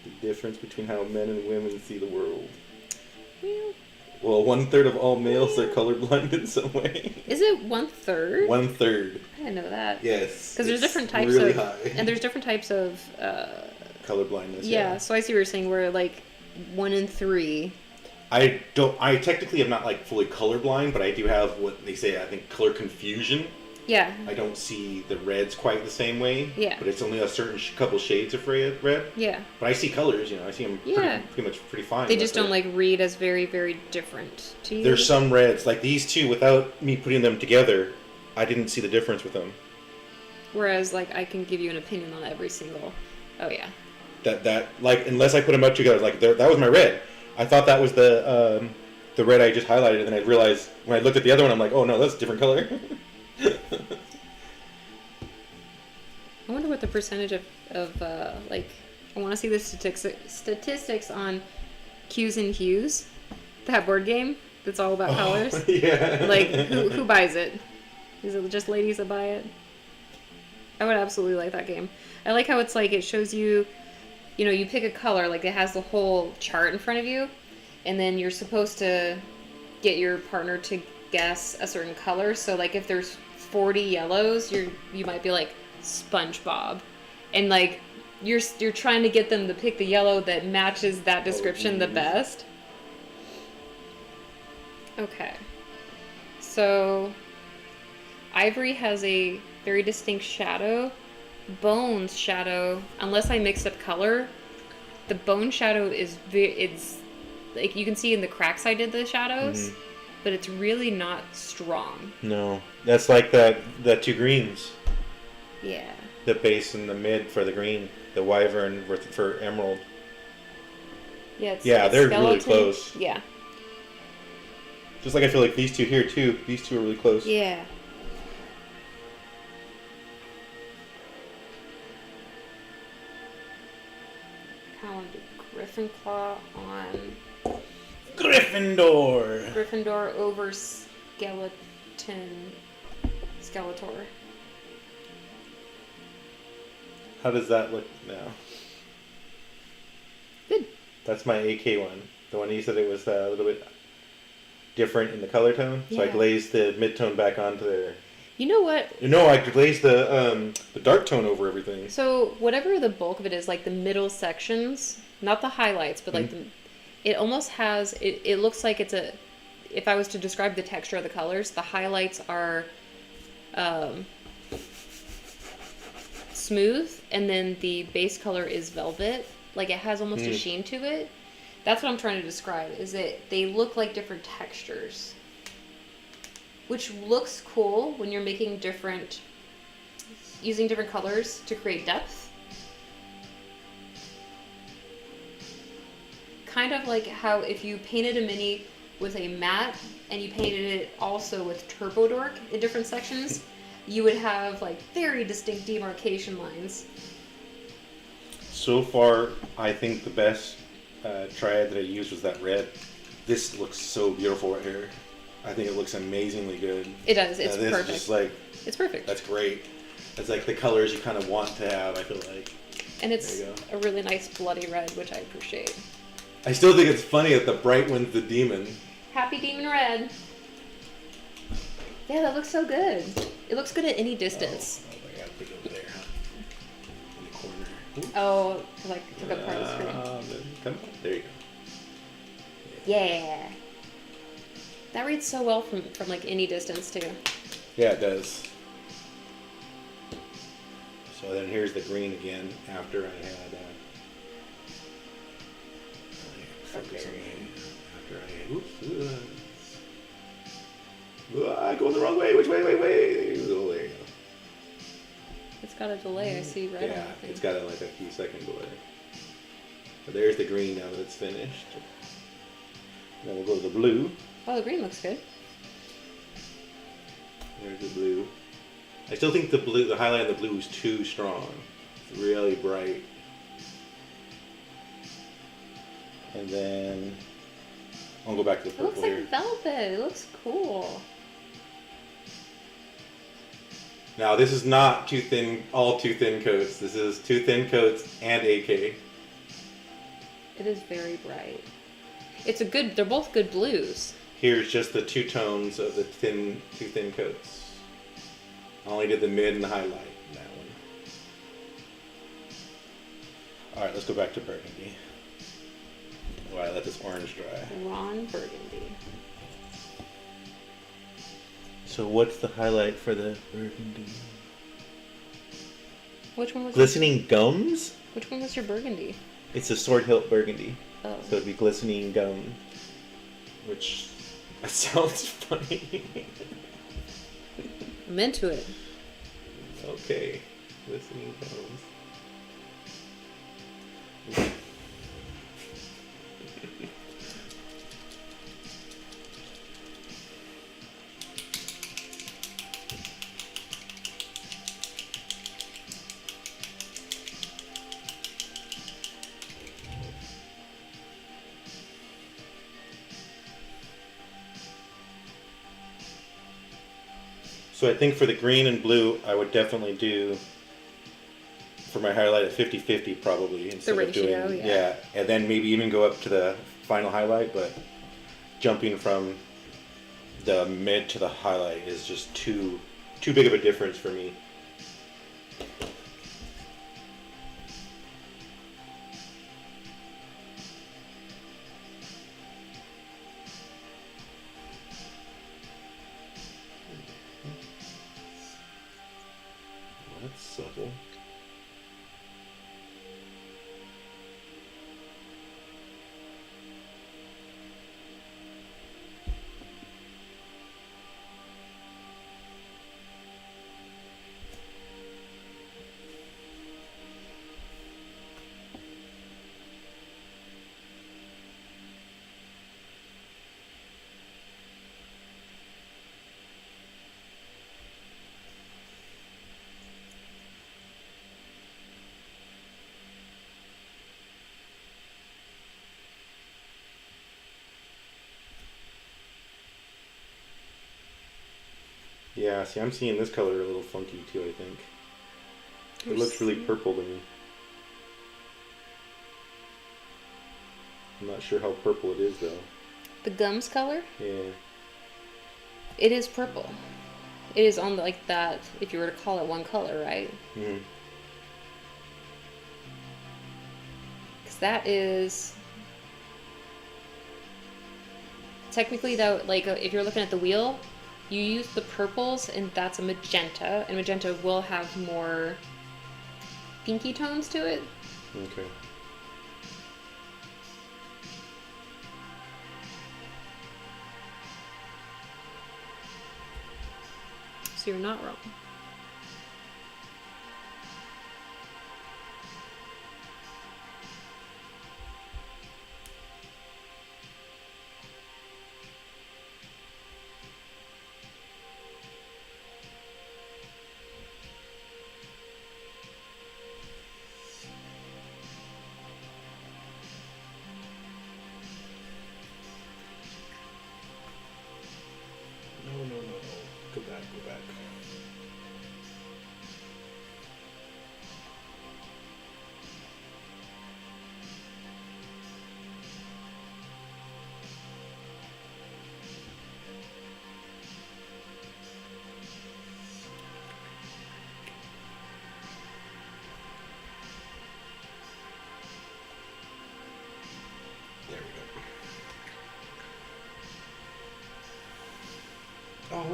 The difference between how men and women see the world. Well, Well, 1/3 of all males are colorblind in some way. is it 1/3? 1/3. I didn't know that. Yes. Because there's different types really of... high. And there's different types of... colorblindness. yeah, so I see what you're saying, where like 1 in 3... I technically am not like fully colorblind, but I do have what they say, I think, color confusion. Yeah. I don't see the reds quite the same way. Yeah. But it's only a certain couple shades of red. Yeah. But I see colors, I see them pretty fine. They just don't like read as very, very different to you. There's some reds, like these two, without me putting them together, I didn't see the difference with them. Whereas like I can give you an opinion on every single... Oh yeah. That like, unless I put them up together, like that was my red. I thought that was the red I just highlighted, and then I realized when I looked at the other one, I'm like, oh no, that's a different color. I wonder what the percentage of like, I want to see the statistics on Q's and Hues, that board game that's all about colors. Yeah. Like, who buys it? Is it just ladies that buy it? I would absolutely like that game. I like how it's like, it shows you, you pick a color, like it has the whole chart in front of you, and then you're supposed to get your partner to guess a certain color. So like if there's 40 yellows, you might be like SpongeBob, and like you're trying to get them to pick the yellow that matches that description the best. Okay, so Ivory has a very distinct shadow. Bone's shadow, unless I mixed up color, the bone shadow it's like you can see in the cracks I did the shadows, but it's really not strong. No, that's like the two greens. Yeah. The base and the mid for the green, the wyvern for emerald. Yeah, they're really close. Yeah. Just like I feel like these two here too. These two are really close. Yeah. I want to do Gryffindor on... Gryffindor over Skeletor. How does that look now? Good. That's my AK one. The one you said it was a little bit different in the color tone. So I glazed the mid-tone back onto there. You know what? No, I glazed the dark tone over everything. So whatever the bulk of it is, like the middle sections, not the highlights, but like it almost has, it looks like it's if I was to describe the texture of the colors, the highlights are smooth, and then the base color is velvet. Like it has almost a sheen to it. That's what I'm trying to describe, is that they look like different textures. Which looks cool when you're making using different colors to create depth. Kind of like how if you painted a mini with a matte and you painted it also with Turbo Dork in different sections, you would have like very distinct demarcation lines. So far, I think the best triad that I used was that red. This looks so beautiful right here. I think it looks amazingly good. It does. It's this perfect. Is just like, it's perfect. That's great. It's like the colors you kind of want to have, I feel like. And it's a really nice bloody red, which I appreciate. I still think it's funny that the bright one's the demon. Happy Demon Red. Yeah, that looks so good. It looks good at any distance. Oh I gotta put it over there, huh? In the corner. Ooh. Oh, like took up part of the screen. Come on. There you go. Yeah. That reads so well from like any distance too. Yeah, it does. So then here's the green again after I had focus on after I had going the wrong way. Which way? Wait. Oh, there you go. It's got a delay. I see red on Yeah, the thing. it's got like a few second delay. But there's the green now that it's finished. Then we'll go to the blue. Oh, the green looks good. There's the blue. I still think the highlight of the blue is too strong. It's really bright. And then I'll go back to the It purple looks like here. velvet. It looks cool. Now this is not all too thin coats. This is too thin coats and AK. It is very bright. They're both good blues. Here's just the two tones of the too thin coats. I only did the mid and the highlight in that one. Alright, let's go back to burgundy. While I let this orange dry. Ron Burgundy. So what's the highlight for the burgundy? Which one was Glistening gums? Which one was your burgundy? It's a sword hilt burgundy. Oh. So it'd be glistening gum. Which sounds funny. I'm into it. Okay. Glistening gums. So I think for the green and blue, I would definitely do, for my highlight, a 50-50 probably. Instead ratio, of doing, yeah. And then maybe even go up to the final highlight, but jumping from the mid to the highlight is just too big of a difference for me. That's subtle. Yeah, see, I'm seeing this color a little funky too, I think. It looks really purple to me. I'm not sure how purple it is, though. The gums color? Yeah. It is purple. It is on like that, if you were to call it one color, right? Mm-hmm. Because that is... Technically, that, like, if you're looking at the wheel, you use the purples, and that's a magenta, and magenta will have more pinky tones to it. Okay. So you're not wrong.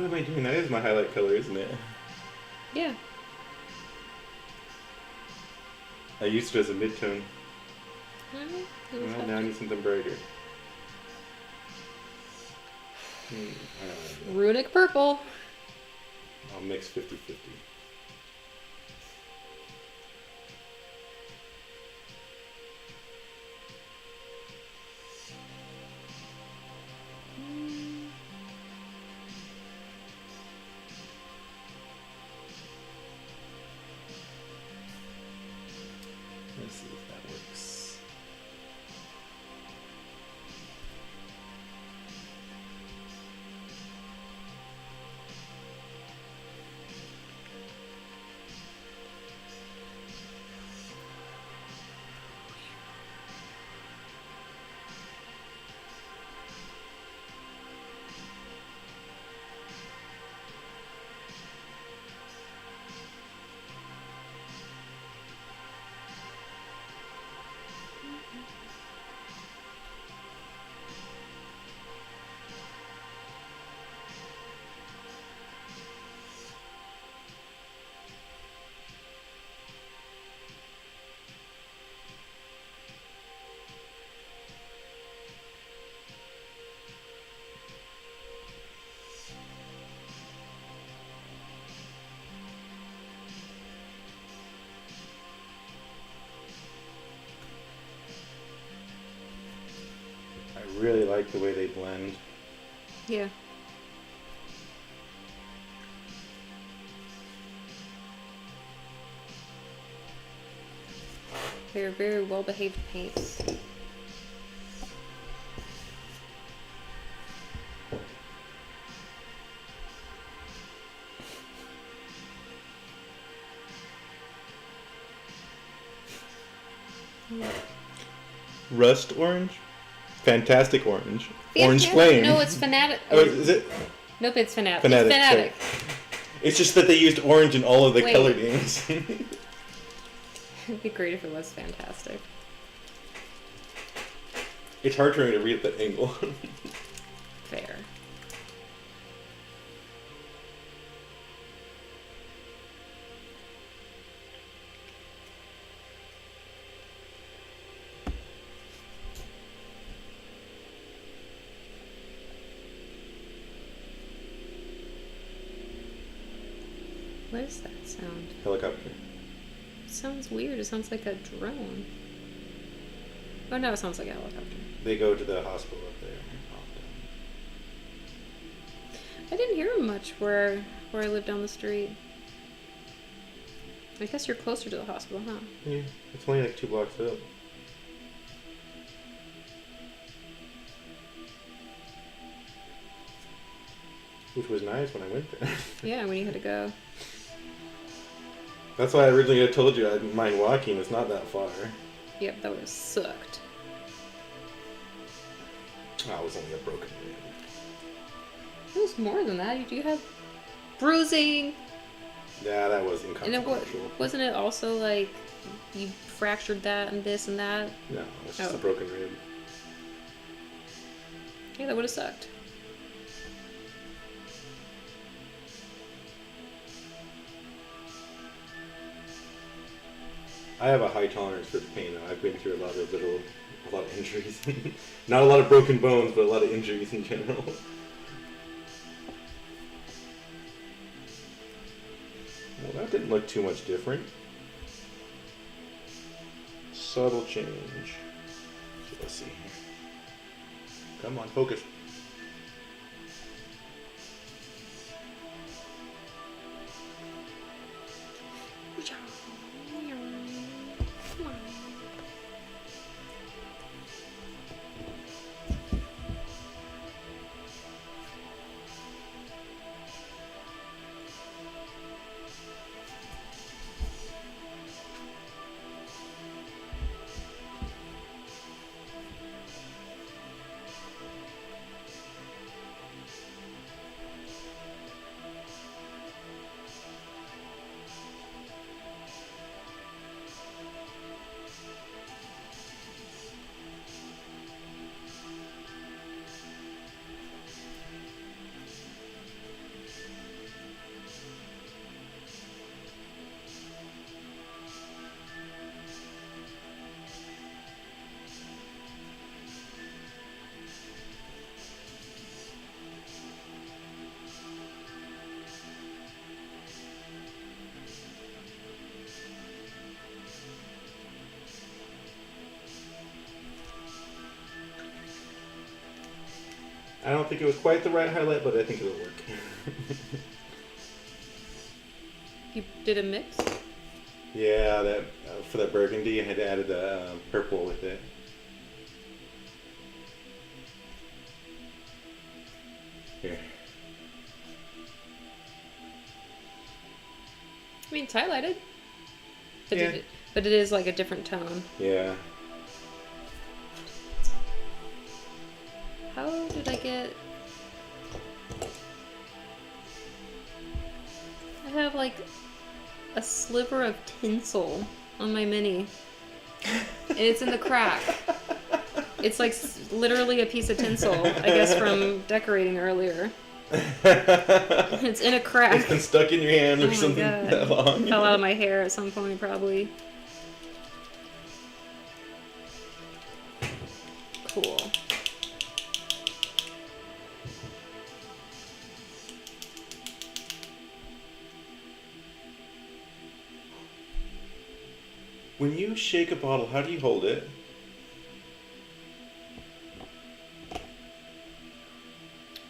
what am I doing? That is my highlight color, isn't it? Yeah. I used it as a mid-tone. Well, Now I need something brighter. I don't know. Runic purple. I'll mix 50-50. Let's see if that works. I really like the way they blend. Yeah. They're very well-behaved paints. Rust orange? Fantastic orange. Orange flame. No, it's fanatic. Oh, is it? Nope, it's fanatic. Fanatic. It's fanatic. It's just that they used orange in all of the Wait. color names. It'd be great if it was fantastic. It's hard for me to read at that angle. Fair. What is that sound? Helicopter. It sounds weird. It sounds like a drone. Oh no, it sounds like a helicopter. They go to the hospital up there. I didn't hear him much where I live down the street. I guess you're closer to the hospital, huh? Yeah, it's only like 2 blocks up. Which was nice when I went there. Yeah, when you had to go. That's why I originally told you I didn't mind walking. It's not that far. Yep, that would have sucked. Oh, it was only a broken rib. It was more than that. You have bruising. Yeah, that was And inconsequential. wasn't it also like you fractured that and this and that? No, it's just Oh. a broken rib. Yeah, that would have sucked. I have a high tolerance for pain. I've been through a lot of injuries. Not a lot of broken bones, but a lot of injuries in general. Well, that didn't look too much different. Subtle change. So let's see. Come on, focus. I don't think it was quite the right highlight, but I think it'll work. You did a mix? Yeah, that for that burgundy, I had added the purple with it. Here. I mean, it's highlighted. But, Yeah. but it is like a different tone. Yeah. How did I get... I have like a sliver of tinsel on my mini. And it's in the crack. It's like literally a piece of tinsel, I guess, from decorating earlier. It's in a crack. It's been stuck in your hand or Oh my something God. that long. Fell out of my hair at some point, probably. Cool. When you shake a bottle, how do you hold it?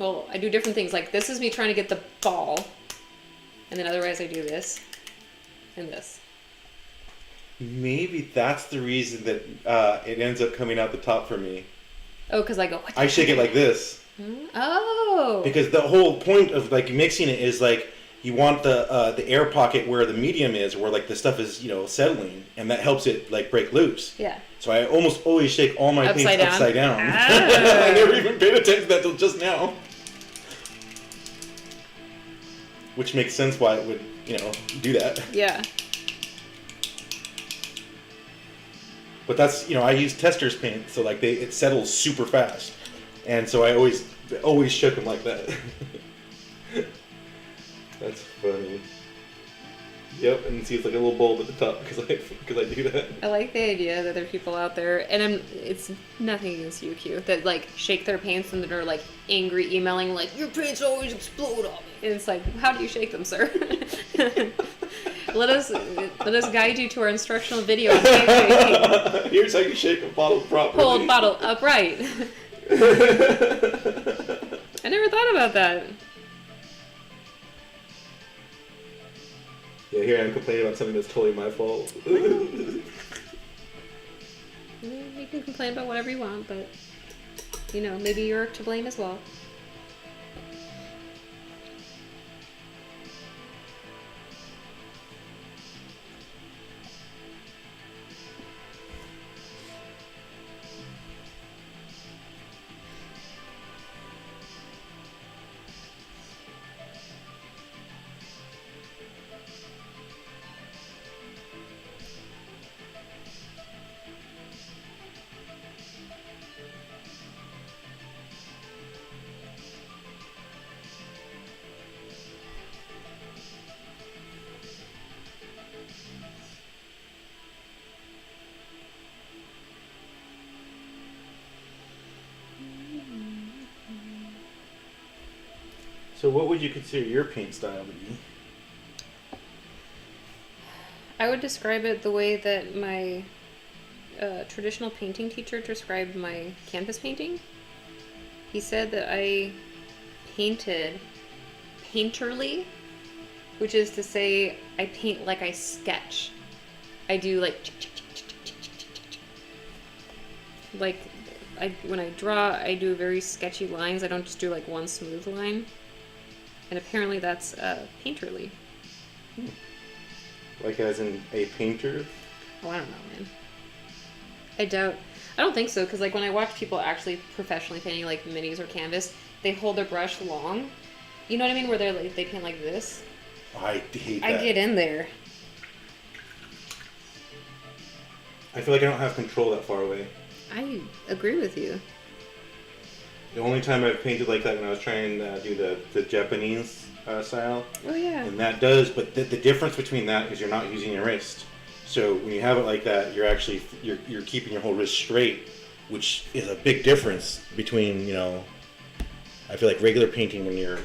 Well, I do different things. Like, this is me trying to get the ball. And then otherwise I do this. And this. Maybe that's the reason that it ends up coming out the top for me. Oh, because I go... I shake it like this. Oh! Because the whole point of like mixing it is like you want the air pocket where the medium is, where like the stuff is, you know, settling, and that helps it like break loose. Yeah. So I almost always shake all my paints upside down. Ah. I never even paid attention to that till just now. Which makes sense why it would, you know, do that. Yeah. But that's, you know, I use tester's paint, so like it settles super fast, and so I always shook them like that. That's funny. Yep, and see it's like a little bulb at the top because I do that. I like the idea that there are people out there, and it's nothing against you, Q, that like shake their paints and that are like angry emailing like, your paints always explode on me. And it's like, how do you shake them, sir? Let us guide you to our instructional video on paint shaking. Here's how you shake a bottle properly. Hold bottle upright. I never thought about that. Yeah, here I'm complaining about something that's totally my fault. You can complain about whatever you want, but you know, maybe you're to blame as well. So what would you consider your paint style to be? I would describe it the way that my traditional painting teacher described my canvas painting. He said that I painted painterly, which is to say I paint like I sketch. I do like when I draw, I do very sketchy lines. I don't just do like one smooth line. And apparently that's painterly. Like as in a painter? Oh, I don't know, man. I don't think so, because like when I watch people actually professionally painting like minis or canvas, they hold their brush long. You know what I mean? Where they paint like this. I hate that. I get in there. I feel like I don't have control that far away. I agree with you. The only time I've painted like that when I was trying to do the Japanese style. Oh yeah. And that does, but the difference between that is you're not using your wrist. So when you have it like that, you're actually you're keeping your whole wrist straight, which is a big difference between, you know, I feel like regular painting when you're,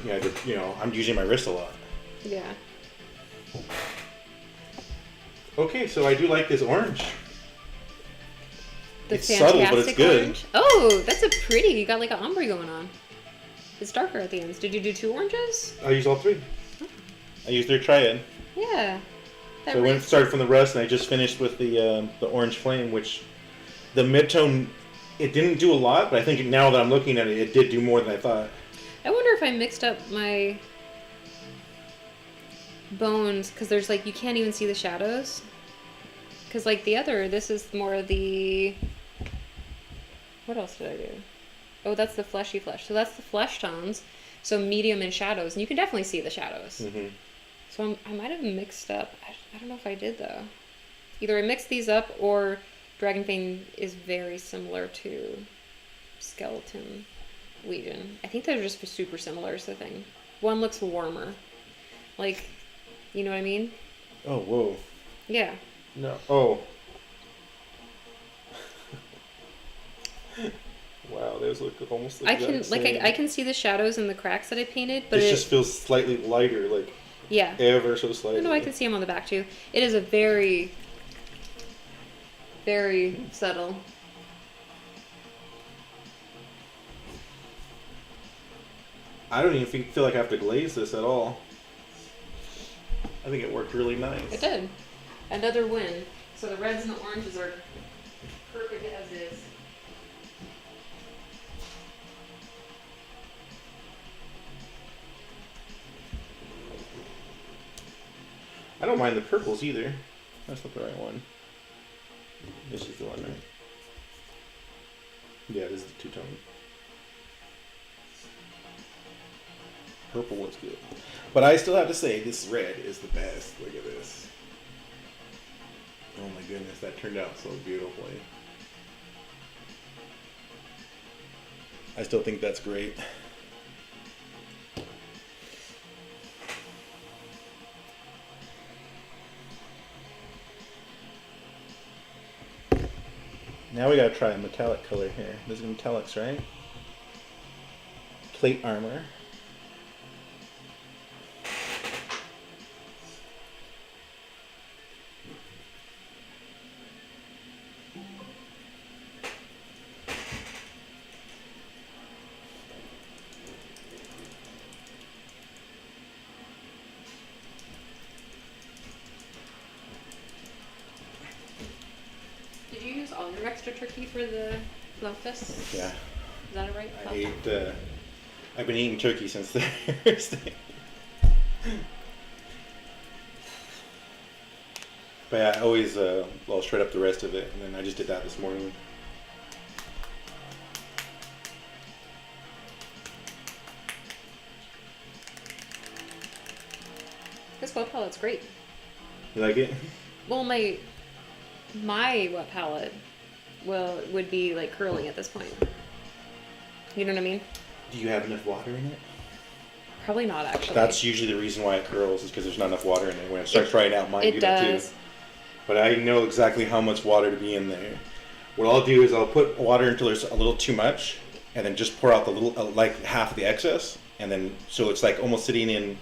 you know, I'm using my wrist a lot. Yeah. Okay, so I do like this orange. The It's subtle, but it's good. Orange. Oh, that's a pretty. You got like an ombre going on. It's darker at the ends. Did you do 2 oranges? I used all 3. I used their triad. Yeah. So I started from the rust, and I just finished with the orange flame, which the mid-tone, it didn't do a lot, but I think now that I'm looking at it, it did do more than I thought. I wonder if I mixed up my bones, because there's like, you can't even see the shadows. Because like the other, this is more of the... What else did I do? Oh, that's the fleshy flesh. So that's the flesh tones. So medium in shadows. And you can definitely see the shadows. Mm-hmm. So I might have mixed up. I don't know if I did, though. Either I mixed these up, or Dragonfang is very similar to Skeleton Legion. I think they're just super similar is the thing. One looks warmer. Like, you know what I mean? Oh, whoa. Yeah. No. Oh. Wow, those look almost like I can see the shadows and the cracks that I painted, but it just feels slightly lighter, like yeah, ever so slightly. No, I can see them on the back too. It is a very, very subtle. I don't even feel like I have to glaze this at all. I think it worked really nice. It did. Another win. So the reds and the oranges are perfect as is. I don't mind the purples either. That's not the right one. This is the one, right? Yeah, this is the two-tone. Purple looks good. But I still have to say, this red is the best. Look at this. Oh my goodness, that turned out so beautifully. I still think that's great. Now we gotta try a metallic color here. This is metallics, right? Plate armor. Did you use all your extra turkey for the Locust? Yeah. Is that a right? I've been eating turkey since Thursday. But yeah, I always, I'll shred up the rest of it, and then I just did that this morning. This wet palette's great. You like it? Well, my wet palette would be like curling at this point. You know what I mean? Do you have enough water in it? Probably not, actually. That's usually the reason why it curls, is because there's not enough water in it. When it starts drying out, mine do that too. But I know exactly how much water to be in there. What I'll do is I'll put water until there's a little too much, and then just pour out the little, like half of the excess, and then so it's like almost sitting in,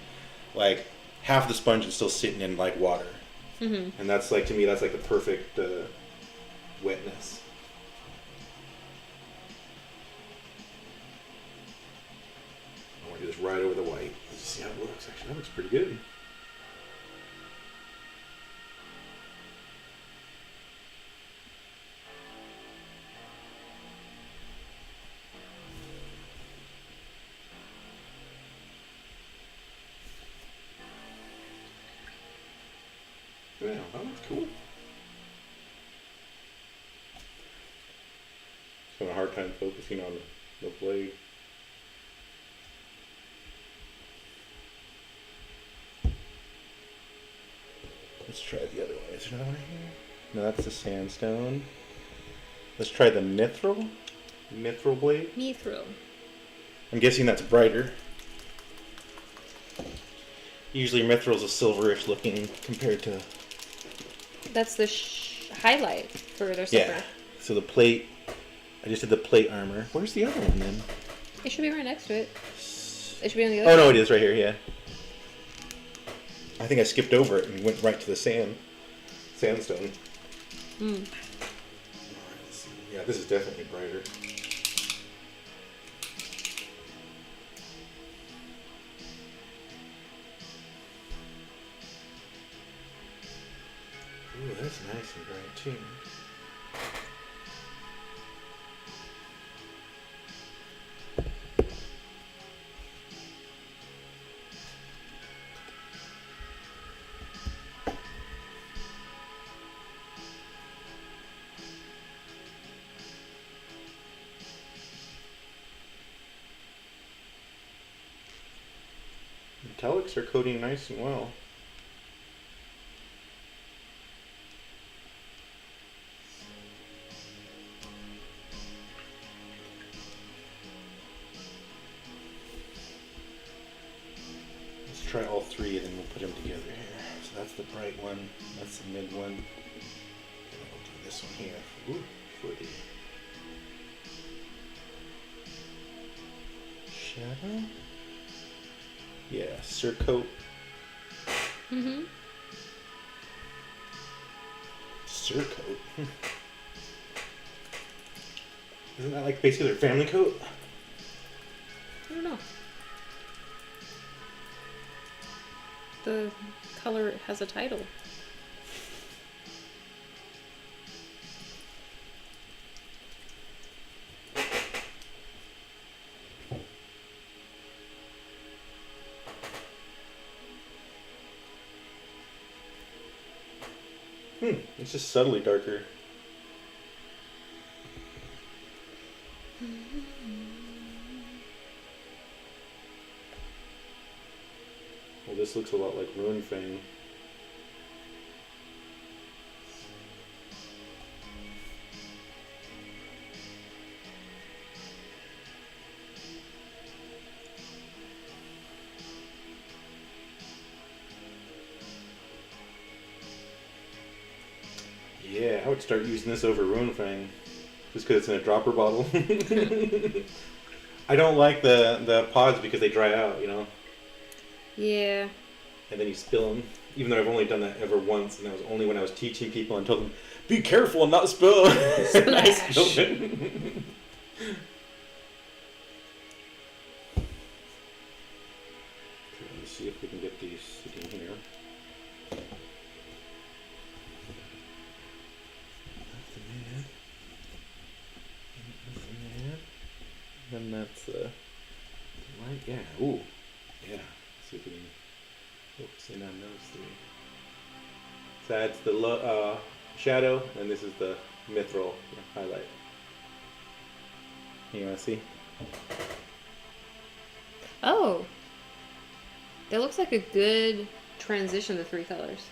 like half of the sponge is still sitting in like water. Mm-hmm. And that's like, to me, that's like the perfect wetness. I want to do this right over the white. Let's see how it looks. Actually, that looks pretty good. Yeah, that looks cool. Having a hard time focusing on the blade. Let's try the other one. Is there another one here? No, that's the sandstone. Let's try the mithril. Mithril blade. Mithril. I'm guessing that's brighter. Usually mithril's a silverish looking compared to... That's the highlight for their silver. Yeah. So the plate... I just did the plate armor. Where's the other one then? It should be right next to it. It should be on the other Oh, no, it is right here, yeah. I think I skipped over it and went right to the sandstone. Mm. Yeah, this is definitely brighter. Ooh, that's nice and bright too. Metallics are coating nice and well. Let's try all three and then we'll put them together here. So that's the bright one, that's the mid one. And then we'll do this one here. Ooh, for the shadow. Yeah, Surcoat. Mm-hmm. Surcoat. Isn't that like basically their family coat? I don't know. The color has a title. It's just subtly darker. Well, this looks a lot like Ruin Fang. Yeah, I would start using this over Ruin Fang. Just because it's in a dropper bottle. I don't like the pods because they dry out, you know? Yeah. And then you spill them. Even though I've only done that ever once, and that was only when I was teaching people and told them, be careful and not spill. And I spilled it. Let's see if we can get these sitting here. And that's right, yeah. Ooh, yeah. Let's see if we can focus in on those three. So that's the shadow, and this is the mithril highlight. You want to see? Oh. That looks like a good transition, the three colors.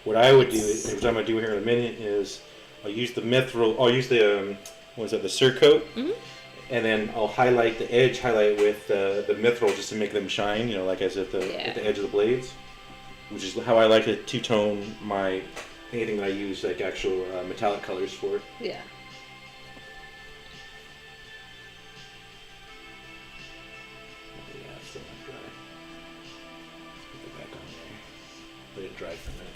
What I would do, is, what I'm going to do here in a minute, is I'll use the mithril, I'll use the, what is that, the Surcoat? Mm-hmm. And then I'll highlight the edge highlight with the mithril just to make them shine, you know, like as at the edge of the blades. Which is how I like to two-tone my anything that I use like actual metallic colors for. Yeah. Oh, yeah, it's still not dry. Let's put it back on there. Let it dry for a minute.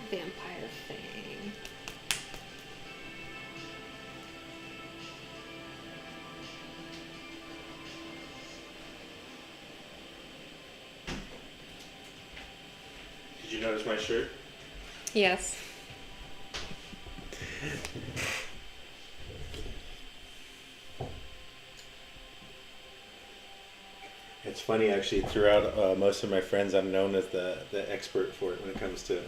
Vampire Fang. Did you notice my shirt? Yes. It's funny actually. Throughout most of my friends, I'm known as the expert for it when it comes to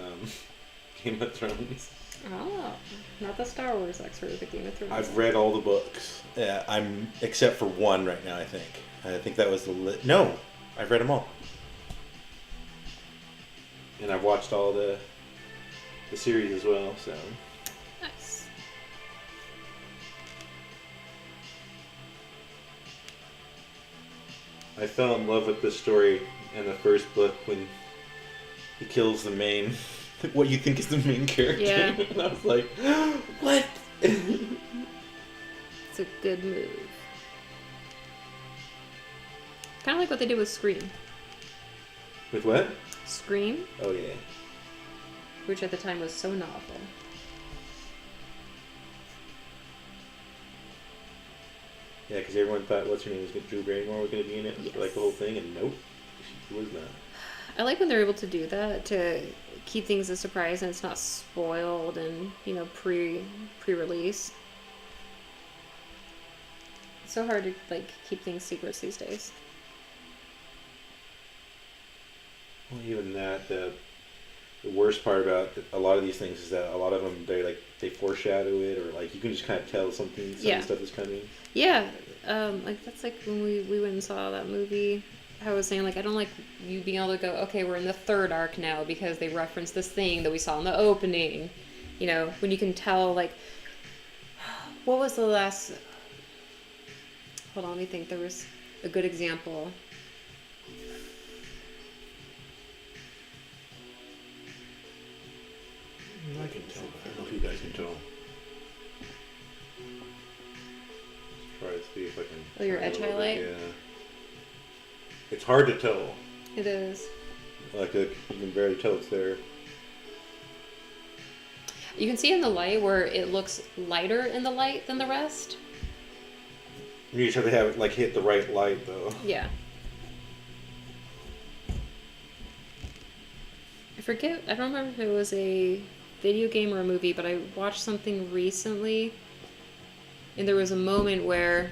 Game of Thrones. Oh, not the Star Wars expert, the Game of Thrones. I've read all the books. I'm except for one right now. I think that was no. I've read them all, and I've watched all the series as well. So Nice. I fell in love with this story in the first book when he kills the main, what you think is the main character. Yeah. And I was like, what? It's a good move. Kind of like what they did with Scream. With what? Scream, Oh yeah. which at the time was so novel. Yeah, because everyone thought what's her name was Drew Barrymore was going to be in it, Yes. like the whole thing, and nope, she was not. I like when they're able to do that, to keep things a surprise and it's not spoiled and, pre-release. It's so hard to, keep things secrets these days. Well, even that, the worst part about a lot of these things is that a lot of them they foreshadow it, or you can just kind of tell some stuff is coming. Yeah, that's like when we went and saw that movie. I was saying, I don't like you being able to go, okay, we're in the third arc now because they referenced this thing that we saw in the opening. When you can tell, what was the last... Hold on, let me think. There was a good example. I can tell, but I don't know if you guys can tell. Try to see if I can... Oh, your edge highlight? Yeah. It's hard to tell. It is. You can barely tell it's there. You can see in the light where it looks lighter in the light than the rest. You just have to have it hit the right light, though. Yeah. I don't remember if it was a video game or a movie, but I watched something recently, and there was a moment where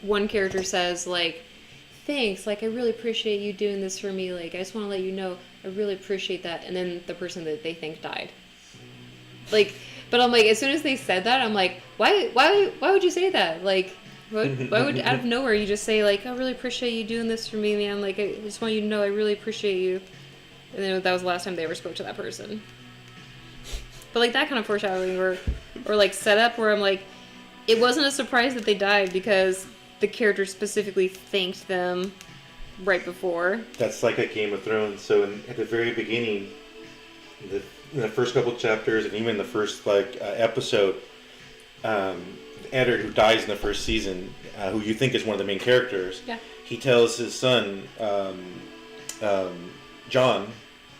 one character says, thanks, I really appreciate you doing this for me, I just want to let you know, I really appreciate that, and then the person that they think died. But I'm as soon as they said that, I'm why would you say that? Why would out of nowhere you just say, I really appreciate you doing this for me, man, I just want you to know I really appreciate you. And then that was the last time they ever spoke to that person. But that kind of foreshadowing or setup where I'm it wasn't a surprise that they died because the character specifically thanked them right before. That's like a Game of Thrones. So at the very beginning, in the first couple chapters, and even the first episode, Eddard, who dies in the first season, who you think is one of the main characters, yeah, he tells his son, John,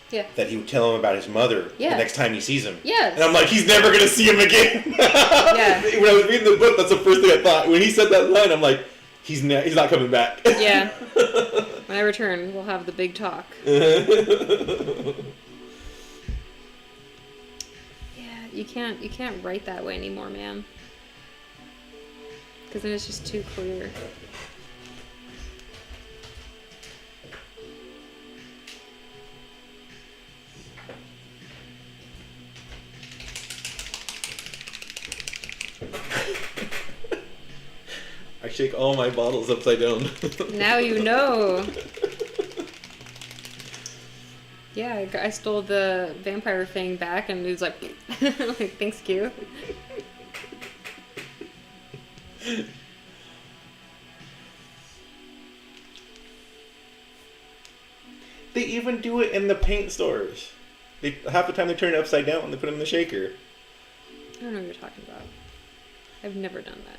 yeah, that he would tell him about his mother yeah, the next time he sees him. Yes. And I'm he's never going to see him again. Yeah. When I was reading the book, that's the first thing I thought. When he said that line, I'm he's not coming back. Yeah. When I return, we'll have the big talk. Yeah, you can't write that way anymore, man. Because then it's just too clear. I shake all my bottles upside down. Now you know. Yeah, I stole the vampire thing back, and he was thanks, Q. They even do it in the paint stores. Half the time they turn it upside down when they put it in the shaker. I don't know what you're talking about. I've never done that.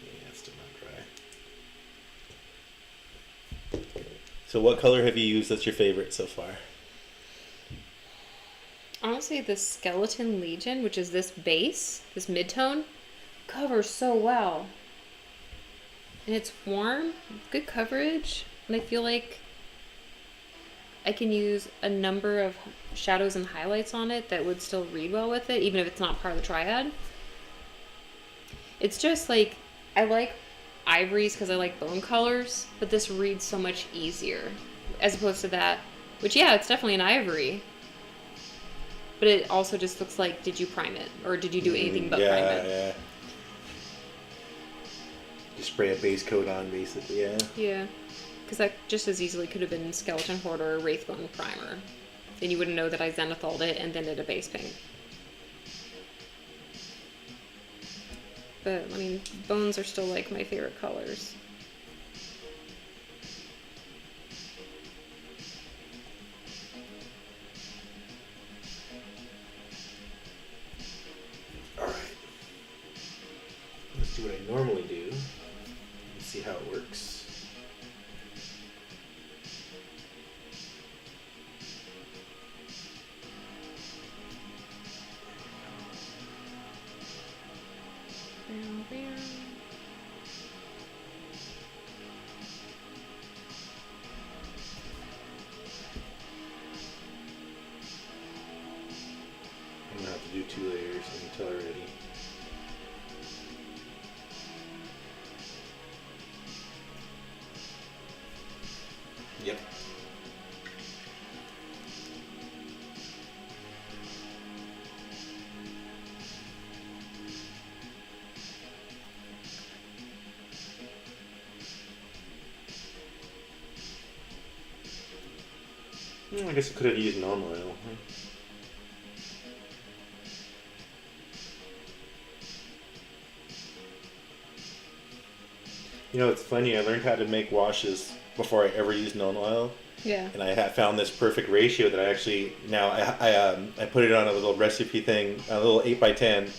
Yeah, it's still not dry. So what color have you used that's your favorite so far? Honestly, the Skeleton Legion, which is this base, this mid-tone, covers so well. And it's warm, good coverage, and I feel like I can use a number of shadows and highlights on it that would still read well with it, even if it's not part of the triad. It's just I like ivories because I like bone colors, but this reads so much easier as opposed to that, which, yeah, it's definitely an ivory. But it also just looks like, did you prime it? Or did you do anything but prime it? Yeah. Just spray a base coat on, basically, yeah. Yeah. Because that just as easily could have been Skeleton Horde or Wraithbone Primer. Then you wouldn't know that I zenithalled it and then did a base paint. But, I mean, bones are still, like, my favorite colors. Alright. Let's do what I normally do and see how it works. I'm gonna have to do 2 layers, I can tell already. Yep. I guess I could have used non-oil. Huh? You know, it's funny. I learned how to make washes before I ever used non-oil. Yeah. And I found this perfect ratio that I actually now I put it on a little recipe thing, a little 8x10,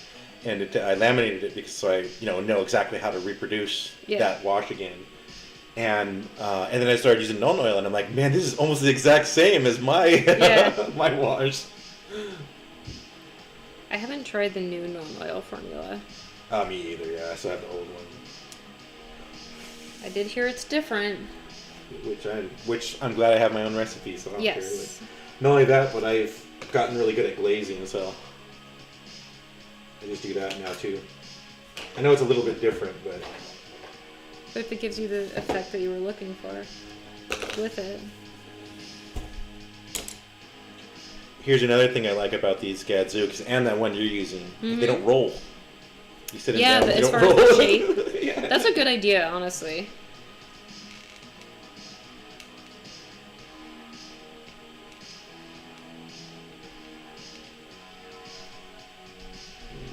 and I laminated it because so I know exactly how to reproduce that wash again. And then I started using non-oil, and I'm like, man, this is almost the exact same as my my wash. I haven't tried the new non-oil formula. Me either. Yeah, I still have the old one. I did hear it's different. Which I'm glad I have my own recipe, so I don't care. Like, not only that, but I've gotten really good at glazing, so I just do that now too. I know it's a little bit different, but if it gives you the effect that you were looking for with it. Here's another thing I like about these Gadzooks and that one you're using. Mm-hmm. They don't roll. You sit down, as far as the shape. Yeah. That's a good idea, honestly.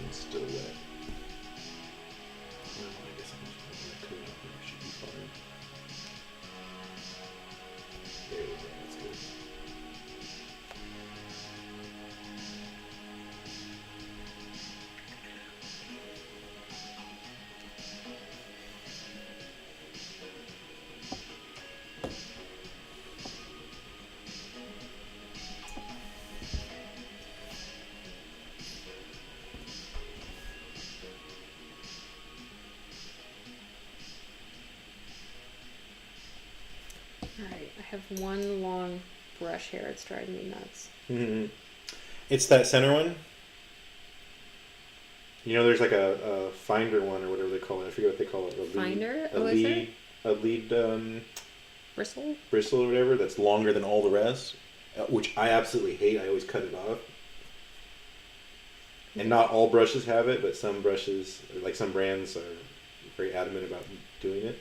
It's still wet. Well, I guess I'm just putting that coat on there. It should be fine. There we go. That's good. Alright, I have one long brush here. It's driving me nuts. Mm-hmm. It's that center one. You know, there's like a finder one or whatever they call it. I forget what they call it. Finder? A lead bristle or whatever that's longer than all the rest, which I absolutely hate. I always cut it off. And not all brushes have it, but some brushes, like some brands, are very adamant about doing it.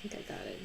I think I got it.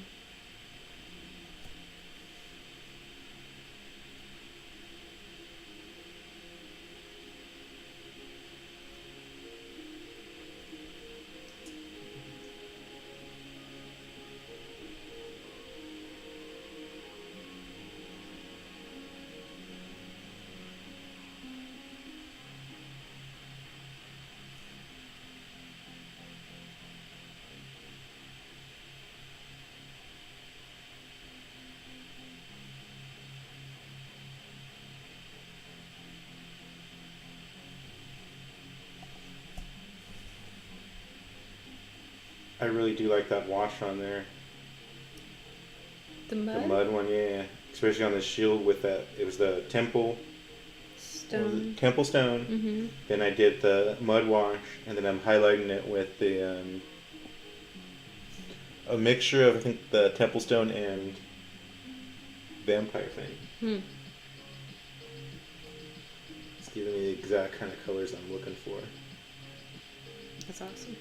I really do like that wash on there. The mud? The mud one, yeah. Especially on the shield with that. It was the temple Templestone. Templestone. Mm-hmm. Then I did the mud wash, and then I'm highlighting it with the a mixture of, I think, the Templestone and vampire thing. Hmm. It's giving me the exact kind of colors I'm looking for. That's awesome.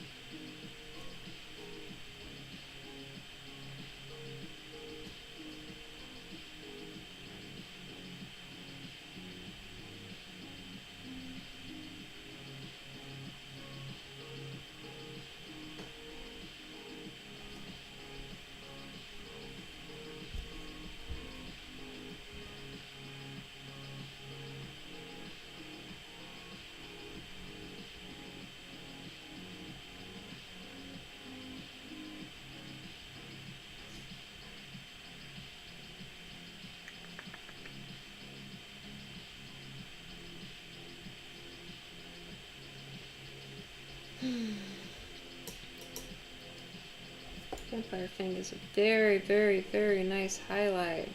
Vampire Fang is a very, very, very nice highlight.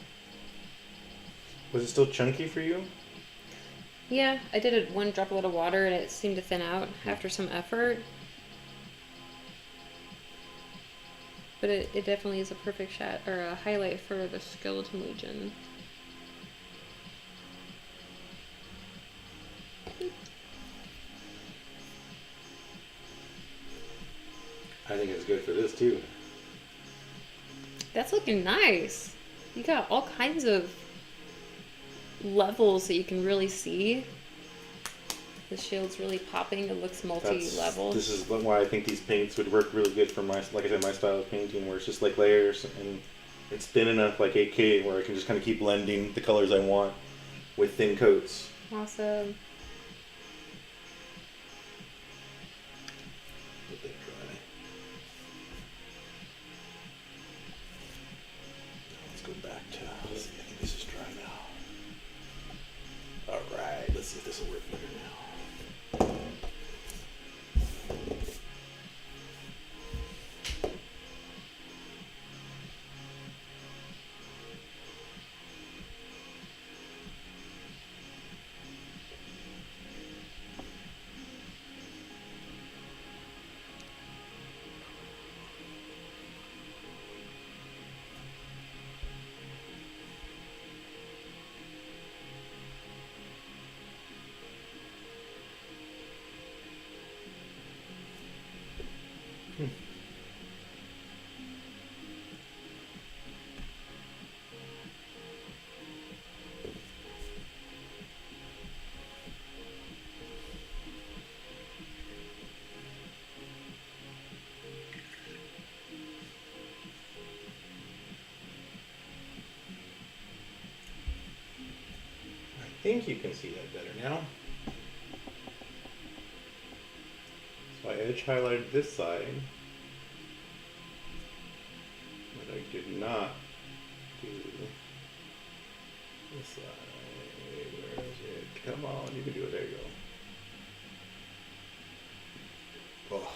Was it still chunky for you? Yeah, I did it one drop of water and it seemed to thin out after some effort. But it definitely is a perfect shot or a highlight for the Skeleton Legion. I think it's good for this too. That's looking nice. You got all kinds of levels that you can really see. The shield's really popping. It looks multi-level. This is why I think these paints would work really good for my, like I said, my style of painting, where it's just like layers, and it's thin enough, like 8K, where I can just kind of keep blending the colors I want with thin coats. Awesome. Let that dry. Let's go back to. Let's see, I think this is dry now. All right, let's see if this will work better now. I think you can see that better now. So I edge highlighted this side, but I did not do this side. Where is it? Come on, you can do it. There you go. Oh.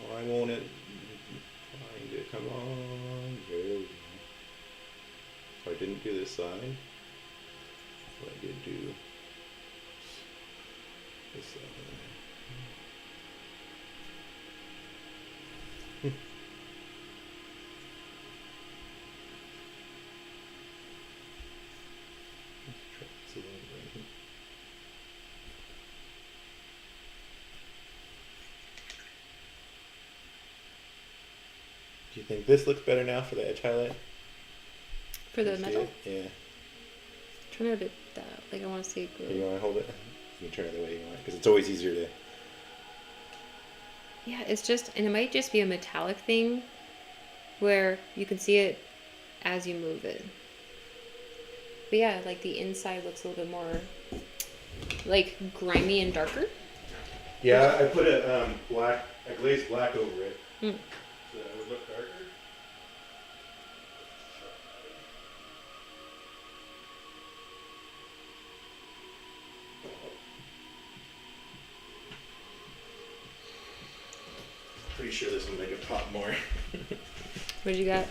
Why won't it find it? Come on. There we go. So I didn't do this side, but I did do this side. Let's try this a little bit. Do you think this looks better now for the edge highlight? For the metal? Yeah. Turn it a bit, like I want to see it You go. want to hold it? You can turn it the way you want, because it's always easier to. Yeah, it's just, and it might just be a metallic thing where you can see it as you move it. But yeah, like the inside looks a little bit more like grimy and darker. Yeah, I put a I glazed black over it, Mm. so that it would look darker. Pretty sure this will make it pop more. What you got?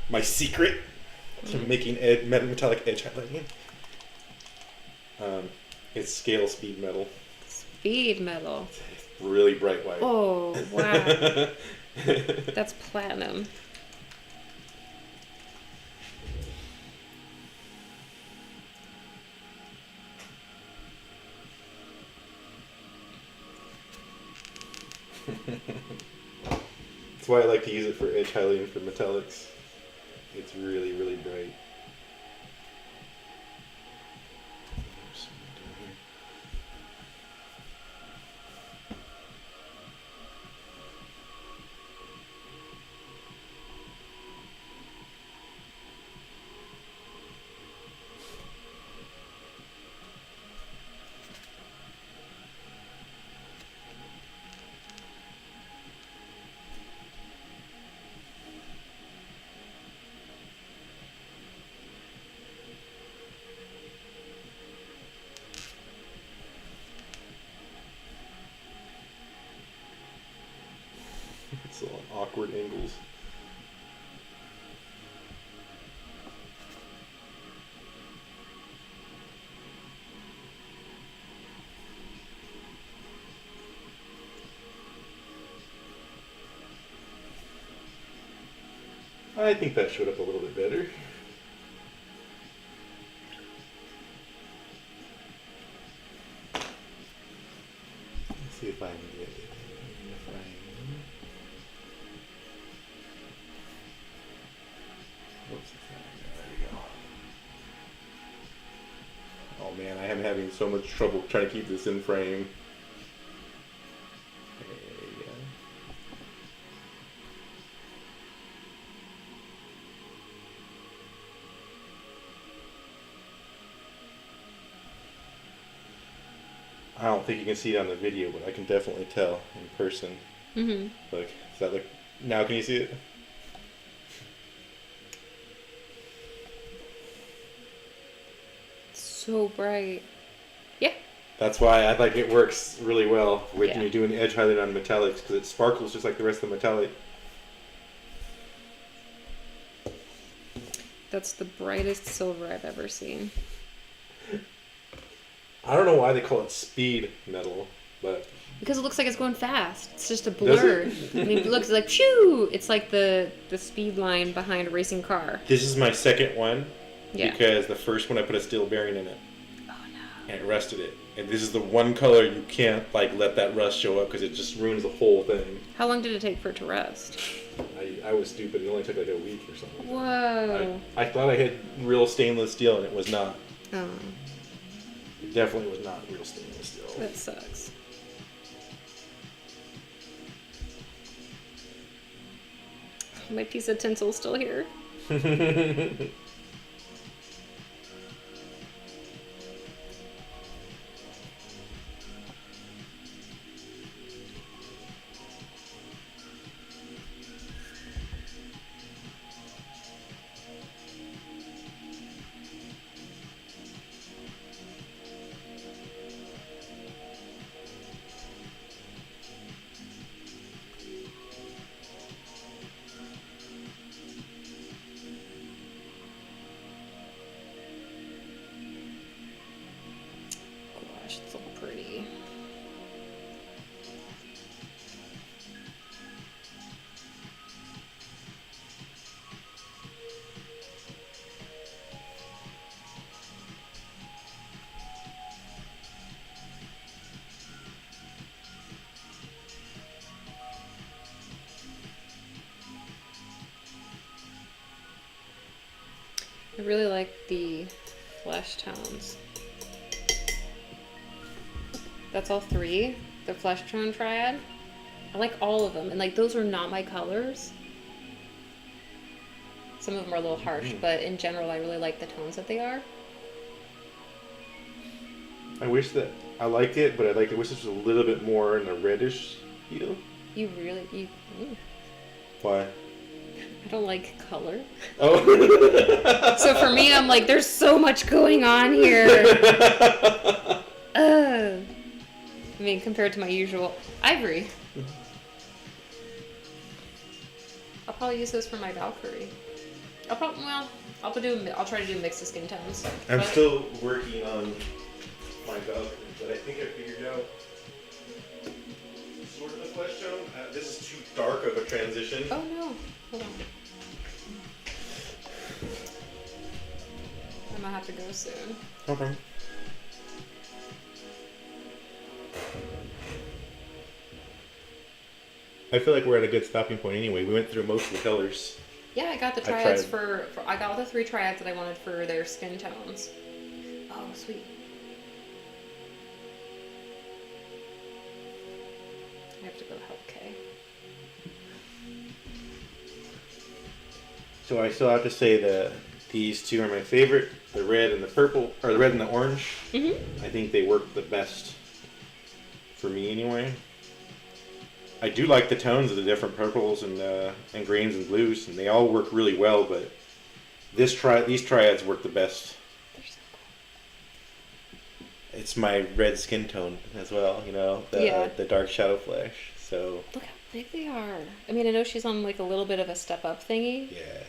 My secret. making metallic edge highlighting. It's scale speed metal. Speed metal. It's really bright white. Oh, wow. That's platinum. That's why I like to use it for edge highlighting for metallics. It's really, really bright. It's on awkward angles. I think that showed up a little bit better. Let's see if I can get it. Whoops, there we go. Oh man, I am having so much trouble trying to keep this in frame. There you go. I don't think you can see it on the video, but I can definitely tell in person. Mm-hmm. Look, does that look? Now can you see it? So bright. Yeah. That's why I think it works really well when Yeah. you're doing edge highlight on metallics, because it sparkles just like the rest of the metallic. That's the brightest silver I've ever seen. I don't know why they call it speed metal, but Because it looks like it's going fast. It's just a Does blur. it? I mean, it looks like shoo. It's like the speed line behind a racing car. this is my second one Yeah. because the first one I put a steel bearing in it Oh no. and it rusted it. And this is the one color you can't like let that rust show up because it just ruins the whole thing. How long did it take for it to rust? I was stupid. It only took like a week or something. Whoa. I thought I had real stainless steel and it was not. Oh, It definitely was not real stainless steel. that sucks. My piece of tinsel's still here. Gosh, it's so pretty. I really like the flesh tones. That's all three. The flesh tone triad. I like all of them, and like those are not my colors. Some of them are a little harsh, but in general, I really like the tones that they are. I wish that I liked it, but I wish this was a little bit more in a reddish hue. You really, Why? I don't like color. Oh. So for me, I'm like, there's so much going on here. I mean, compared to my usual ivory. I'll probably use this for my Valkyrie. I'll try to do a mix of skin tones. I'm But- still working on my velvet, but I think I figured out sort of the flesh tone. This is too dark of a transition. Oh no! Hold on. I might have to go soon. Okay. I feel like we're at a good stopping point anyway. We went through most of the colors. Yeah, I got the triads I got all the 3 triads that I wanted for their skin tones. Oh, sweet. I have to go help Kay. So I still have to say that these two are my favorite. The red and the purple, or the red and the orange. Mm-hmm. I think they work the best for me anyway. I do like the tones of the different purples and greens and blues, and they all work really well. But these triads work the best. They're so cool. It's my red skin tone as well, you know, the dark shadow flash. So Look how big they are. I mean, I know she's on like a little bit of a step up thingy. yeah,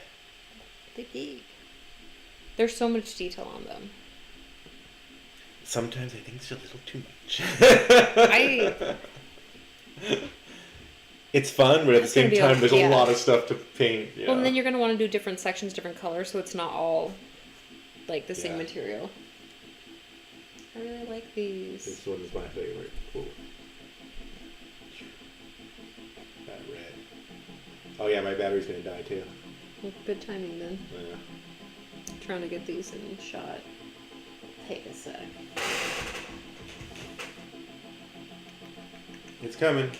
They're big. There's so much detail on them. sometimes I think it's a little too much. It's fun, but at the same time, there's a lot of stuff to paint. Yeah. Well, and then you're going to want to do different sections, different colors, so it's not all like the same material. I really like these. This one is my favorite. Cool. That red. Oh yeah, my battery's gonna die too. Well, good timing then. Yeah. Trying to get these in shot. Take a sec. It's coming.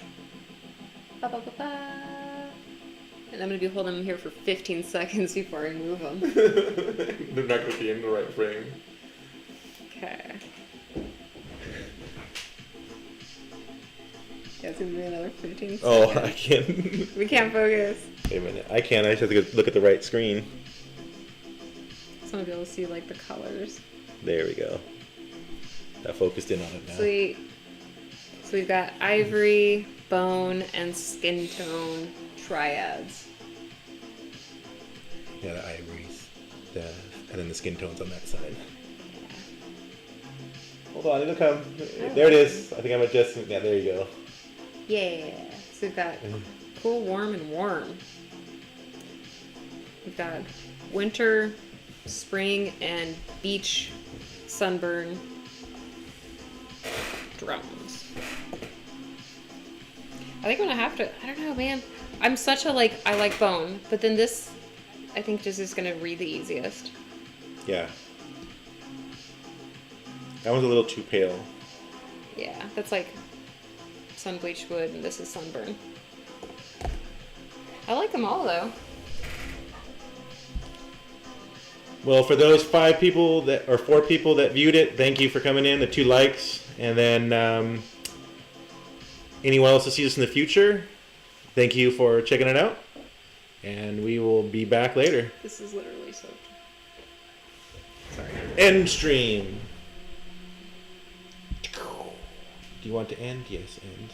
Ba, ba, ba, ba. And I'm going to be holding them here for 15 seconds before I move them. They're not gonna be in the right frame. Okay. Yeah, it's going to be another 15 seconds. Oh, I can't. We can't focus. Wait a minute. I can't. I just have to look at the right screen. So I'm going to be able to see like the colors. There we go. That focused in on it now. Sweet. So we've got ivory, bone, and skin tone triads. Yeah, the ivories, and then the skin tones on that side. Hold on, it'll come. There it is. I think I'm adjusting. Yeah, there you go. Yeah. So we've got cool, warm, and warm. We've got winter, spring, and beach sunburn drones. I think I'm gonna have to. I don't know, man. I'm such a I like bone, but then this, I think, just is gonna read the easiest. Yeah. That one's a little too pale. Yeah, that's like sun bleached wood, and this is sunburn. I like them all though. Well, for those 4 people that viewed it, thank you for coming in. The 2 likes, and then anyone else that sees us in the future, thank you for checking it out, and we will be back later. This is literally so. Sorry. End stream. Do you want to end? Yes, end.